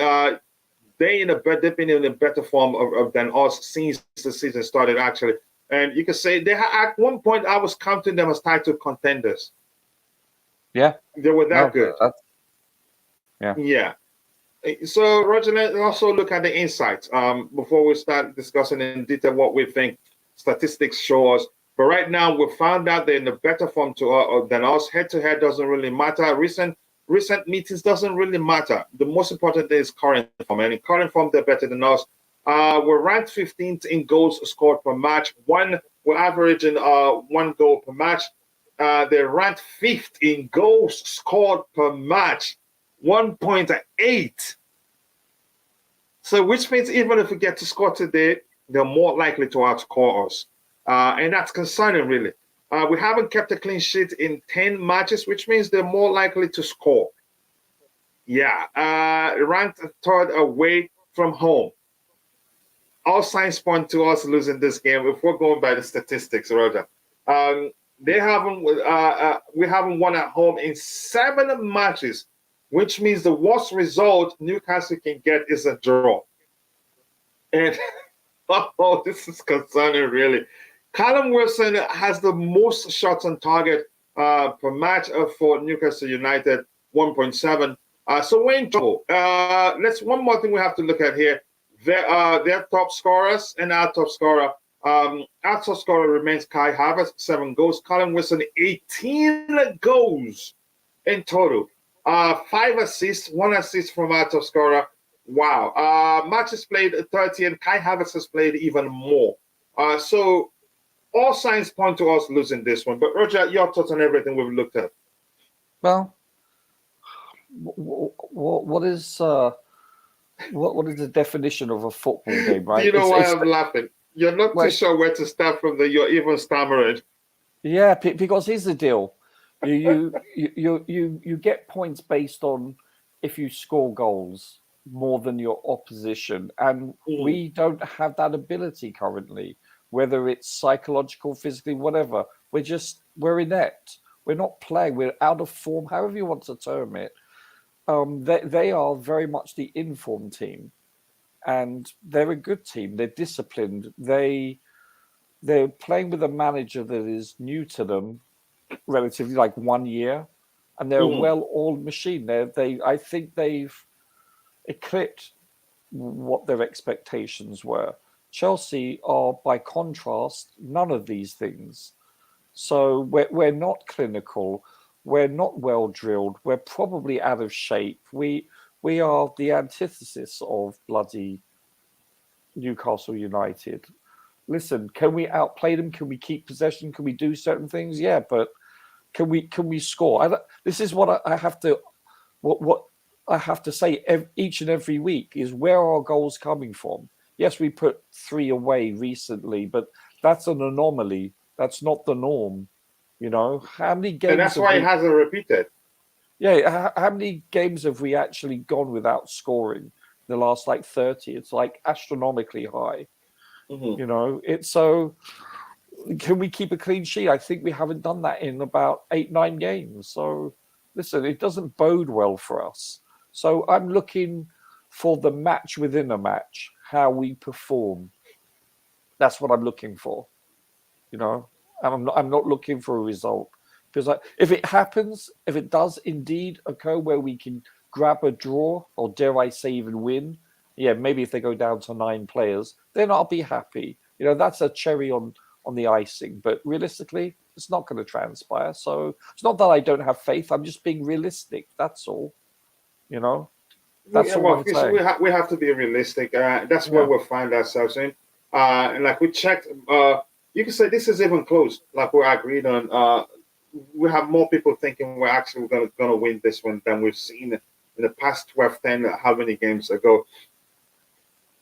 they've been in a better form than us since the season started, actually. And you can say at one point I was counting them as title contenders. Yeah, they were that good. Yeah. So Roger, let's also look at the insights before we start discussing in detail what we think statistics show us. But right now we found out they're in a better form than us. Head to head doesn't really matter. Recent meetings doesn't really matter. The most important thing is current form. And in current form, they're better than us. We're ranked 15th in goals scored per match. We're averaging 1 goal per match. They're ranked 5th in goals scored per match, 1.8. So which means even if we get to score today, they're more likely to outscore us. And that's concerning, really. We haven't kept a clean sheet in 10 matches, which means they're more likely to score. Yeah, ranked 3rd away from home. All signs point to us losing this game if we're going by the statistics, Roger. We haven't won at home in 7 matches, which means the worst result Newcastle can get is a draw. And this is concerning, really. Callum Wilson has the most shots on target per match for Newcastle United, 1.7. So we're in trouble. One more thing we have to look at here. Their top scorers and our top scorer. Our top scorer remains Kai Havertz, 7 goals. Callum Wilson, 18 goals in total. 5 assists, 1 assist from our top scorer. Wow. Matches played 30, and Kai Havertz has played even more. So all signs point to us losing this one. But Roger, your thoughts on everything we've looked at? Well, what is the definition of a football game, right? Do you know why I'm laughing? You're not too sure where to start from. You're even stammering. Yeah, because here's the deal: you get points based on if you score goals more than your opposition, and we don't have that ability currently. Whether it's psychological, physically, whatever, we're inept. We're not playing. We're out of form. However you want to term it. They are very much the informed team, and they're a good team. They're disciplined. They're playing with a manager that is new to them, relatively like 1 year, and they're a well-oiled machine. I think they've eclipsed what their expectations were. Chelsea are, by contrast, none of these things. So we're not clinical. We're not well drilled. We're probably out of shape. We are the antithesis of bloody Newcastle United. Listen, can we outplay them? Can we keep possession? Can we do certain things? Yeah, but can we score? This is what I have to what I have to say each and every week is where are our goals coming from? Yes, we put 3 away recently, but that's an anomaly. That's not the norm. You know, how many games? And that's why it hasn't repeated. Yeah, how many games have we actually gone without scoring in the last 30? It's astronomically high. Mm-hmm. You know, it's so. Can we keep a clean sheet? I think we haven't done that in about 8-9 games. So, listen, it doesn't bode well for us. So I'm looking for the match within a match, how we perform. That's what I'm looking for. You know, I'm not looking for a result, because if it happens, if it does indeed occur where we can grab a draw, or dare I say even win, yeah, maybe if they go down to 9 players, then I'll be happy. You know, that's a cherry on the icing. But realistically, it's not going to transpire. So it's not that I don't have faith. I'm just being realistic. That's all. You know, that's all I'm saying. We have to be realistic. That's where we'll find ourselves in. And like we checked, you can say this is even close. Like we agreed on. We have more people thinking we're actually gonna win this one than we've seen in the past 12, 10, how many games ago.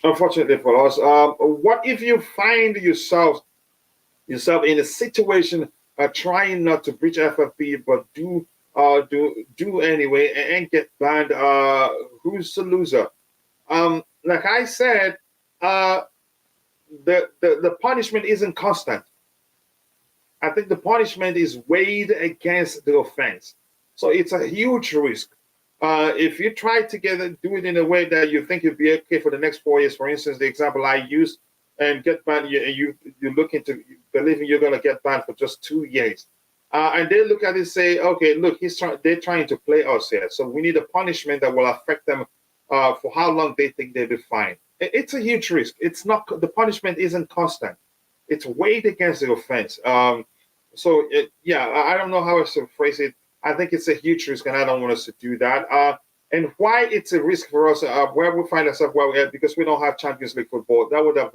Unfortunately for us, what if you find yourself in a situation trying not to breach FFP, but do anyway and get banned? Who's the loser? Like I said, the punishment isn't constant. I think the punishment is weighed against the offense, so it's a huge risk. If you try to do it in a way that you think you'll be okay for the next 4 years, for instance, the example I used, and get banned, you look into believing you're going to get banned for just 2 years, and they look at it and say, okay, look, they're trying to play us here, so we need a punishment that will affect them for how long they think they'll be fine. It's a huge risk. It's not, the punishment isn't constant. It's weighed against the offense. I don't know how else to phrase it. I think it's a huge risk, and I don't want us to do that. And why it's a risk for us, where we find ourselves where we are, because we don't have Champions League football. That would have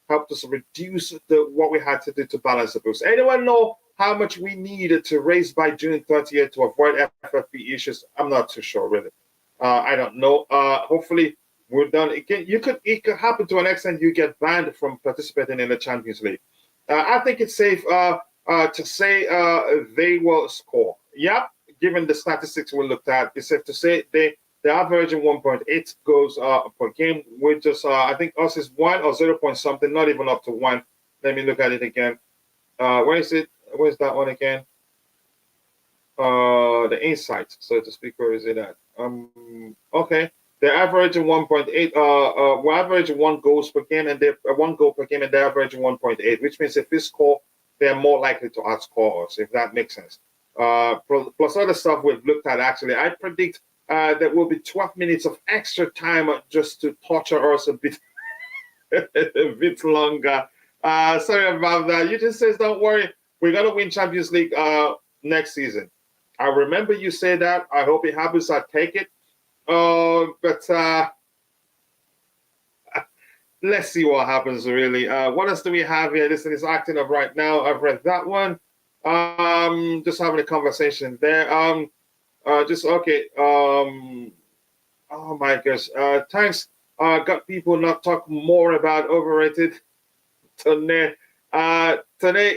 helped us reduce what we had to do to balance the books. Anyone know how much we needed to raise by June 30th to avoid FFP issues? I'm not too sure, really. I don't know. Hopefully, we're done. It could happen to an extent you get banned from participating in the Champions League. I think it's safe to say they will score. Yeah, given the statistics we looked at, it's safe to say they're averaging 1.8 goals per game. We're just, I think us is 1 or 0 point something, not even up to 1. Let me look at it again. Where is it? Where's that one again? The insights, so to speak. Where is it at? Okay. They're averaging 1.8. We're averaging 1 goals per game, and they're 1 goal per game, and they're averaging 1.8, which means if we score, they're more likely to outscore us, if that makes sense. Plus other stuff we've looked at, actually. I predict there will be 12 minutes of extra time just to torture us a bit, a bit longer. Sorry about that. You just says, don't worry, we're going to win Champions League next season. I remember you say that. I hope it happens. I take it. But let's see what happens, really. What else do we have here? This is acting up right now. I've read that one. Just having a conversation there. Just okay. Oh my gosh. Thanks. Got people not talk more about overrated. Today,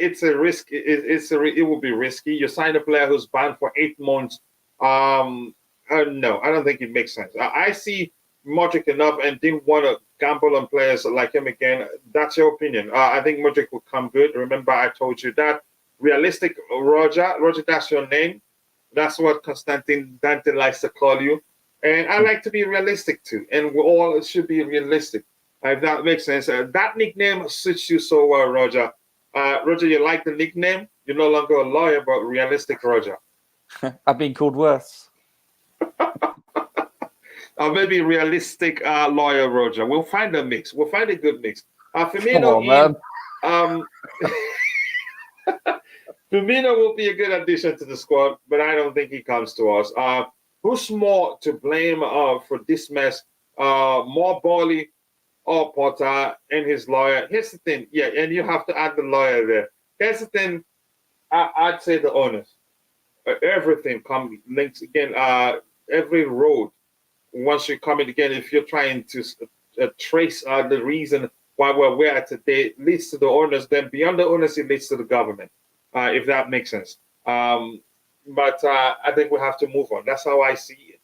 it's a risk. It will be risky. You sign a player who's banned for 8 months. No, I don't think it makes sense. I see Modric enough and didn't want to gamble on players like him again. That's your opinion. I think Modric will come good. Remember, I told you that. Realistic, Roger, that's your name. That's what Constantine Dante likes to call you. And I like to be realistic too. And we all should be realistic. If that makes sense. That nickname suits you so well, Roger. Roger, you like the nickname? You're no longer a lawyer, but realistic, Roger. I've been called worse. Maybe realistic lawyer, Roger. We'll find a mix. We'll find a good mix. Firmino, man. Firmino will be a good addition to the squad, but I don't think he comes to us. Who's more to blame for this mess? More Bowley or Potter and his lawyer? Here's the thing. Yeah, and you have to add the lawyer there. Here's the thing. I'd say the owners. Everything links again. Every road. Once you come in again, if you're trying to trace the reason why we're where at today. It leads to the owners. Then beyond the owners, it leads to the government, if that makes sense. But I think we have to move on. That's how I see it.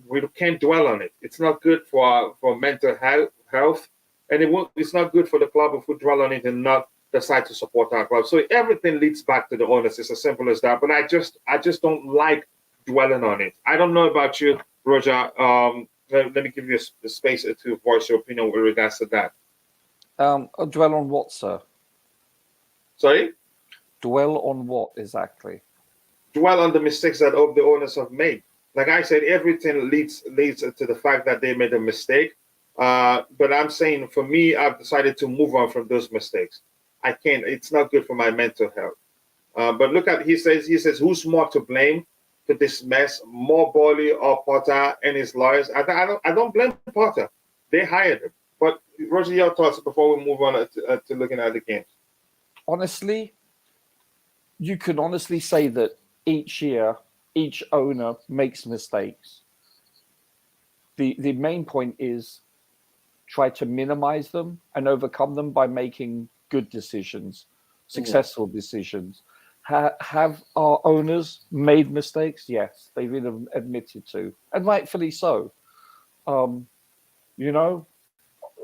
We can't dwell on it. It's not good for mental health, and it's not good for the club if we dwell on it and not decide to support our club. So everything leads back to the owners. It's as simple as that. But I just don't like dwelling on it. I don't know about you, Roger. Let me give you a space to voice your opinion with regards to that. Dwell on what, sir? Sorry? Dwell on what exactly? Dwell on the mistakes that the owners have made. Like I said, everything leads to the fact that they made a mistake. But I'm saying, for me, I've decided to move on from those mistakes. I can't. It's not good for my mental health. But look at, he says, who's more to blame for this mess, more Bowley or Potter and his lawyers? I don't blame Potter. They hired him. But Roger, your thoughts before we move on to looking at the games. Honestly, you can honestly say that each year, each owner makes mistakes. The main point is try to minimize them and overcome them by making good decisions, successful decisions. Have our owners made mistakes? Yes, they've even admitted to, and rightfully so. You know,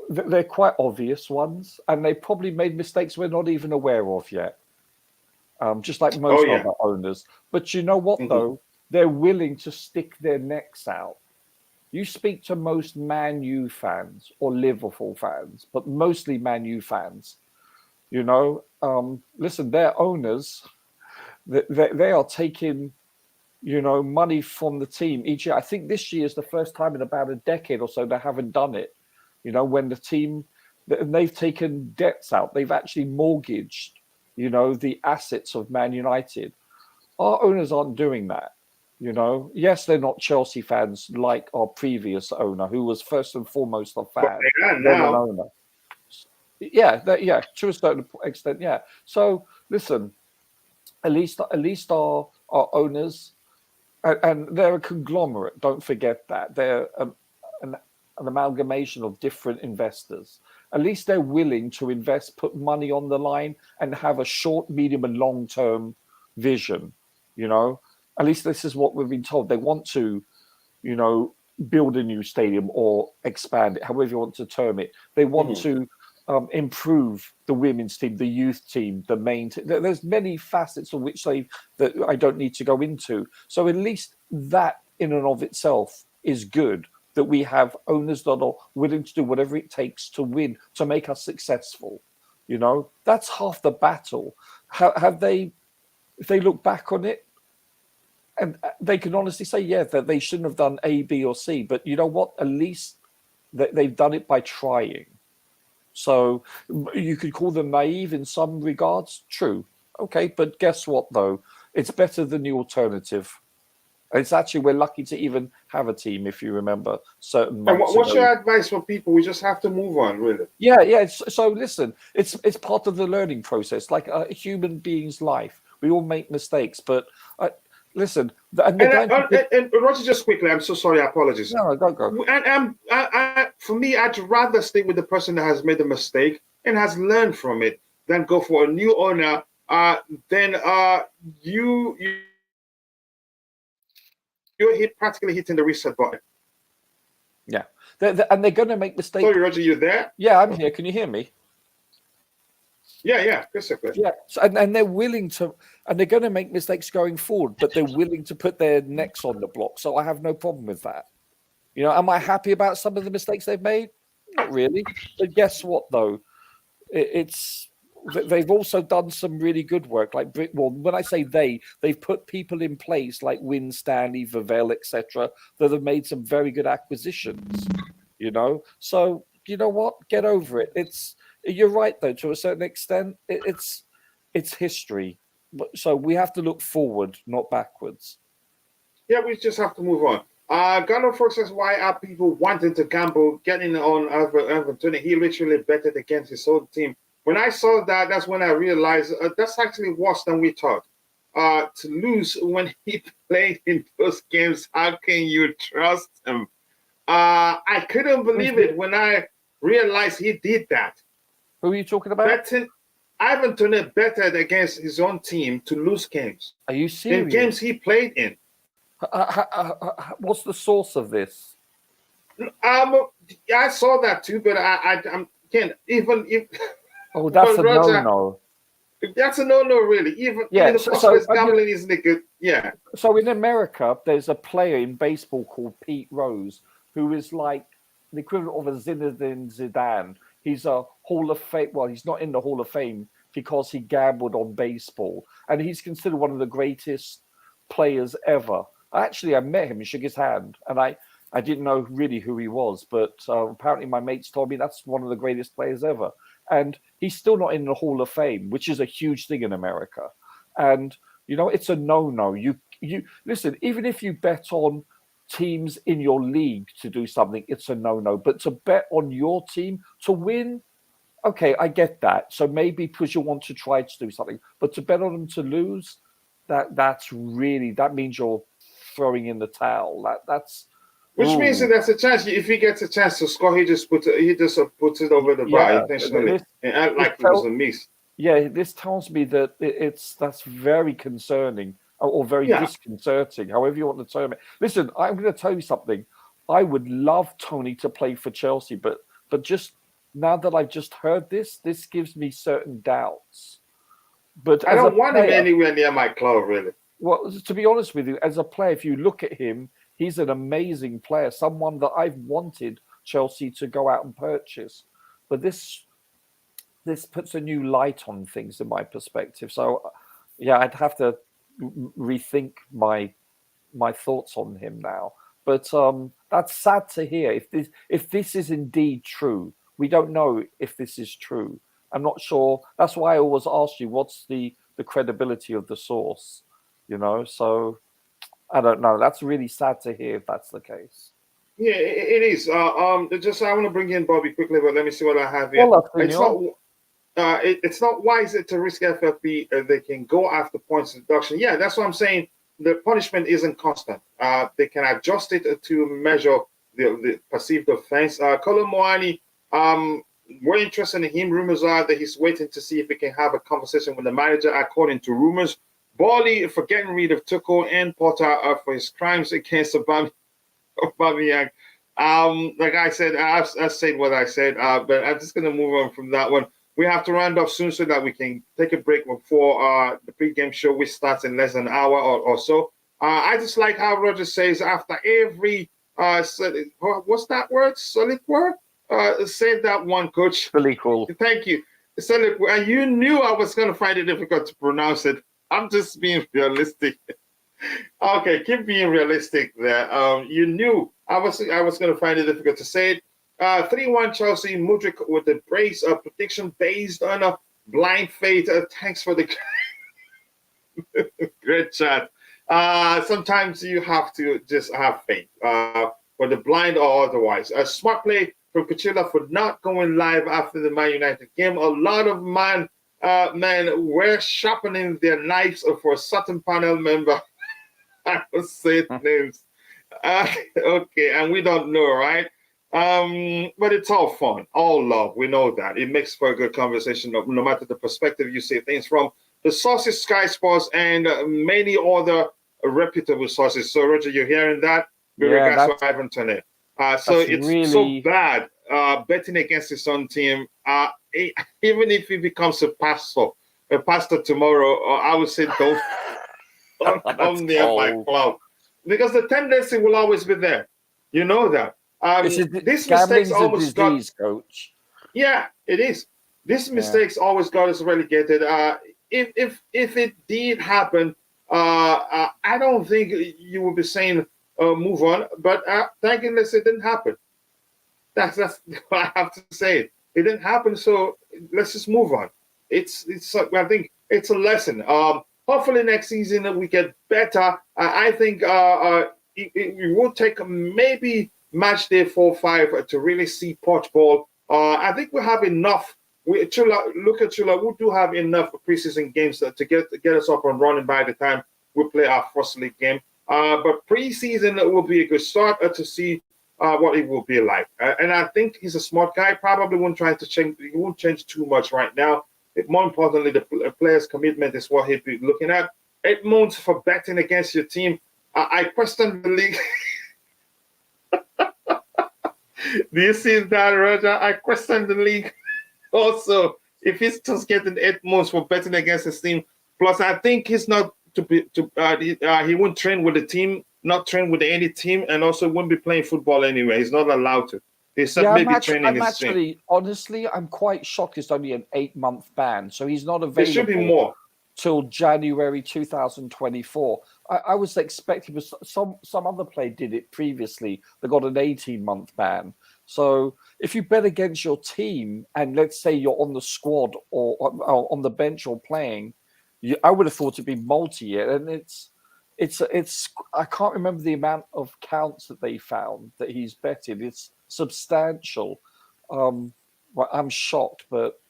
they're quite obvious ones, and they probably made mistakes we're not even aware of yet. Just like most other owners. But you know what, though? They're willing to stick their necks out. You speak to most Man U fans or Liverpool fans, but mostly Man U fans. You know, listen, their owners, they are taking, money from the team each year. I think this year is the first time in about a decade or so they haven't done it. When the team, they've taken debts out. They've actually mortgaged, the assets of Man United. Our owners aren't doing that. Yes, they're not Chelsea fans like our previous owner, who was first and foremost a fan, then an owner. Yeah, to a certain extent, yeah. So listen, at least our owners, and they're a conglomerate. Don't forget that they're an amalgamation of different investors. At least they're willing to invest, put money on the line, and have a short, medium, and long-term vision. At least this is what we've been told. They want to, build a new stadium or expand it, however you want to term it. They want to improve the women's team, the youth team, the main team. There's many facets of which that I don't need to go into. So at least that in and of itself is good, that we have owners that are willing to do whatever it takes to win, to make us successful. That's half the battle. Have they, if they look back on it, and they can honestly say, yeah, that they shouldn't have done A, B, or C. But you know what? At least they've done it by trying. So you could call them naive in some regards. True. Okay. But guess what, though? It's better than the alternative. It's actually, we're lucky to even have a team, if you remember certain months And what's ago. your advice for people? We just have to move on, really. Yeah. So listen, it's part of the learning process, like a human being's life. We all make mistakes, but listen. And Roger, just quickly, I'm so sorry, apologies. No, go. And for me, I'd rather stay with the person that has made a mistake and has learned from it than go for a new owner. Then you're practically hitting the reset button. Yeah, and they're going to make mistakes. Sorry, Roger, you there? Yeah, I'm here. Can you hear me? Yeah, basically. Yeah, so, and they're willing to, and they're going to make mistakes going forward, but they're willing to put their necks on the block. So I have no problem with that. Am I happy about some of the mistakes they've made? Not really. But guess what, though? They've also done some really good work. Like, well, when I say they've put people in place like Win Stanley, Vavell, etc., that have made some very good acquisitions. So you know what? Get over it. You're right, though, to a certain extent. It's history. So we have to look forward, not backwards. Yeah, we just have to move on. Gunnar Ford says, why are people wanting to gamble, getting on Evan Tony? He literally betted against his own team. When I saw that, that's when I realized that's actually worse than we thought. To lose when he played in those games, how can you trust him? I couldn't believe it when I realized he did that. Who are you talking about? Betting, Ivan Toney betted against his own team to lose games. Are you serious? In games he played in. What's the source of this? I saw that too, but I'm can't even if. Oh, that's a Roger, no-no. That's a no-no, really. Even Yeah, the first gambling isn't it good? Yeah. So in America, there's a player in baseball called Pete Rose, who is like the equivalent of a Zinedine Zidane. He's a Hall of Fame. Well, he's not in the Hall of Fame because he gambled on baseball, and he's considered one of the greatest players ever. I met him and shook his hand, and I didn't know really who he was, but apparently my mates told me that's one of the greatest players ever. And he's still not in the Hall of Fame, which is a huge thing in America. And, you know, it's a no-no. You listen, even if you bet on teams in your league to do something, it's a no-no. But to bet on your team to win, okay, I get that. So maybe because you want to try to do something, but to bet on them to lose, that means you're throwing in the towel. That's which means that there's a chance if he gets a chance to score, he just puts it over the bar intentionally and act like it was a miss. Yeah, this tells me that that's very concerning or very disconcerting, however you want to term it. Listen, I'm going to tell you something. I would love Tony to play for Chelsea, but just now that I've just heard this gives me certain doubts. But I don't want him anywhere near my club, really. Well, to be honest with you, as a player, if you look at him, he's an amazing player, someone that I've wanted Chelsea to go out and purchase. But this puts a new light on things in my perspective. So, yeah, I'd have to rethink my thoughts on him now. But that's sad to hear. If this is indeed true, we don't know if this is true. I'm not sure. That's why I always ask you, what's the credibility of the source? You know, so I don't know. That's really sad to hear if that's the case. Yeah, it is. Just I want to bring in Bobby quickly, but let me see what I have here. It's not wise to risk FFP. They can go after points deduction. Yeah, that's what I'm saying. The punishment isn't constant. They can adjust it to measure the perceived offense. Kolo Muani, we're interested in him. Rumors are that he's waiting to see if he can have a conversation with the manager, according to rumors. Bali for getting rid of Tuchel and Potter for his crimes against Aubameyang. Like I said, I've said what I said, but I'm just going to move on from that one. We have to round off soon so that we can take a break before the pre-game show, which starts in less than an hour or so. I just like how Roger says after every what's that word? Solid word? Say that one, Coach. Really cool. Thank you. Solid. And you knew I was going to find it difficult to pronounce it. I'm just being realistic. Okay, keep being realistic there. You knew I was going to find it difficult to say it. 3-1 Chelsea. Mudryk with the brace prediction based on a blind faith. Thanks for the great chat. Sometimes you have to just have faith, whether blind or otherwise. A smart play from Pochettino for not going live after the Man United game. A lot of men were sharpening their knives for a certain panel member. I will say names. Okay, and we don't know, right? But it's all fun, all love. We know that. It makes for a good conversation, no matter the perspective you see things from. The sources, Sky Sports, and many other reputable sources. So, Roger, you're hearing that? Regards to Ivan Toney. So it's really so bad betting against his own team. Even if he becomes a pastor tomorrow, I would say don't come near my club, because the tendency will always be there. You know that. This mistakes almost got Coach. Yeah, it is. This mistakes always got us relegated. If it did happen, I don't think you would be saying move on. But thank goodness it didn't happen. That's what I have to say. It didn't happen, so let's just move on. It's I think it's a lesson. Hopefully next season we get better. I think it will take maybe match day 4-5 to really see Poch ball. I think we have enough. Look at Chula. We do have enough preseason games to get us up and running by the time we play our first league game. But preseason will be a good start to see what it will be like. And I think he's a smart guy. Probably won't try to change. He won't change too much right now. More importantly, the player's commitment is what he'd be looking at. 8 months for betting against your team. I question the league. Do you see that, Roger? I question the league also. If he's just getting 8 months for betting against his team, plus I think he's not he won't train with the team, not train with any team, and also won't be playing football anyway. He's not allowed to. They said maybe training his team. Honestly, I'm quite shocked. It's only an 8-month ban, so he's not available. There should be more till January 2024. I was expecting, some other player did it previously. They got an 18-month ban. So if you bet against your team, and let's say you're on the squad or on the bench or playing, I would have thought it'd be multi-year, and it's. I can't remember the amount of counts that they found that he's betted. It's substantial. Well, I'm shocked, but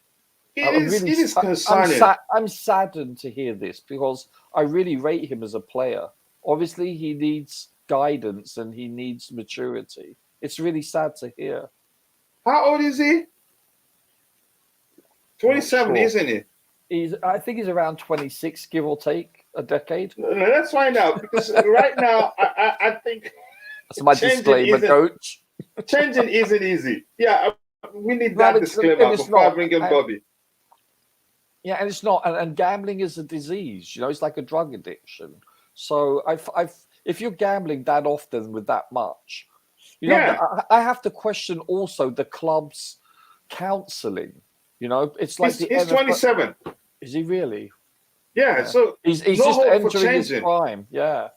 it is concerning. I'm saddened to hear this because I really rate him as a player. Obviously, he needs guidance and he needs maturity. It's really sad to hear. How old is he? 27, sure. Isn't he? I think he's around 26, give or take a decade. Let's find out, because right now I think that's my disclaimer, coach. Changing isn't easy. Yeah, we need that disclaimer before I bring in Bobby. Yeah, and it's not. And gambling is a disease. You know, it's like a drug addiction. So if you're gambling that often with that much, you know, I have to question also the club's counselling. You know, it's like he's 27. Is he really? Yeah, so he's no just hope entering for his changing. prime. Yeah,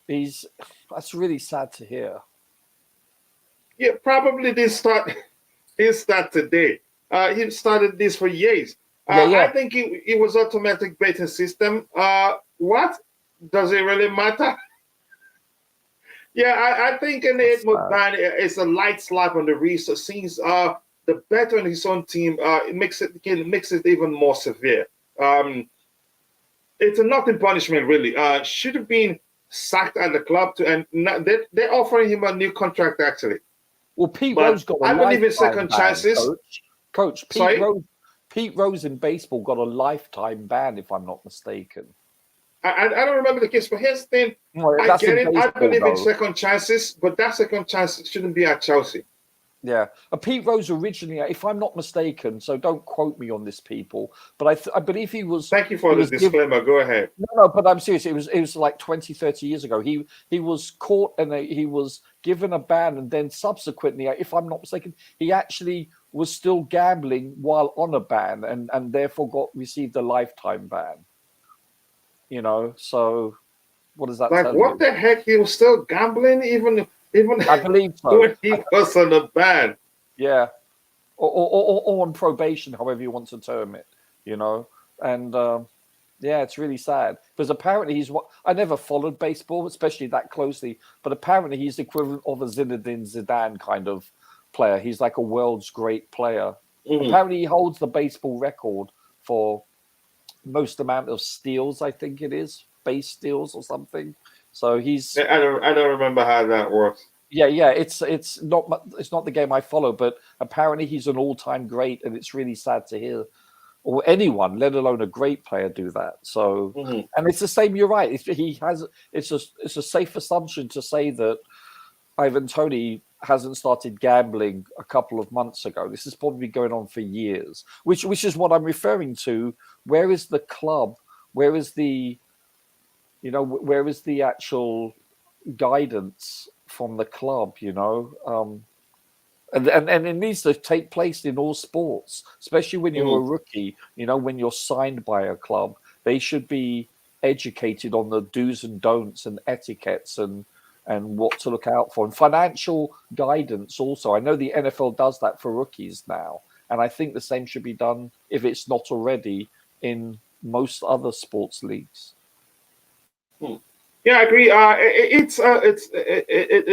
that's really sad to hear. Yeah, probably didn't start today. He started this for years. I think it was automatic betting system. What does it really matter? Yeah, I think an 8-month ban is a light slap on the wrist. Since the better on his own team, it makes it even more severe. It's a nothing punishment, really. Should have been sacked at the club, and they're offering him a new contract, actually. Well, Pete Rose got I believe in second chances. Coach, Pete Rose in baseball got a lifetime ban, if I'm not mistaken. I don't remember the case, but here's the thing. I get it. I believe in second chances, but that second chance shouldn't be at Chelsea. Yeah, Pete Rose originally, if I'm not mistaken, so don't quote me on this, people, but I believe he was. Thank you for the disclaimer. Go ahead. No, but I'm serious. It was like 20, 30 years ago. He was caught and he was given a ban, and then subsequently, if I'm not mistaken, he actually was still gambling while on a ban, and therefore received a lifetime ban. You know, so what does that? Like, what the heck? He was still gambling even I believe so. When he was on a ban. Yeah, or on probation, however you want to term it. You know, and yeah, it's really sad because apparently I never followed baseball, especially that closely, but apparently he's the equivalent of a Zinedine Zidane kind of player. He's like a world's great player. Mm-hmm. Apparently, he holds the baseball record for most amount of steals. I think it is base steals or something. So he's. I don't remember how that works. Yeah. It's not the game I follow, but apparently he's an all-time great, and it's really sad to hear, or anyone, let alone a great player, do that. So, and it's the same. You're right. It's a safe assumption to say that Ivan Toney hasn't started gambling a couple of months ago. This is probably going on for years, which is what I'm referring to. Where is the club? Where is the actual guidance from the club? You know, and it needs to take place in all sports, especially when you're a rookie. You know, when you're signed by a club, they should be educated on the do's and don'ts and etiquettes and what to look out for, and financial guidance also. I know the NFL does that for rookies now, and I think the same should be done, if it's not already, in most other sports leagues. Yeah, I agree. It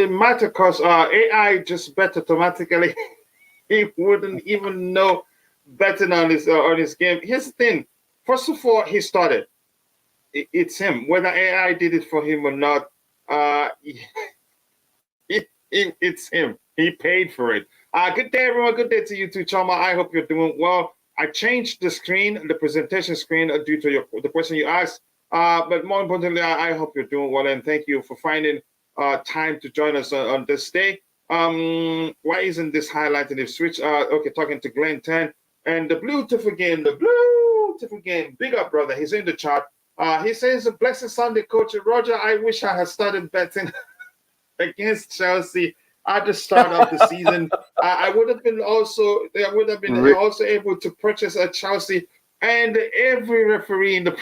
matters because AI just bet automatically. He wouldn't even know betting on his game. Here's the thing. First of all, he started. It's him. Whether AI did it for him or not, it It's him. He paid for it. Good day, everyone. Good day to you too, Chama. I hope you're doing well. I changed the screen, the presentation screen, due to the question you asked. But more importantly, I hope you're doing well, and thank you for finding time to join us on this day. Why isn't this highlighted? If switch, okay, talking to Glenn 10 and the beautiful game, big up, brother. He's in the chat. He says, "A blessed Sunday, Coach Roger. I wish I had started betting against Chelsea at the start of the season. I would have been also able to purchase a Chelsea and every referee in the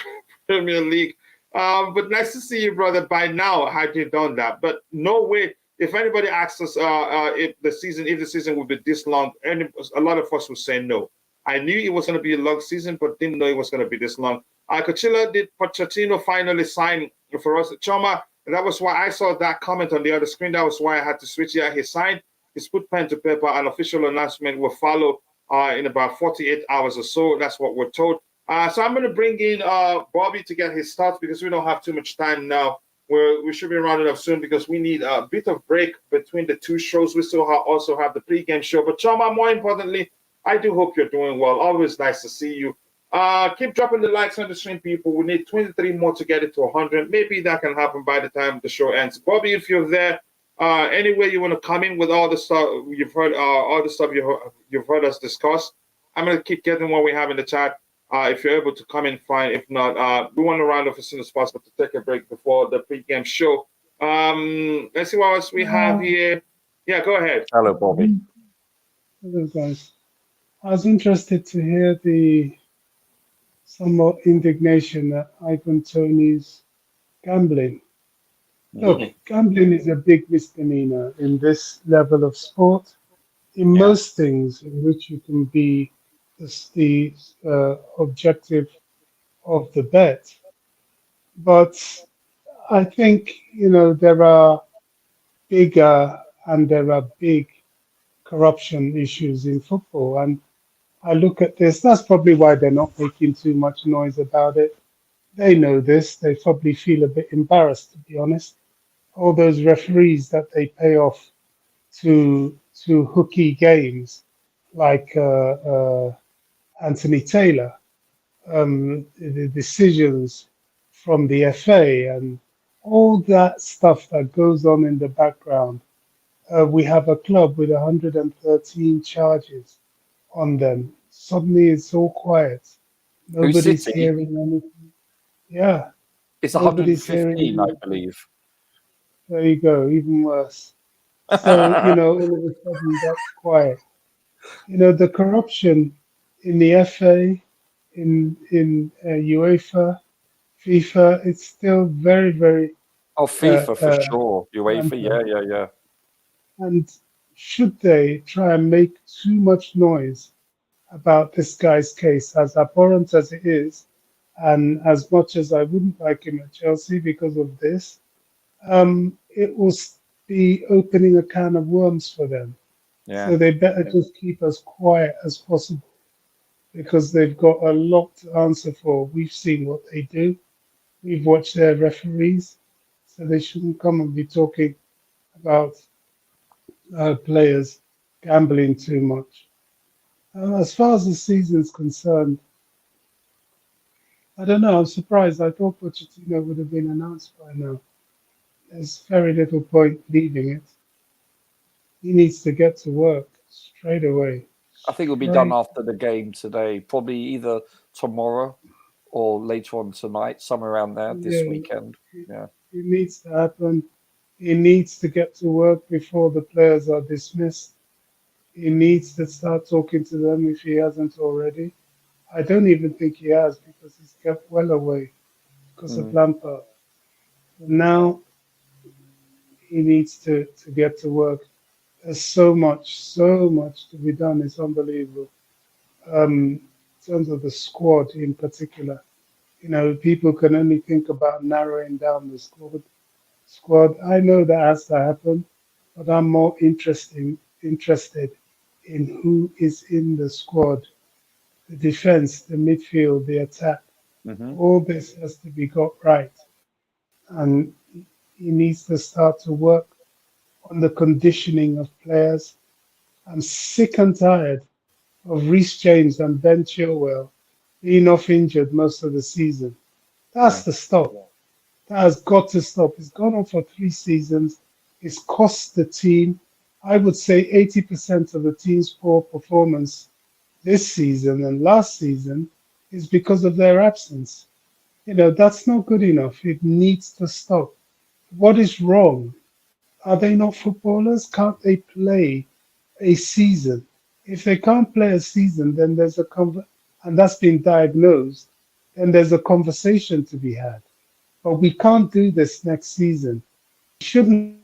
Premier League. But nice to see you, brother. By now, had you done that? But no way. If anybody asks us if the season would be this long, a lot of us would say no. I knew it was going to be a long season, but didn't know it was going to be this long. Coachella, did Pochettino finally sign for us? Choma, that was why I saw that comment on the other screen. That was why I had to switch. Yeah, he signed. He's put pen to paper. An official announcement will follow in about 48 hours or so. That's what we're told. So I'm going to bring in Bobby to get his thoughts because we don't have too much time now. We should be rounding up soon because we need a bit of break between the two shows. We still also have the pregame show. But Choma, more importantly, I do hope you're doing well. Always nice to see you. Keep dropping the likes on the stream, people. We need 23 more to get it to 100. Maybe that can happen by the time the show ends. Bobby, if you're there, anywhere you want to come in with all the stuff you've heard, you've heard us discuss. I'm gonna keep getting what we have in the chat. If you're able to come in, fine. If not, we want to round up as soon as possible to take a break before the pregame show. Let's see what else we have here. Yeah, go ahead. Hello, Bobby. Hello, guys. I was interested to hear the somewhat indignation at Ivan Toney's gambling. Look, gambling is a big misdemeanor in this level of sport. In most things in which you can be the objective of the bet. But I think, there are bigger and there are big corruption issues in football. And I look at this, that's probably why they're not making too much noise about it. They know this. They probably feel a bit embarrassed, to be honest. All those referees that they pay off to hooky games, like Anthony Taylor, the decisions from the FA and all that stuff that goes on in the background. We have a club with 113 charges on them. Suddenly it's all quiet. Nobody's hearing anything. Yeah. It's 115, I believe. There you go, even worse. So, all of a sudden that's quiet. The corruption in the FA, in UEFA, FIFA, it's still very, very... Oh, FIFA for sure. UEFA, yeah. And should they try and make too much noise about this guy's case, as abhorrent as it is, and as much as I wouldn't like him at Chelsea because of this, it will be opening a can of worms for them. Yeah. So they better just keep as quiet as possible because they've got a lot to answer for. We've seen what they do. We've watched their referees, so they shouldn't come and be talking about players gambling too much. As far as the season's concerned, I don't know. I'm surprised. I thought Pochettino would have been announced by now. There's very little point leaving it. He needs to get to work straight away. I think it'll be done after the game today, probably either tomorrow or later on tonight, somewhere around there this weekend. Yeah, it needs to happen. He needs to get to work before the players are dismissed. He needs to start talking to them if he hasn't already. I don't even think he has because he's kept well away because of Lampard. But now he needs to get to work. There's so much to be done. It's unbelievable. In terms of the squad in particular, people can only think about narrowing down the squad. I know that has to happen, but I'm more interested in who is in the squad, the defense, the midfield, the attack. All this has to be got right. And he needs to start to work on the conditioning of players. I'm sick and tired of Reece James and Ben Chilwell being off injured most of the season. That's the stop. That has got to stop. It's gone on for 3 seasons. It's cost the team. I would say 80% of the team's poor performance this season and last season is because of their absence. That's not good enough. It needs to stop. What is wrong? Are they not footballers? Can't they play a season? If they can't play a season, then there's and that's been diagnosed, then there's a conversation to be had. But we can't do this next season. We shouldn't.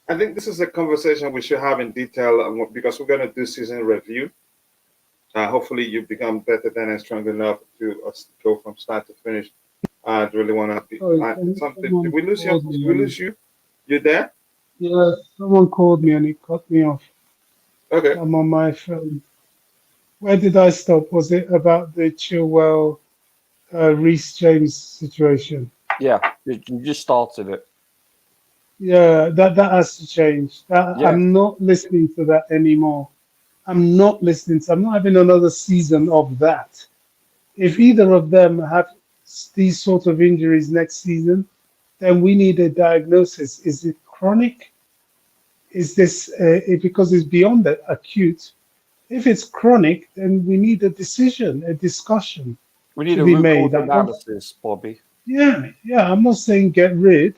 I think this is a conversation we should have in detail because we're going to do season review. Hopefully, you become better than and strong enough to go from start to finish. I really want to be something. Did we lose you? Did we lose you? You there? Yeah, someone called me and it cut me off. Okay. I'm on my phone. Where did I stop? Was it about the Chilwell, Reece James situation? Yeah, you just started it. Yeah, that has to change. Yeah. I'm not listening to that anymore. I'm not having another season of that. If either of them have these sort of injuries next season, then we need a diagnosis. Is it chronic? Is this because it's beyond the acute? If it's chronic, then we need a decision, a discussion. We need to a be root made. cause analysis, Bobby. Yeah. I'm not saying get rid,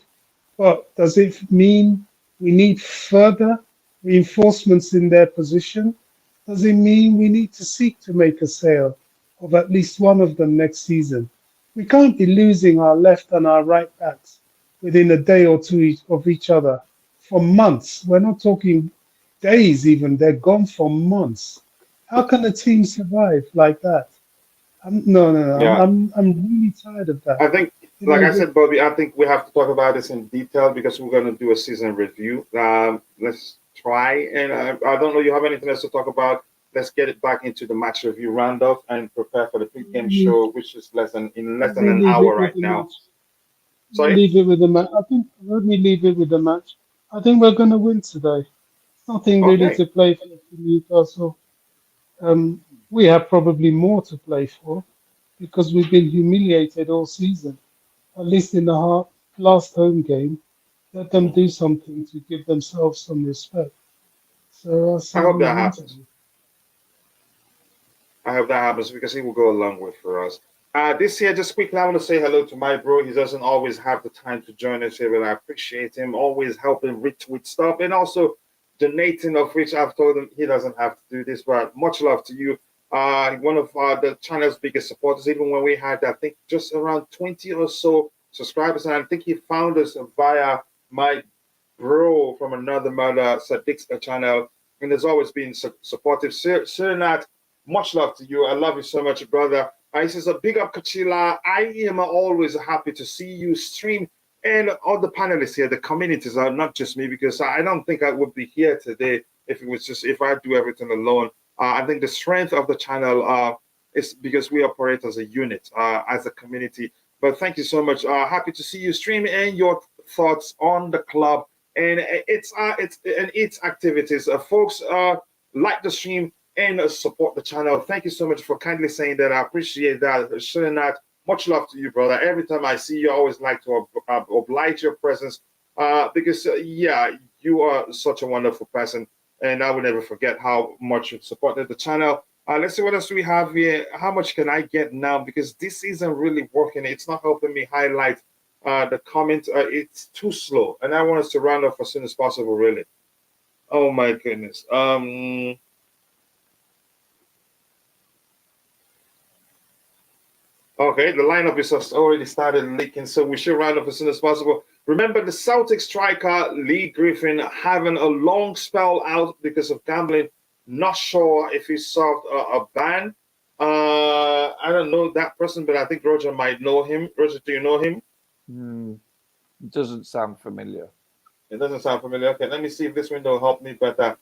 but does it mean we need further reinforcements in their position? Does it mean we need to seek to make a sale of at least one of them next season? We can't be losing our left and our right backs within a day or two of each other for months. We're not talking days even. They're gone for months. How can a team survive like that? No. Yeah. I'm really tired of that. I think, like I said, Bobby, I think we have to talk about this in detail because we're going to do a season review. Let's try. And I don't know, you have anything else to talk about? Let's get it back into the match review roundup and prepare for the pre-game show, which is less than an hour right now. Sorry? Leave it with the match. Let me leave it with the match. I think we're going to win today. Nothing really to play for Newcastle. We have probably more to play for because we've been humiliated all season. At least in the last home game, let them do something to give themselves some respect. So I hope that happens. I hope that happens because he will go a long way for us. This year, just quickly, I want to say hello to my bro. He doesn't always have the time to join us here, but I appreciate him always helping retweet stuff and also donating, of which I've told him he doesn't have to do this, but much love to you. One of the channel's biggest supporters, even when we had, I think, just around 20 or so subscribers, and I think he found us via my bro from another mother, Sadiq's channel, and has always been supportive. Sir Nat, much love to you. I love you so much, brother. He says, a big up, Kachila. I am always happy to see you stream. And all the panelists here, the communities are not just me, because I don't think I would be here today if I do everything alone. I think the strength of the channel is because we operate as a unit, as a community. But thank you so much. Happy to see you stream and your thoughts on the club and its activities. Folks, like the stream and support the channel. Thank you so much for kindly saying that. I appreciate that. Sharing that. Much love to you, brother. Every time I see you, I always like to oblige your presence because, you are such a wonderful person. And I will never forget how much you supported the channel. Let's see what else we have here. How much can I get now? Because this isn't really working. It's not helping me highlight the comment. It's too slow. And I want us to round off as soon as possible, really. Oh, my goodness. Okay, the lineup is just already started leaking, so we should round up as soon as possible. Remember, the Celtic striker, Lee Griffin, having a long spell out because of gambling. Not sure if he solved a ban. I don't know that person, but I think Roger might know him. Roger, do you know him? It doesn't sound familiar. It doesn't sound familiar. Okay, let me see if this window will help me, but the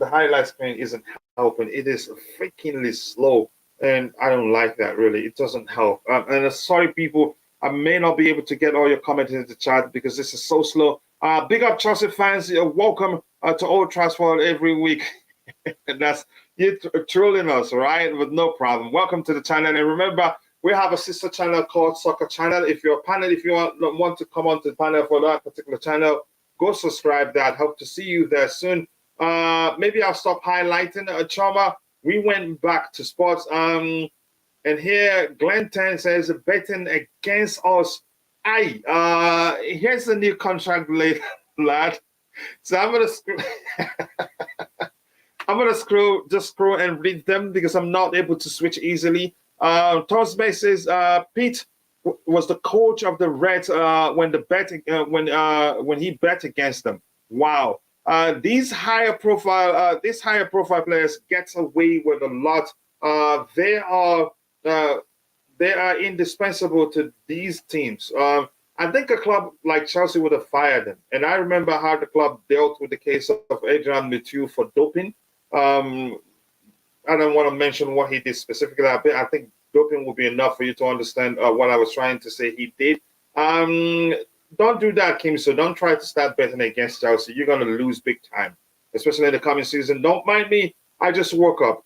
highlight screen isn't helping. It is freakingly slow. And I don't like that, really. It doesn't help. And sorry, people, I may not be able to get all your comments in the chat because this is so slow. Big up Chelsea fans. Welcome to Old Trafford every week. And that's you trolling us, right? With no problem. Welcome to the channel. And remember, we have a sister channel called Soccer Channel. If you're a panel, if you want to come on to the panel for that particular channel, go subscribe that. Hope to see you there soon. Maybe I'll stop highlighting Choma. We went back to sports. And here Glenn 10 says betting against us. Here's the new contract, lad. So I'm gonna scroll and read them because I'm not able to switch easily. Thomas Bay says Pete was the coach of the Reds when he bet against them. Wow. These higher profile players gets away with a lot. They are indispensable to these teams. I think a club like Chelsea would have fired them. And I remember how the club dealt with the case of Adrian Midfield for doping. I don't want to mention what he did specifically. I think doping will be enough for you to understand what I was trying to say he did. Don't do that, Kim. So don't try to start betting against Chelsea. You're going to lose big time, especially in the coming season. Don't mind me. I just woke up.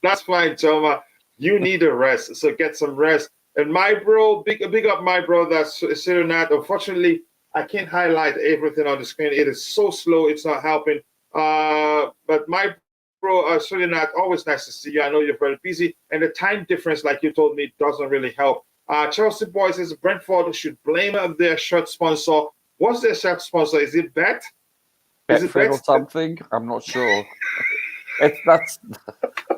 That's fine, Choma. You need a rest, so get some rest. And my bro, big up my bro, that's Serenat. Unfortunately, I can't highlight everything on the screen. It is so slow, it's not helping. But my bro, Serenat, always nice to see you. I know you're very busy. And the time difference, like you told me, doesn't really help. Chelsea boys says Brentford should blame their shirt sponsor. What's their shirt sponsor? Is it Bet? Is it Betfred or something? I'm not sure. That's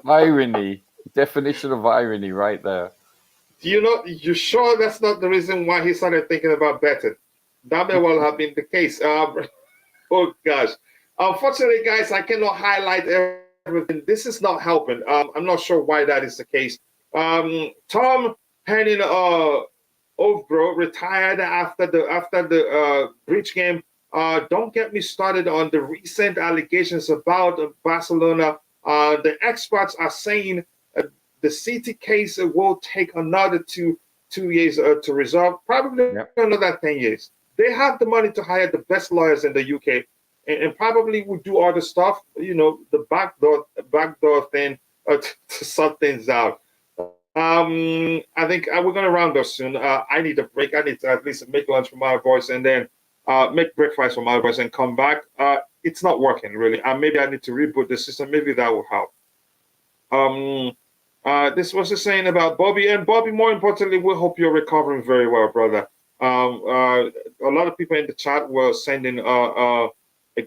irony. Definition of irony right there. You sure that's not the reason why he started thinking about betting? That may well have been the case. Oh gosh. Unfortunately, guys, I cannot highlight everything. This is not helping. I'm not sure why that is the case. Tom Henning Ovbro retired after the Bridge game. Don't get me started on the recent allegations about Barcelona. The experts are saying the City case will take another two years to resolve, probably another 10 years. They have the money to hire the best lawyers in the UK and probably will do all the stuff, the backdoor thing to sort things out. I think we're going to round up soon. I need a break. I need to at least make lunch for my boys and then make breakfast for my boys and come back. It's not working, really. Maybe I need to reboot the system. Maybe that will help. This was just saying about Bobby. And Bobby, more importantly, we hope you're recovering very well, brother. A lot of people in the chat were sending a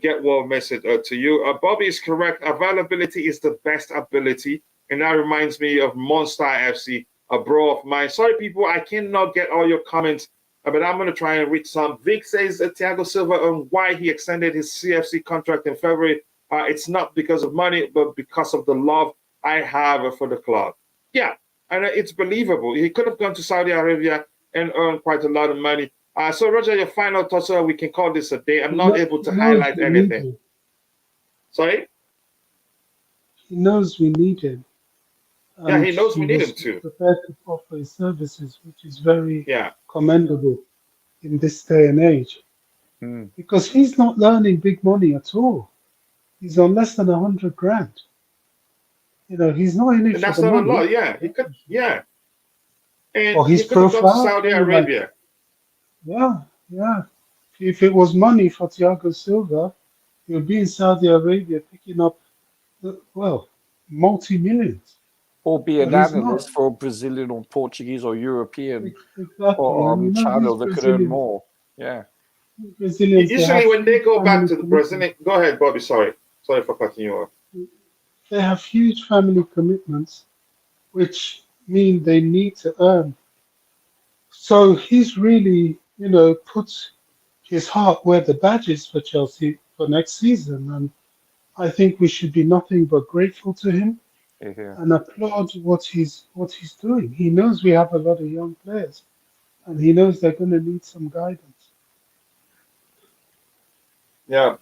get well message to you. Bobby is correct. Availability is the best ability. And that reminds me of Monster FC, a bro of mine. Sorry, people, I cannot get all your comments, but I'm going to try and read some. Vic says Thiago Silva on why he extended his CFC contract in February. It's not because of money, but because of the love I have for the club. Yeah, and it's believable. He could have gone to Saudi Arabia and earned quite a lot of money. So, Roger, your final thoughts, we can call this a day. I'm not able to highlight anything. Sorry? He knows we need him. Yeah, he knows we need him too. Prepared to offer his services, which is very commendable in this day and age. Because he's not earning big money at all. He's on less than 100 grand. He's not in it. And that's not a lot. Yeah, he could. Yeah. And his he could have gone to profile, Saudi Arabia. Yeah. If it was money for Thiago Silva, he'll be in Saudi Arabia picking up, multi-millions. Or be an analyst for a Brazilian or Portuguese or European channel that could earn more. Yeah. Brazilians, usually when they go back to the Brazilian, go ahead, Bobby. Sorry for cutting you off. They have huge family commitments, which mean they need to earn. So he's really, put his heart where the badge is for Chelsea for next season, and I think we should be nothing but grateful to him and applaud what he's doing. He knows we have a lot of young players, and he knows they're going to need some guidance. Yeah.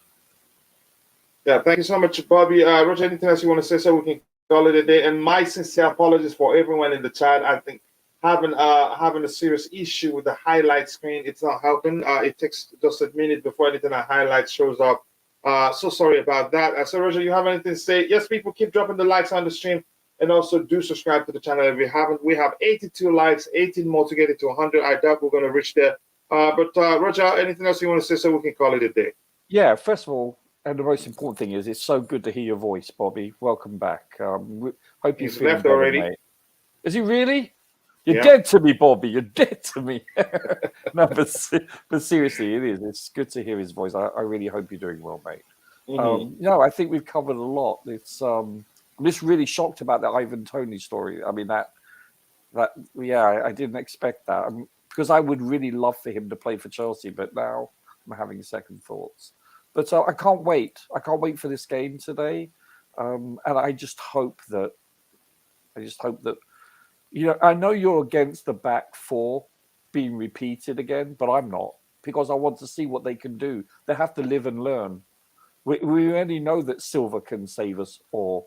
Thank you so much, Bobby. Roger, anything else you want to say so we can call it a day? And my sincere apologies for everyone in the chat. I think having a serious issue with the highlight screen. It's not helping. It takes just a minute before anything that highlight shows up. So sorry about that. So Roger, you have anything to say? Yes, people, keep dropping the likes on the stream, and also do subscribe to the channel if you haven't. We have 82 likes, 18 more to get it to 100. I doubt we're going to reach there. But Roger, anything else you want to say so we can call it a day? Yeah, first of all, and the most important thing is it's so good to hear your voice, Bobby. Welcome back. Hope you're feeling left better, already. mate. Is he really? You're Yeah. dead to me, Bobby. You're dead to me. No, but seriously, it is. It's good to hear his voice. I really hope you're doing well, mate. I think we've covered a lot. It's I'm just really shocked about the Ivan Toney story. I mean, I didn't expect that because I would really love for him to play for Chelsea, but now I'm having second thoughts. But I can't wait. I can't wait for this game today, and I just hope that. I know you're against the back four being repeated again, but I'm not, because I want to see what they can do. They have to live and learn. We already know that Silva can save us or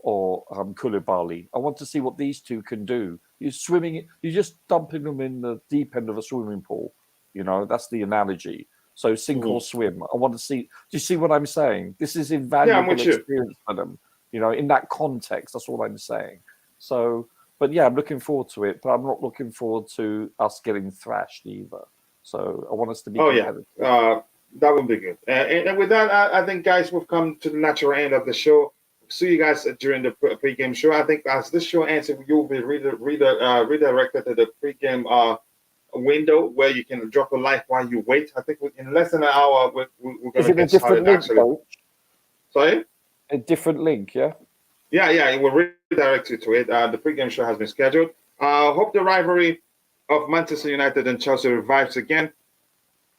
Koulibaly. I want to see what these two can do. You're just dumping them in the deep end of a swimming pool. That's the analogy. So sink or swim. I want to see. Do you see what I'm saying? This is invaluable experience for them. In that context, that's all I'm saying. So, but yeah, I'm looking forward to it. But I'm not looking forward to us getting thrashed either. So I want us to be competitive. That would be good. And with that, I think, guys, we've come to the natural end of the show. See you guys during the pre-game show. I think as this show ends, you'll be redirected to the pre-game window where you can drop a like while you wait. I think in less than an hour, we're going to get started, actually. Coach? Sorry? A different link, yeah? Yeah, it will redirect you to it. The pre-game show has been scheduled. Hope the rivalry of Manchester United and Chelsea revives again.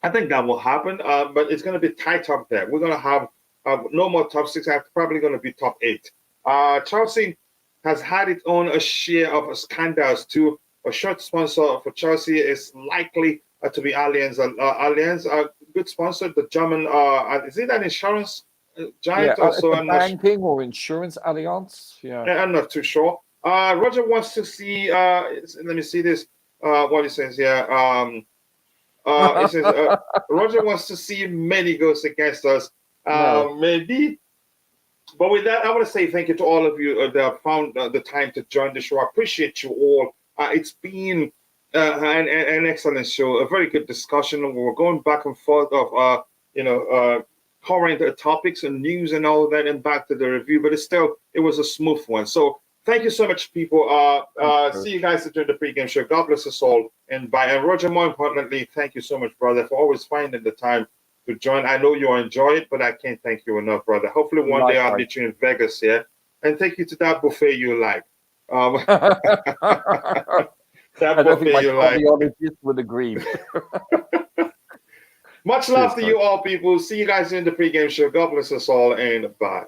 I think that will happen, but it's going to be tight up there. We're going to have no more top six. I'm probably going to be top 8. Chelsea has had its own share of scandals too. A shirt sponsor for Chelsea is likely to be Allianz. Allianz, a good sponsor. The German, is it an insurance giant? Also, banking or insurance Allianz? Yeah, I'm not too sure. Roger wants to see. Let me see this. What he says here. It says Roger wants to see many goals against us. Maybe. But with that, I want to say thank you to all of you that have found the time to join the show. I appreciate you all. It's been an excellent show, a very good discussion. We're going back and forth of current topics and news and all that, and back to the review. But it was a smooth one. So thank you so much, people. See you guys during the pregame show. God bless us all, and bye. And Roger, more importantly, thank you so much, brother, for always finding the time to join. I know you enjoy it, but I can't thank you enough, brother. Hopefully one day I'll meet you in Vegas here, and take you to that buffet you like. That I don't think my like. cardiologist would agree. Much love to you all, people. See you guys in the pregame show. God bless us all, and bye.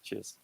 Cheers.